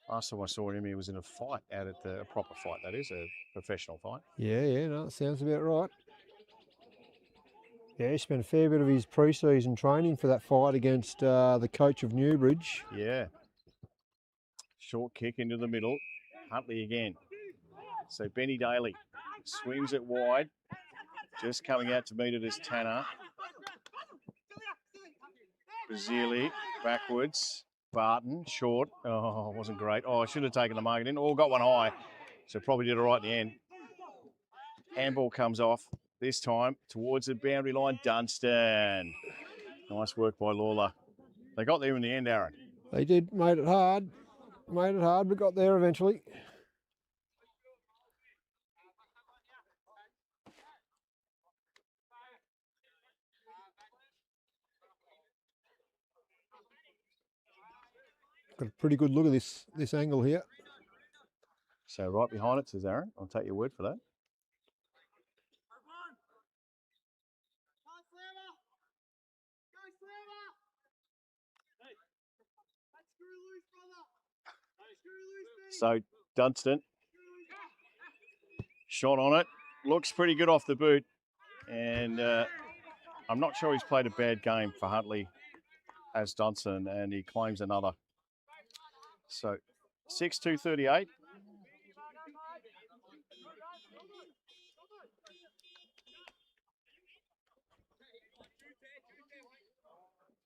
[SPEAKER 1] Last time I saw him, he was in a fight out at a proper fight, that is, a professional fight.
[SPEAKER 2] Yeah, no, that sounds about right. Yeah, he spent a fair bit of his pre-season training for that fight against the coach of Newbridge.
[SPEAKER 1] Yeah. Short kick into the middle. Huntley again. So Benny Daly swings it wide. Just coming out to meet it is Tanner. Basili backwards. Barton, short. Oh, wasn't great. Oh, I should have taken the mark. Didn't. Oh, got one high. So probably did it right in the end. Handball comes off. This time towards the boundary line, Dunstan. Nice work by Lawler. They got there in the end, Aaron.
[SPEAKER 2] They did, made it hard, but got there eventually. Got a pretty good look at this angle here.
[SPEAKER 1] So right behind it, says Aaron. I'll take your word for that. So Dunstan, shot on it, looks pretty good off the boot, and I'm not sure he's played a bad game for Huntley as Dunstan, and he claims another. So 6-2-38.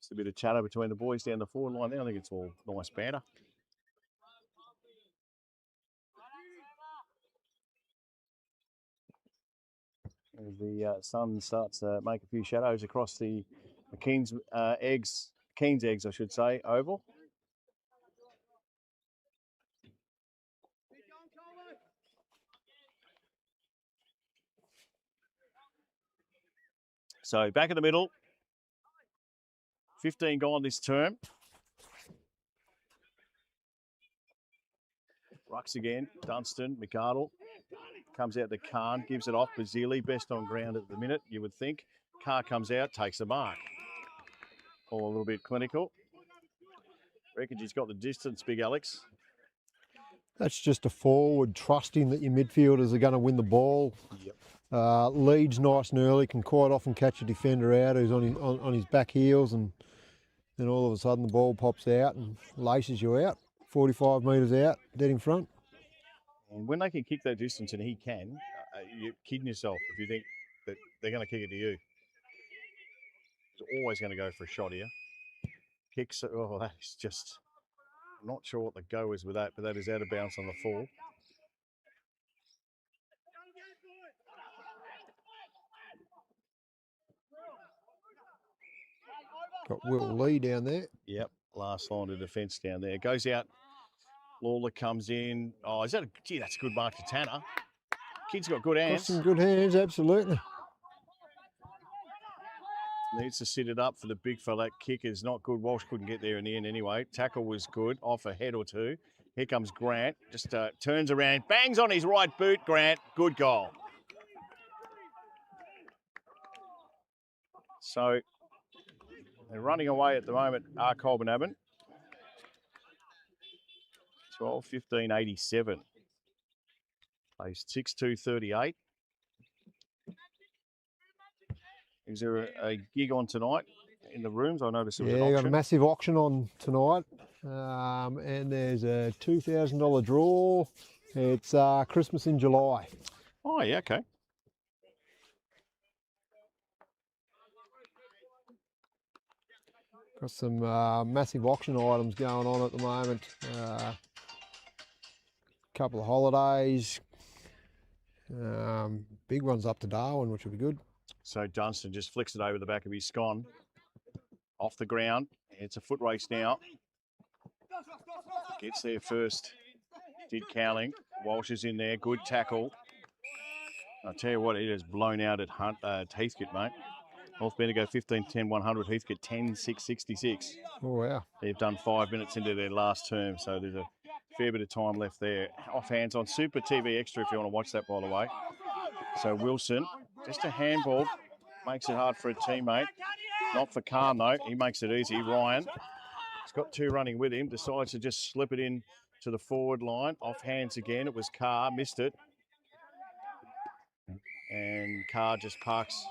[SPEAKER 1] Just a bit of chatter between the boys down the forward line there. I think it's all nice banter. As the sun starts to make a few shadows across the Keen's Eggs, I should say, oval. So back in the middle, 15 gone this term. Rucks again, Dunstan, McArdle. Comes out to Khan, gives it off. Basili, best on ground at the minute, you would think. Carr comes out, takes the mark. All a little bit clinical. Reckons he's got the distance, Big Alex.
[SPEAKER 2] That's just a forward trusting that your midfielders are going to win the ball.
[SPEAKER 1] Yep.
[SPEAKER 2] Leads nice and early, can quite often catch a defender out who's on his back heels, and then all of a sudden the ball pops out and laces you out, 45 metres out, dead in front.
[SPEAKER 1] And when they can kick that distance, and he can, you're kidding yourself if you think that they're going to kick it to you. He's always going to go for a shot here. Kicks, oh, that is just, I'm not sure what the go is with that, but that is out of bounds on the full.
[SPEAKER 2] Got Will Lee down there.
[SPEAKER 1] Yep, last line of defence down there. Goes out. Lawler comes in. Oh, is that gee, that's a good mark to Tanner. Kid's got good
[SPEAKER 2] Got
[SPEAKER 1] hands.
[SPEAKER 2] some good hands, absolutely.
[SPEAKER 1] Needs to sit it up for the big fella. That kick is not good. Walsh couldn't get there in the end anyway. Tackle was good, off a head or two. Here comes Grant. Just turns around, bangs on his right boot. Grant, good goal. So they're running away at the moment, Colbinabbin. 12-15-87. Plays 6-2-38. Is there a gig on tonight in the rooms? I noticed there was an auction.
[SPEAKER 2] Got a massive auction on tonight. And there's a $2,000 draw. It's Christmas in July.
[SPEAKER 1] Oh, yeah, okay.
[SPEAKER 2] Got some massive auction items going on at the moment. Couple of holidays. Big ones up to Darwin, which will be good.
[SPEAKER 1] So Dunstan just flicks it over the back of his scone. Off the ground. It's a foot race now. Gets there first. Did Cowling. Walsh is in there. Good tackle. I'll tell you what, it has blown out at Heathcote, mate. North Bendigo 15-10-100. Heathcote 10-6-66.
[SPEAKER 2] Oh, wow.
[SPEAKER 1] They've done 5 minutes into their last term, so there's a fair bit of time left there. Off hands on Super TV Extra if you want to watch that, by the way. So Wilson, just a handball, makes it hard for a teammate. Not for Khan, though. He makes it easy. Ryan, he's got two running with him, decides to just slip it in to the forward line. Off hands again. It was Carr, missed it. And Carr just parks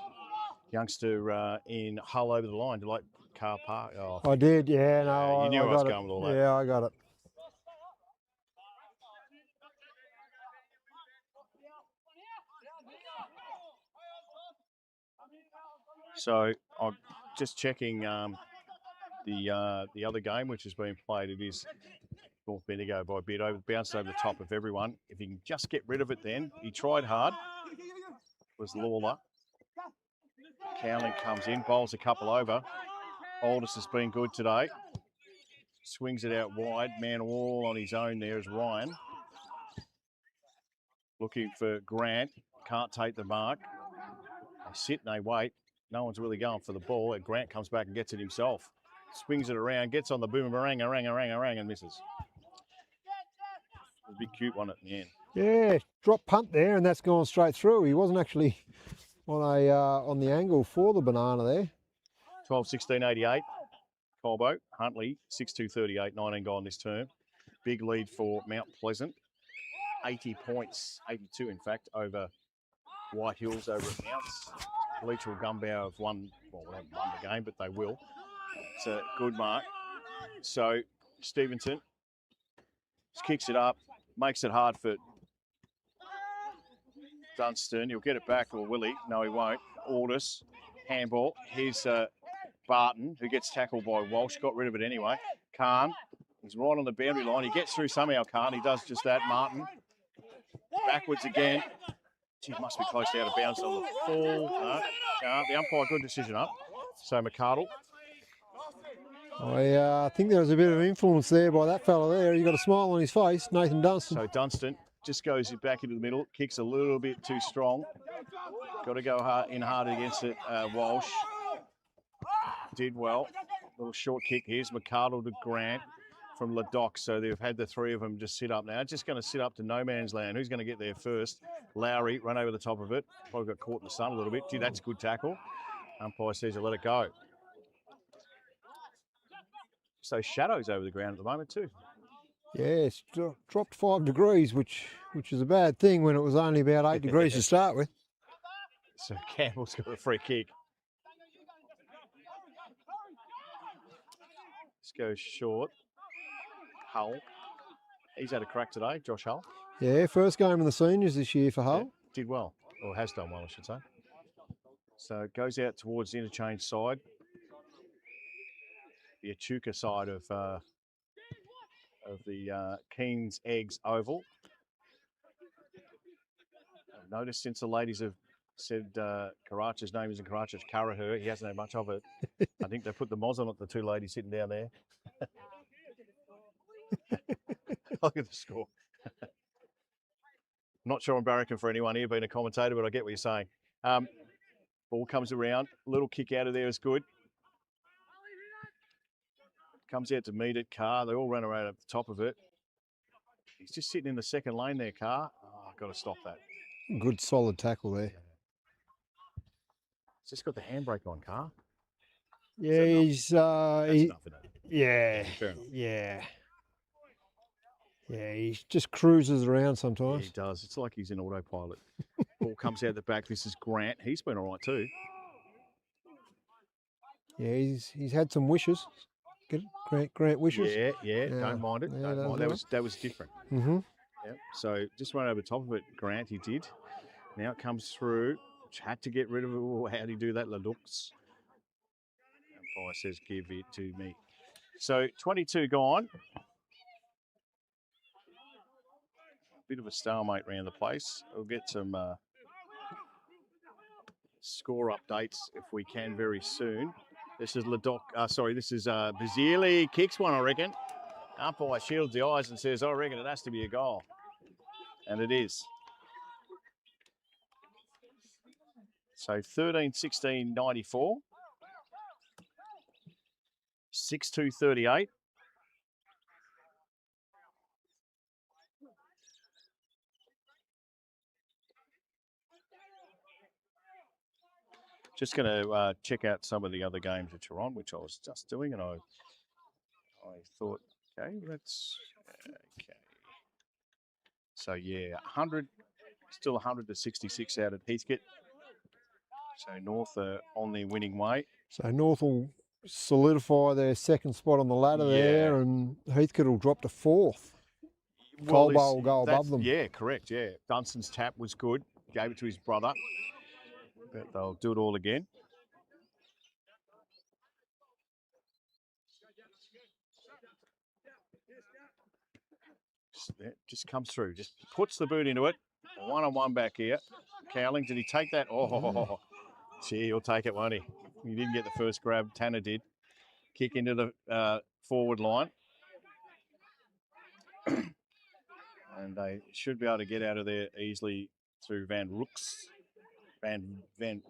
[SPEAKER 1] youngster in Hull over the line. Do you like Carr Park? Oh,
[SPEAKER 2] I did, yeah. No,
[SPEAKER 1] you knew I was
[SPEAKER 2] got
[SPEAKER 1] going with all that.
[SPEAKER 2] Yeah, I got it.
[SPEAKER 1] So I'm just checking the other game which has been played. It is North Bendigo by a bit, bounced over the top of everyone. If he can just get rid of it then. He tried hard. It was Lawler. Cowling comes in, bowls a couple over. Aldous has been good today. Swings it out wide. Man all on his own there is Ryan. Looking for Grant. Can't take the mark. They sit and they wait. No one's really going for the ball. And Grant comes back and gets it himself. Swings it around, gets on the boomerang, and misses. A big cute one at the end.
[SPEAKER 2] Yeah, drop punt there, and that's gone straight through. He wasn't actually on the angle for the banana there.
[SPEAKER 1] 12-16-88. Colbo, Huntley, 6-2-38, 19 gone this term. Big lead for Mount Pleasant. 80 points, 82 in fact, over White Hills over at Mounts. Leachville Gumbow have won, well, they haven't won the game, but they will. It's a good mark. So Stevenson just kicks it up, makes it hard for Dunstan. He'll get it back, or will he? No, he won't. Aldous, handball. Here's Barton, who gets tackled by Walsh. Got rid of it anyway. Khan, he's right on the boundary line. He gets through somehow, Khan. He does just that. Martin, backwards again. Gee, must be close to out of bounds on the full. No, the umpire, good decision up. So McCardle.
[SPEAKER 2] I think there was a bit of influence there by that fella there. He got a smile on his face, Nathan Dunstan.
[SPEAKER 1] So Dunstan just goes back into the middle, kicks a little bit too strong. Got to go hard against it. Walsh did well. Little short kick. Here's McCardle to Grant from Ledoc. So they've had the three of them just sit up now. Just going to sit up to no man's land. Who's going to get there first? Lowry, run over the top of it. Probably got caught in the sun a little bit. Gee, that's a good tackle. Umpire says to let it go. So shadows over the ground at the moment too.
[SPEAKER 2] Yeah, it's dropped 5 degrees, which is a bad thing when it was only about 8 degrees to start with.
[SPEAKER 1] So Campbell's got a free kick. Let's go short. Hull. He's had a crack today, Josh Hull.
[SPEAKER 2] Yeah, first game in the seniors this year for Hull.
[SPEAKER 1] Yeah, did well, or has done well, I should say. So it goes out towards the interchange side. The Echuca side of the Keen's Eggs Oval. I've noticed since the ladies have said Karacha's name isn't Karacha, it's Karaher. He hasn't had much of it. I think they put the moz on it, the two ladies sitting down there. Look at the score. Not sure I'm barracking for anyone here being a commentator, but I get what you're saying. Ball comes around, little kick out of there is good. Comes out to meet it, Carr. They all run around at the top of it. He's just sitting in the second lane there, Carr. Oh, I've got to stop that.
[SPEAKER 2] Good solid tackle there.
[SPEAKER 1] He's just got the handbrake on, Carr.
[SPEAKER 2] Yeah, he's
[SPEAKER 1] That's enough, isn't it?
[SPEAKER 2] yeah,
[SPEAKER 1] Fair enough.
[SPEAKER 2] yeah. He just cruises around
[SPEAKER 1] Yeah,
[SPEAKER 2] sometimes.
[SPEAKER 1] he does. It's like he's in autopilot. Ball comes out the back. This is Grant. He's been all right too.
[SPEAKER 2] Yeah, he's had some wishes. Get it? Grant wishes.
[SPEAKER 1] Yeah. Don't mind it.
[SPEAKER 2] Yeah,
[SPEAKER 1] Don't mind. That was different.
[SPEAKER 2] Mm-hmm.
[SPEAKER 1] Yep. So just run over the top of it, Grant. He did. Now it comes through. Had to get rid of it. Oh, how do you do that, Ladux? Umpire says, give it to me. So 22 gone. Bit of a stalemate around the place. We'll get some score updates if we can very soon. This is this is Bazili kicks one, I reckon. Umpire shields the eyes and says, I reckon it has to be a goal. And it is. So 13-16-94. 6-2-38. Just going to check out some of the other games that you're on, which I was just doing, and I thought, okay, that's okay. So yeah, 100, still 100-66 out at Heathcote. So North are on their winning way.
[SPEAKER 2] So North will solidify their second spot on the ladder there, and Heathcote will drop to fourth.
[SPEAKER 1] Well,
[SPEAKER 2] Colbinabbin will go above them.
[SPEAKER 1] Yeah, correct. Yeah, Dunstan's tap was good. Gave it to his brother. But they'll do it all again. Just comes through. Just puts the boot into it. One-on-one back here. Cowling, did he take that? Oh, gee, he'll take it, won't he? He didn't get the first grab. Tanner did. Kick into the forward line. And they should be able to get out of there easily through Van Rooks.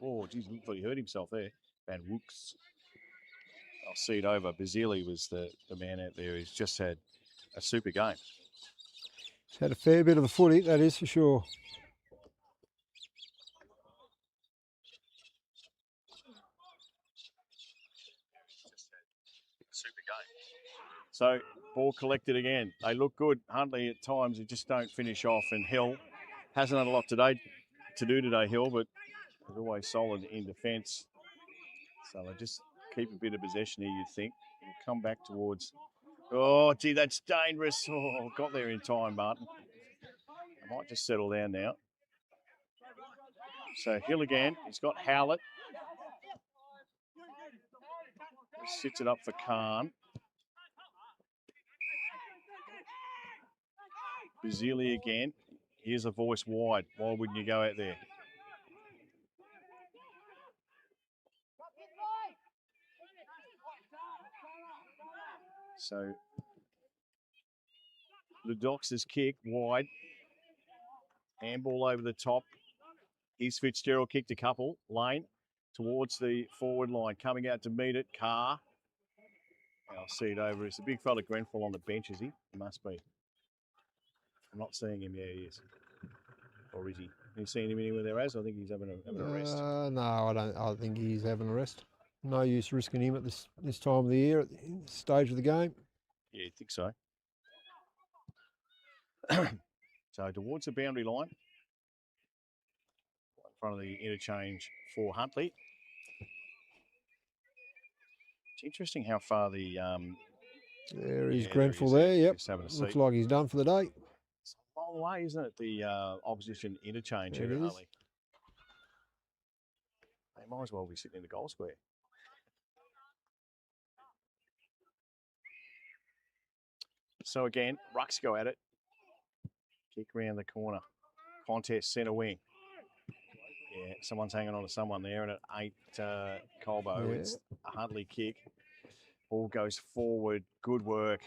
[SPEAKER 1] Oh, geez, looked like he hurt himself there. Van Rooks. I'll see it over. Bazili was the man out there. He's just had a super game.
[SPEAKER 2] He's had a fair bit of the footy, that is for sure.
[SPEAKER 1] Super game. So, ball collected again. They look good. Huntley at times, they just don't finish off. And Hill hasn't had a lot to do today, Hill, but is always solid in defence. So they just keep a bit of possession here, you'd think. It'll come back towards... Oh, gee, that's dangerous. Oh, got there in time, Martin. I might just settle down now. So Hill again. He's got Howlett. He sits it up for Khan. Bazili again. Here's a voice wide. Why wouldn't you go out there? So Ludox's kick wide. Handball over the top. Here's Fitzgerald kicked a couple. Lane towards the forward line. Coming out to meet it. Carr. I'll see it over. It's a big fella Grenfell on the bench, is he? He must be. I'm not seeing him. Yeah, he is. Or is he? Have you seen him anywhere there, Az? I think he's having a rest.
[SPEAKER 2] No, I don't. I think he's having a rest. No use risking him at this time of the year, at the stage of the game.
[SPEAKER 1] Yeah, I think so. So towards the boundary line, in front of the interchange for Huntley. It's interesting how far the...
[SPEAKER 2] there is Grenfell there, yep. Looks like he's done for the day.
[SPEAKER 1] It's a long way, isn't it, the opposition interchange
[SPEAKER 2] there
[SPEAKER 1] here,
[SPEAKER 2] it is.
[SPEAKER 1] Harley? They might as well be sitting in the goal square. So again, Rucks go at it. Kick around the corner. Contest centre wing. Yeah, someone's hanging on to someone there, and it ain't Colbo.
[SPEAKER 2] Yeah.
[SPEAKER 1] It's a Huntley kick. Ball goes forward. Good work.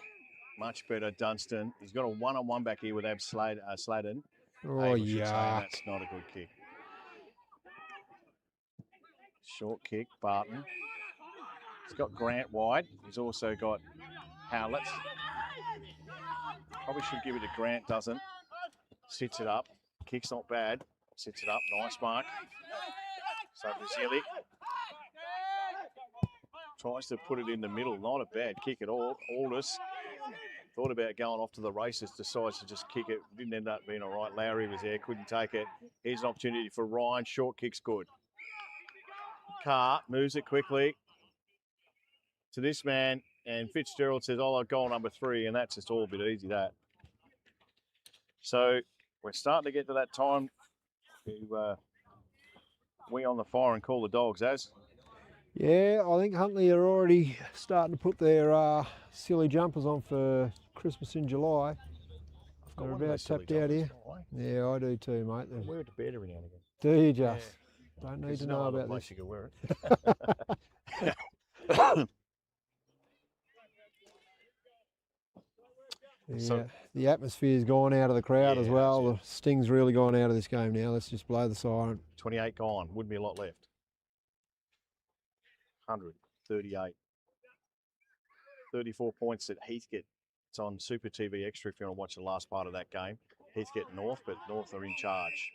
[SPEAKER 1] Much better, Dunstan. He's got a one-on-one back here with Ab Sladen.
[SPEAKER 2] Oh,
[SPEAKER 1] Abel should say,
[SPEAKER 2] yeah.
[SPEAKER 1] that's not a good kick. Short kick, Barton. He's got Grant wide. He's also got Howlett. Probably should give it to Grant, doesn't. Sits it up. Kick's not bad. Sits it up. Nice mark. So Brazili tries to put it in the middle. Not a bad kick at all. Aldous thought about going off to the races, decides to just kick it. Didn't end up being all right. Lowry was there, couldn't take it. Here's an opportunity for Ryan. Short kick's good. Carr moves it quickly to this man, and Fitzgerald says, "Oh, goal number 3," and that's just all a bit easy, that. So we're starting to get to that time to we on the fire and call the dogs, as.
[SPEAKER 2] Yeah, I think Huntley are already starting to put their silly jumpers on for Christmas in July. They're about tapped out here. Yeah, I do too, mate.
[SPEAKER 1] I wear it to bed every now and again.
[SPEAKER 2] Do you just?
[SPEAKER 1] Yeah.
[SPEAKER 2] Don't need to know about this.
[SPEAKER 1] You can wear it.
[SPEAKER 2] Yeah,
[SPEAKER 1] So-
[SPEAKER 2] the atmosphere's gone out of the crowd as
[SPEAKER 1] Yeah,
[SPEAKER 2] well.
[SPEAKER 1] that's
[SPEAKER 2] The sting's really gone out of this game now. Let's just blow the siren.
[SPEAKER 1] 28 gone. Wouldn't be a lot left. 138. 34 points at Heathcote. It's on Super TV Extra if you want to watch the last part of that game. Heathcote North, but North are in charge.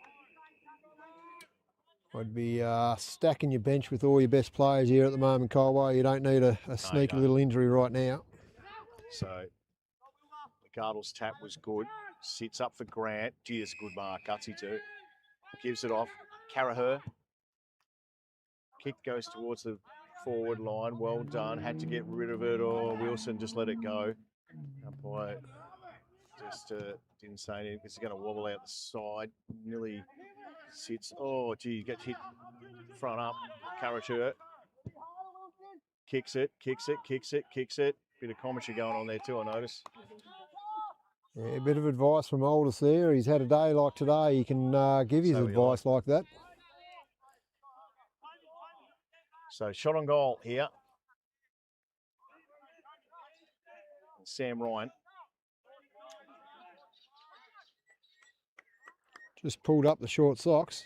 [SPEAKER 2] I'd be stacking your bench with all your best players here at the moment, Colway. You don't need a sneaky little injury right now.
[SPEAKER 1] So McArdle's tap was good. Sits up for Grant. Gee, it's a good mark. Gutsy too. Gives it off. Carraher. Kick goes towards the forward line. Well done. Had to get rid of it, or Wilson just let it go. Umpire just didn't say anything. It's going to wobble out the side. Nearly sits. Oh, gee, gets hit front up. Carraher. Kicks it, kicks it, kicks it, kicks it. Bit of commentary going on there too, I notice.
[SPEAKER 2] Yeah, a bit of advice from Aldous there. He's had a day like today. He can give his
[SPEAKER 1] So he
[SPEAKER 2] advice like that.
[SPEAKER 1] So shot on goal here. Sam Ryan.
[SPEAKER 2] Just pulled up the short socks.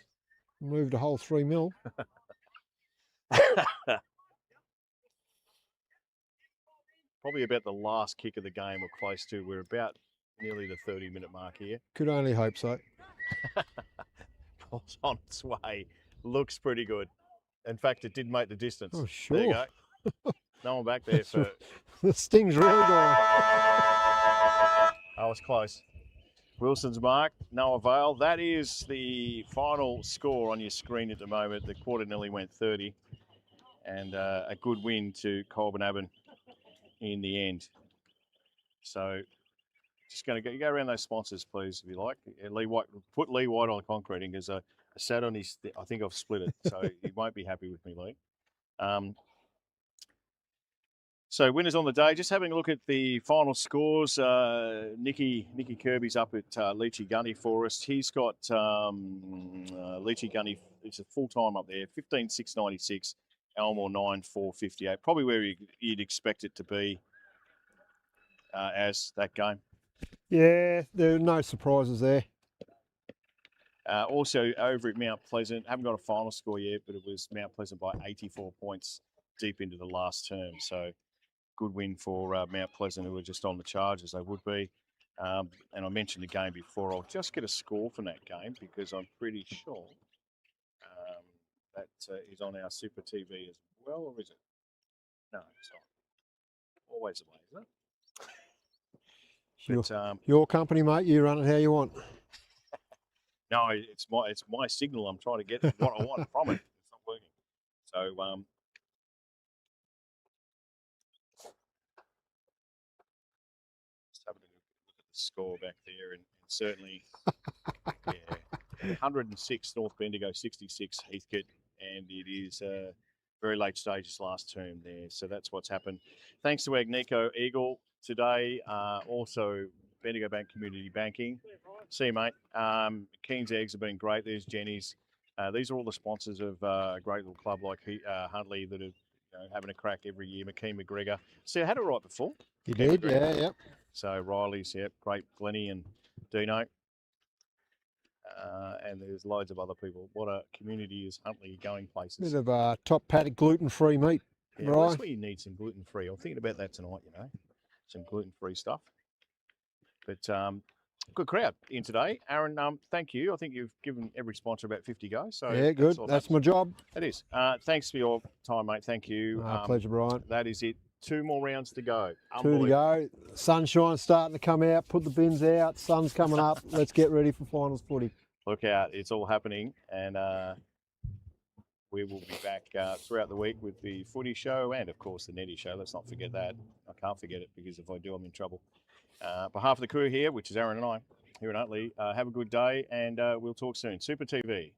[SPEAKER 2] Moved a whole 3 mil.
[SPEAKER 1] Probably about the last kick of the game or close to. We're about nearly the 30-minute mark here.
[SPEAKER 2] Could only hope so.
[SPEAKER 1] Ball's on its way. Looks pretty good. In fact, it did make the distance.
[SPEAKER 2] Oh, sure.
[SPEAKER 1] There you go. No one back there for...
[SPEAKER 2] The sting's really gone.
[SPEAKER 1] Oh, it's close. Wilson's mark, no avail. That is the final score on your screen at the moment. The quarter nearly went 30. And a good win to Colbinabbin in the end. So just going to go around those sponsors, please, if you like. Lee White, put Lee White on the concreting because I sat on his, I think I've split it, so he won't be happy with me, Lee. So winners on the day, just having a look at the final scores. Nicky Kirby's up at Leachy Gunny for us. He's got Leachy Gunny, it's a full time up there, 15,696. Elmore 9,458. Probably where you'd expect it to be as that game.
[SPEAKER 2] Yeah, there are no surprises there.
[SPEAKER 1] Also over at Mount Pleasant, haven't got a final score yet, but it was Mount Pleasant by 84 points deep into the last term. So good win for Mount Pleasant, who were just on the charge as they would be. And I mentioned the game before. I'll just get a score from that game because I'm pretty sure that is on our Super TV as well, or is it? No, it's not. Always the way, isn't it? But,
[SPEAKER 2] Your company, mate. You run it how you want.
[SPEAKER 1] No, it's my signal. I'm trying to get what I want from it. It's not working. So just having a look at the score back there, and certainly, yeah, 106 North Bendigo, 66 Heathcote. And it is very late stages last term there. So that's what's happened. Thanks to Agnico Eagle today. Also, Bendigo Bank Community Banking. See you, mate. Keen's eggs have been great. There's Jenny's. These are all the sponsors of a great little club like Huntley that are having a crack every year. McKean McGregor. See, I had it right before.
[SPEAKER 2] You
[SPEAKER 1] McKean
[SPEAKER 2] did,
[SPEAKER 1] McGregor.
[SPEAKER 2] yeah.
[SPEAKER 1] So Riley's, yep, great Glennie and Dino. And there's loads of other people. What a community is Huntley, going places.
[SPEAKER 2] Bit of top paddock gluten-free meat,
[SPEAKER 1] Yeah, well, that's where you need some gluten-free. I'm thinking about that tonight, some gluten-free stuff. But good crowd in today. Aaron, thank you. I think you've given every sponsor about 50 goes. So
[SPEAKER 2] yeah, good. That's my job.
[SPEAKER 1] It is. Thanks for your time, mate. Thank you.
[SPEAKER 2] Pleasure, Brian.
[SPEAKER 1] That is it. 2 more rounds to go.
[SPEAKER 2] 2 to go. Sunshine's starting to come out. Put the bins out. Sun's coming up. Let's get ready for finals footy.
[SPEAKER 1] Look out. It's all happening. And we will be back throughout the week with the footy show and, of course, the Netty show. Let's not forget that. I can't forget it because if I do, I'm in trouble. On behalf of the crew here, which is Aaron and I, here in Utley, have a good day and we'll talk soon. Super TV.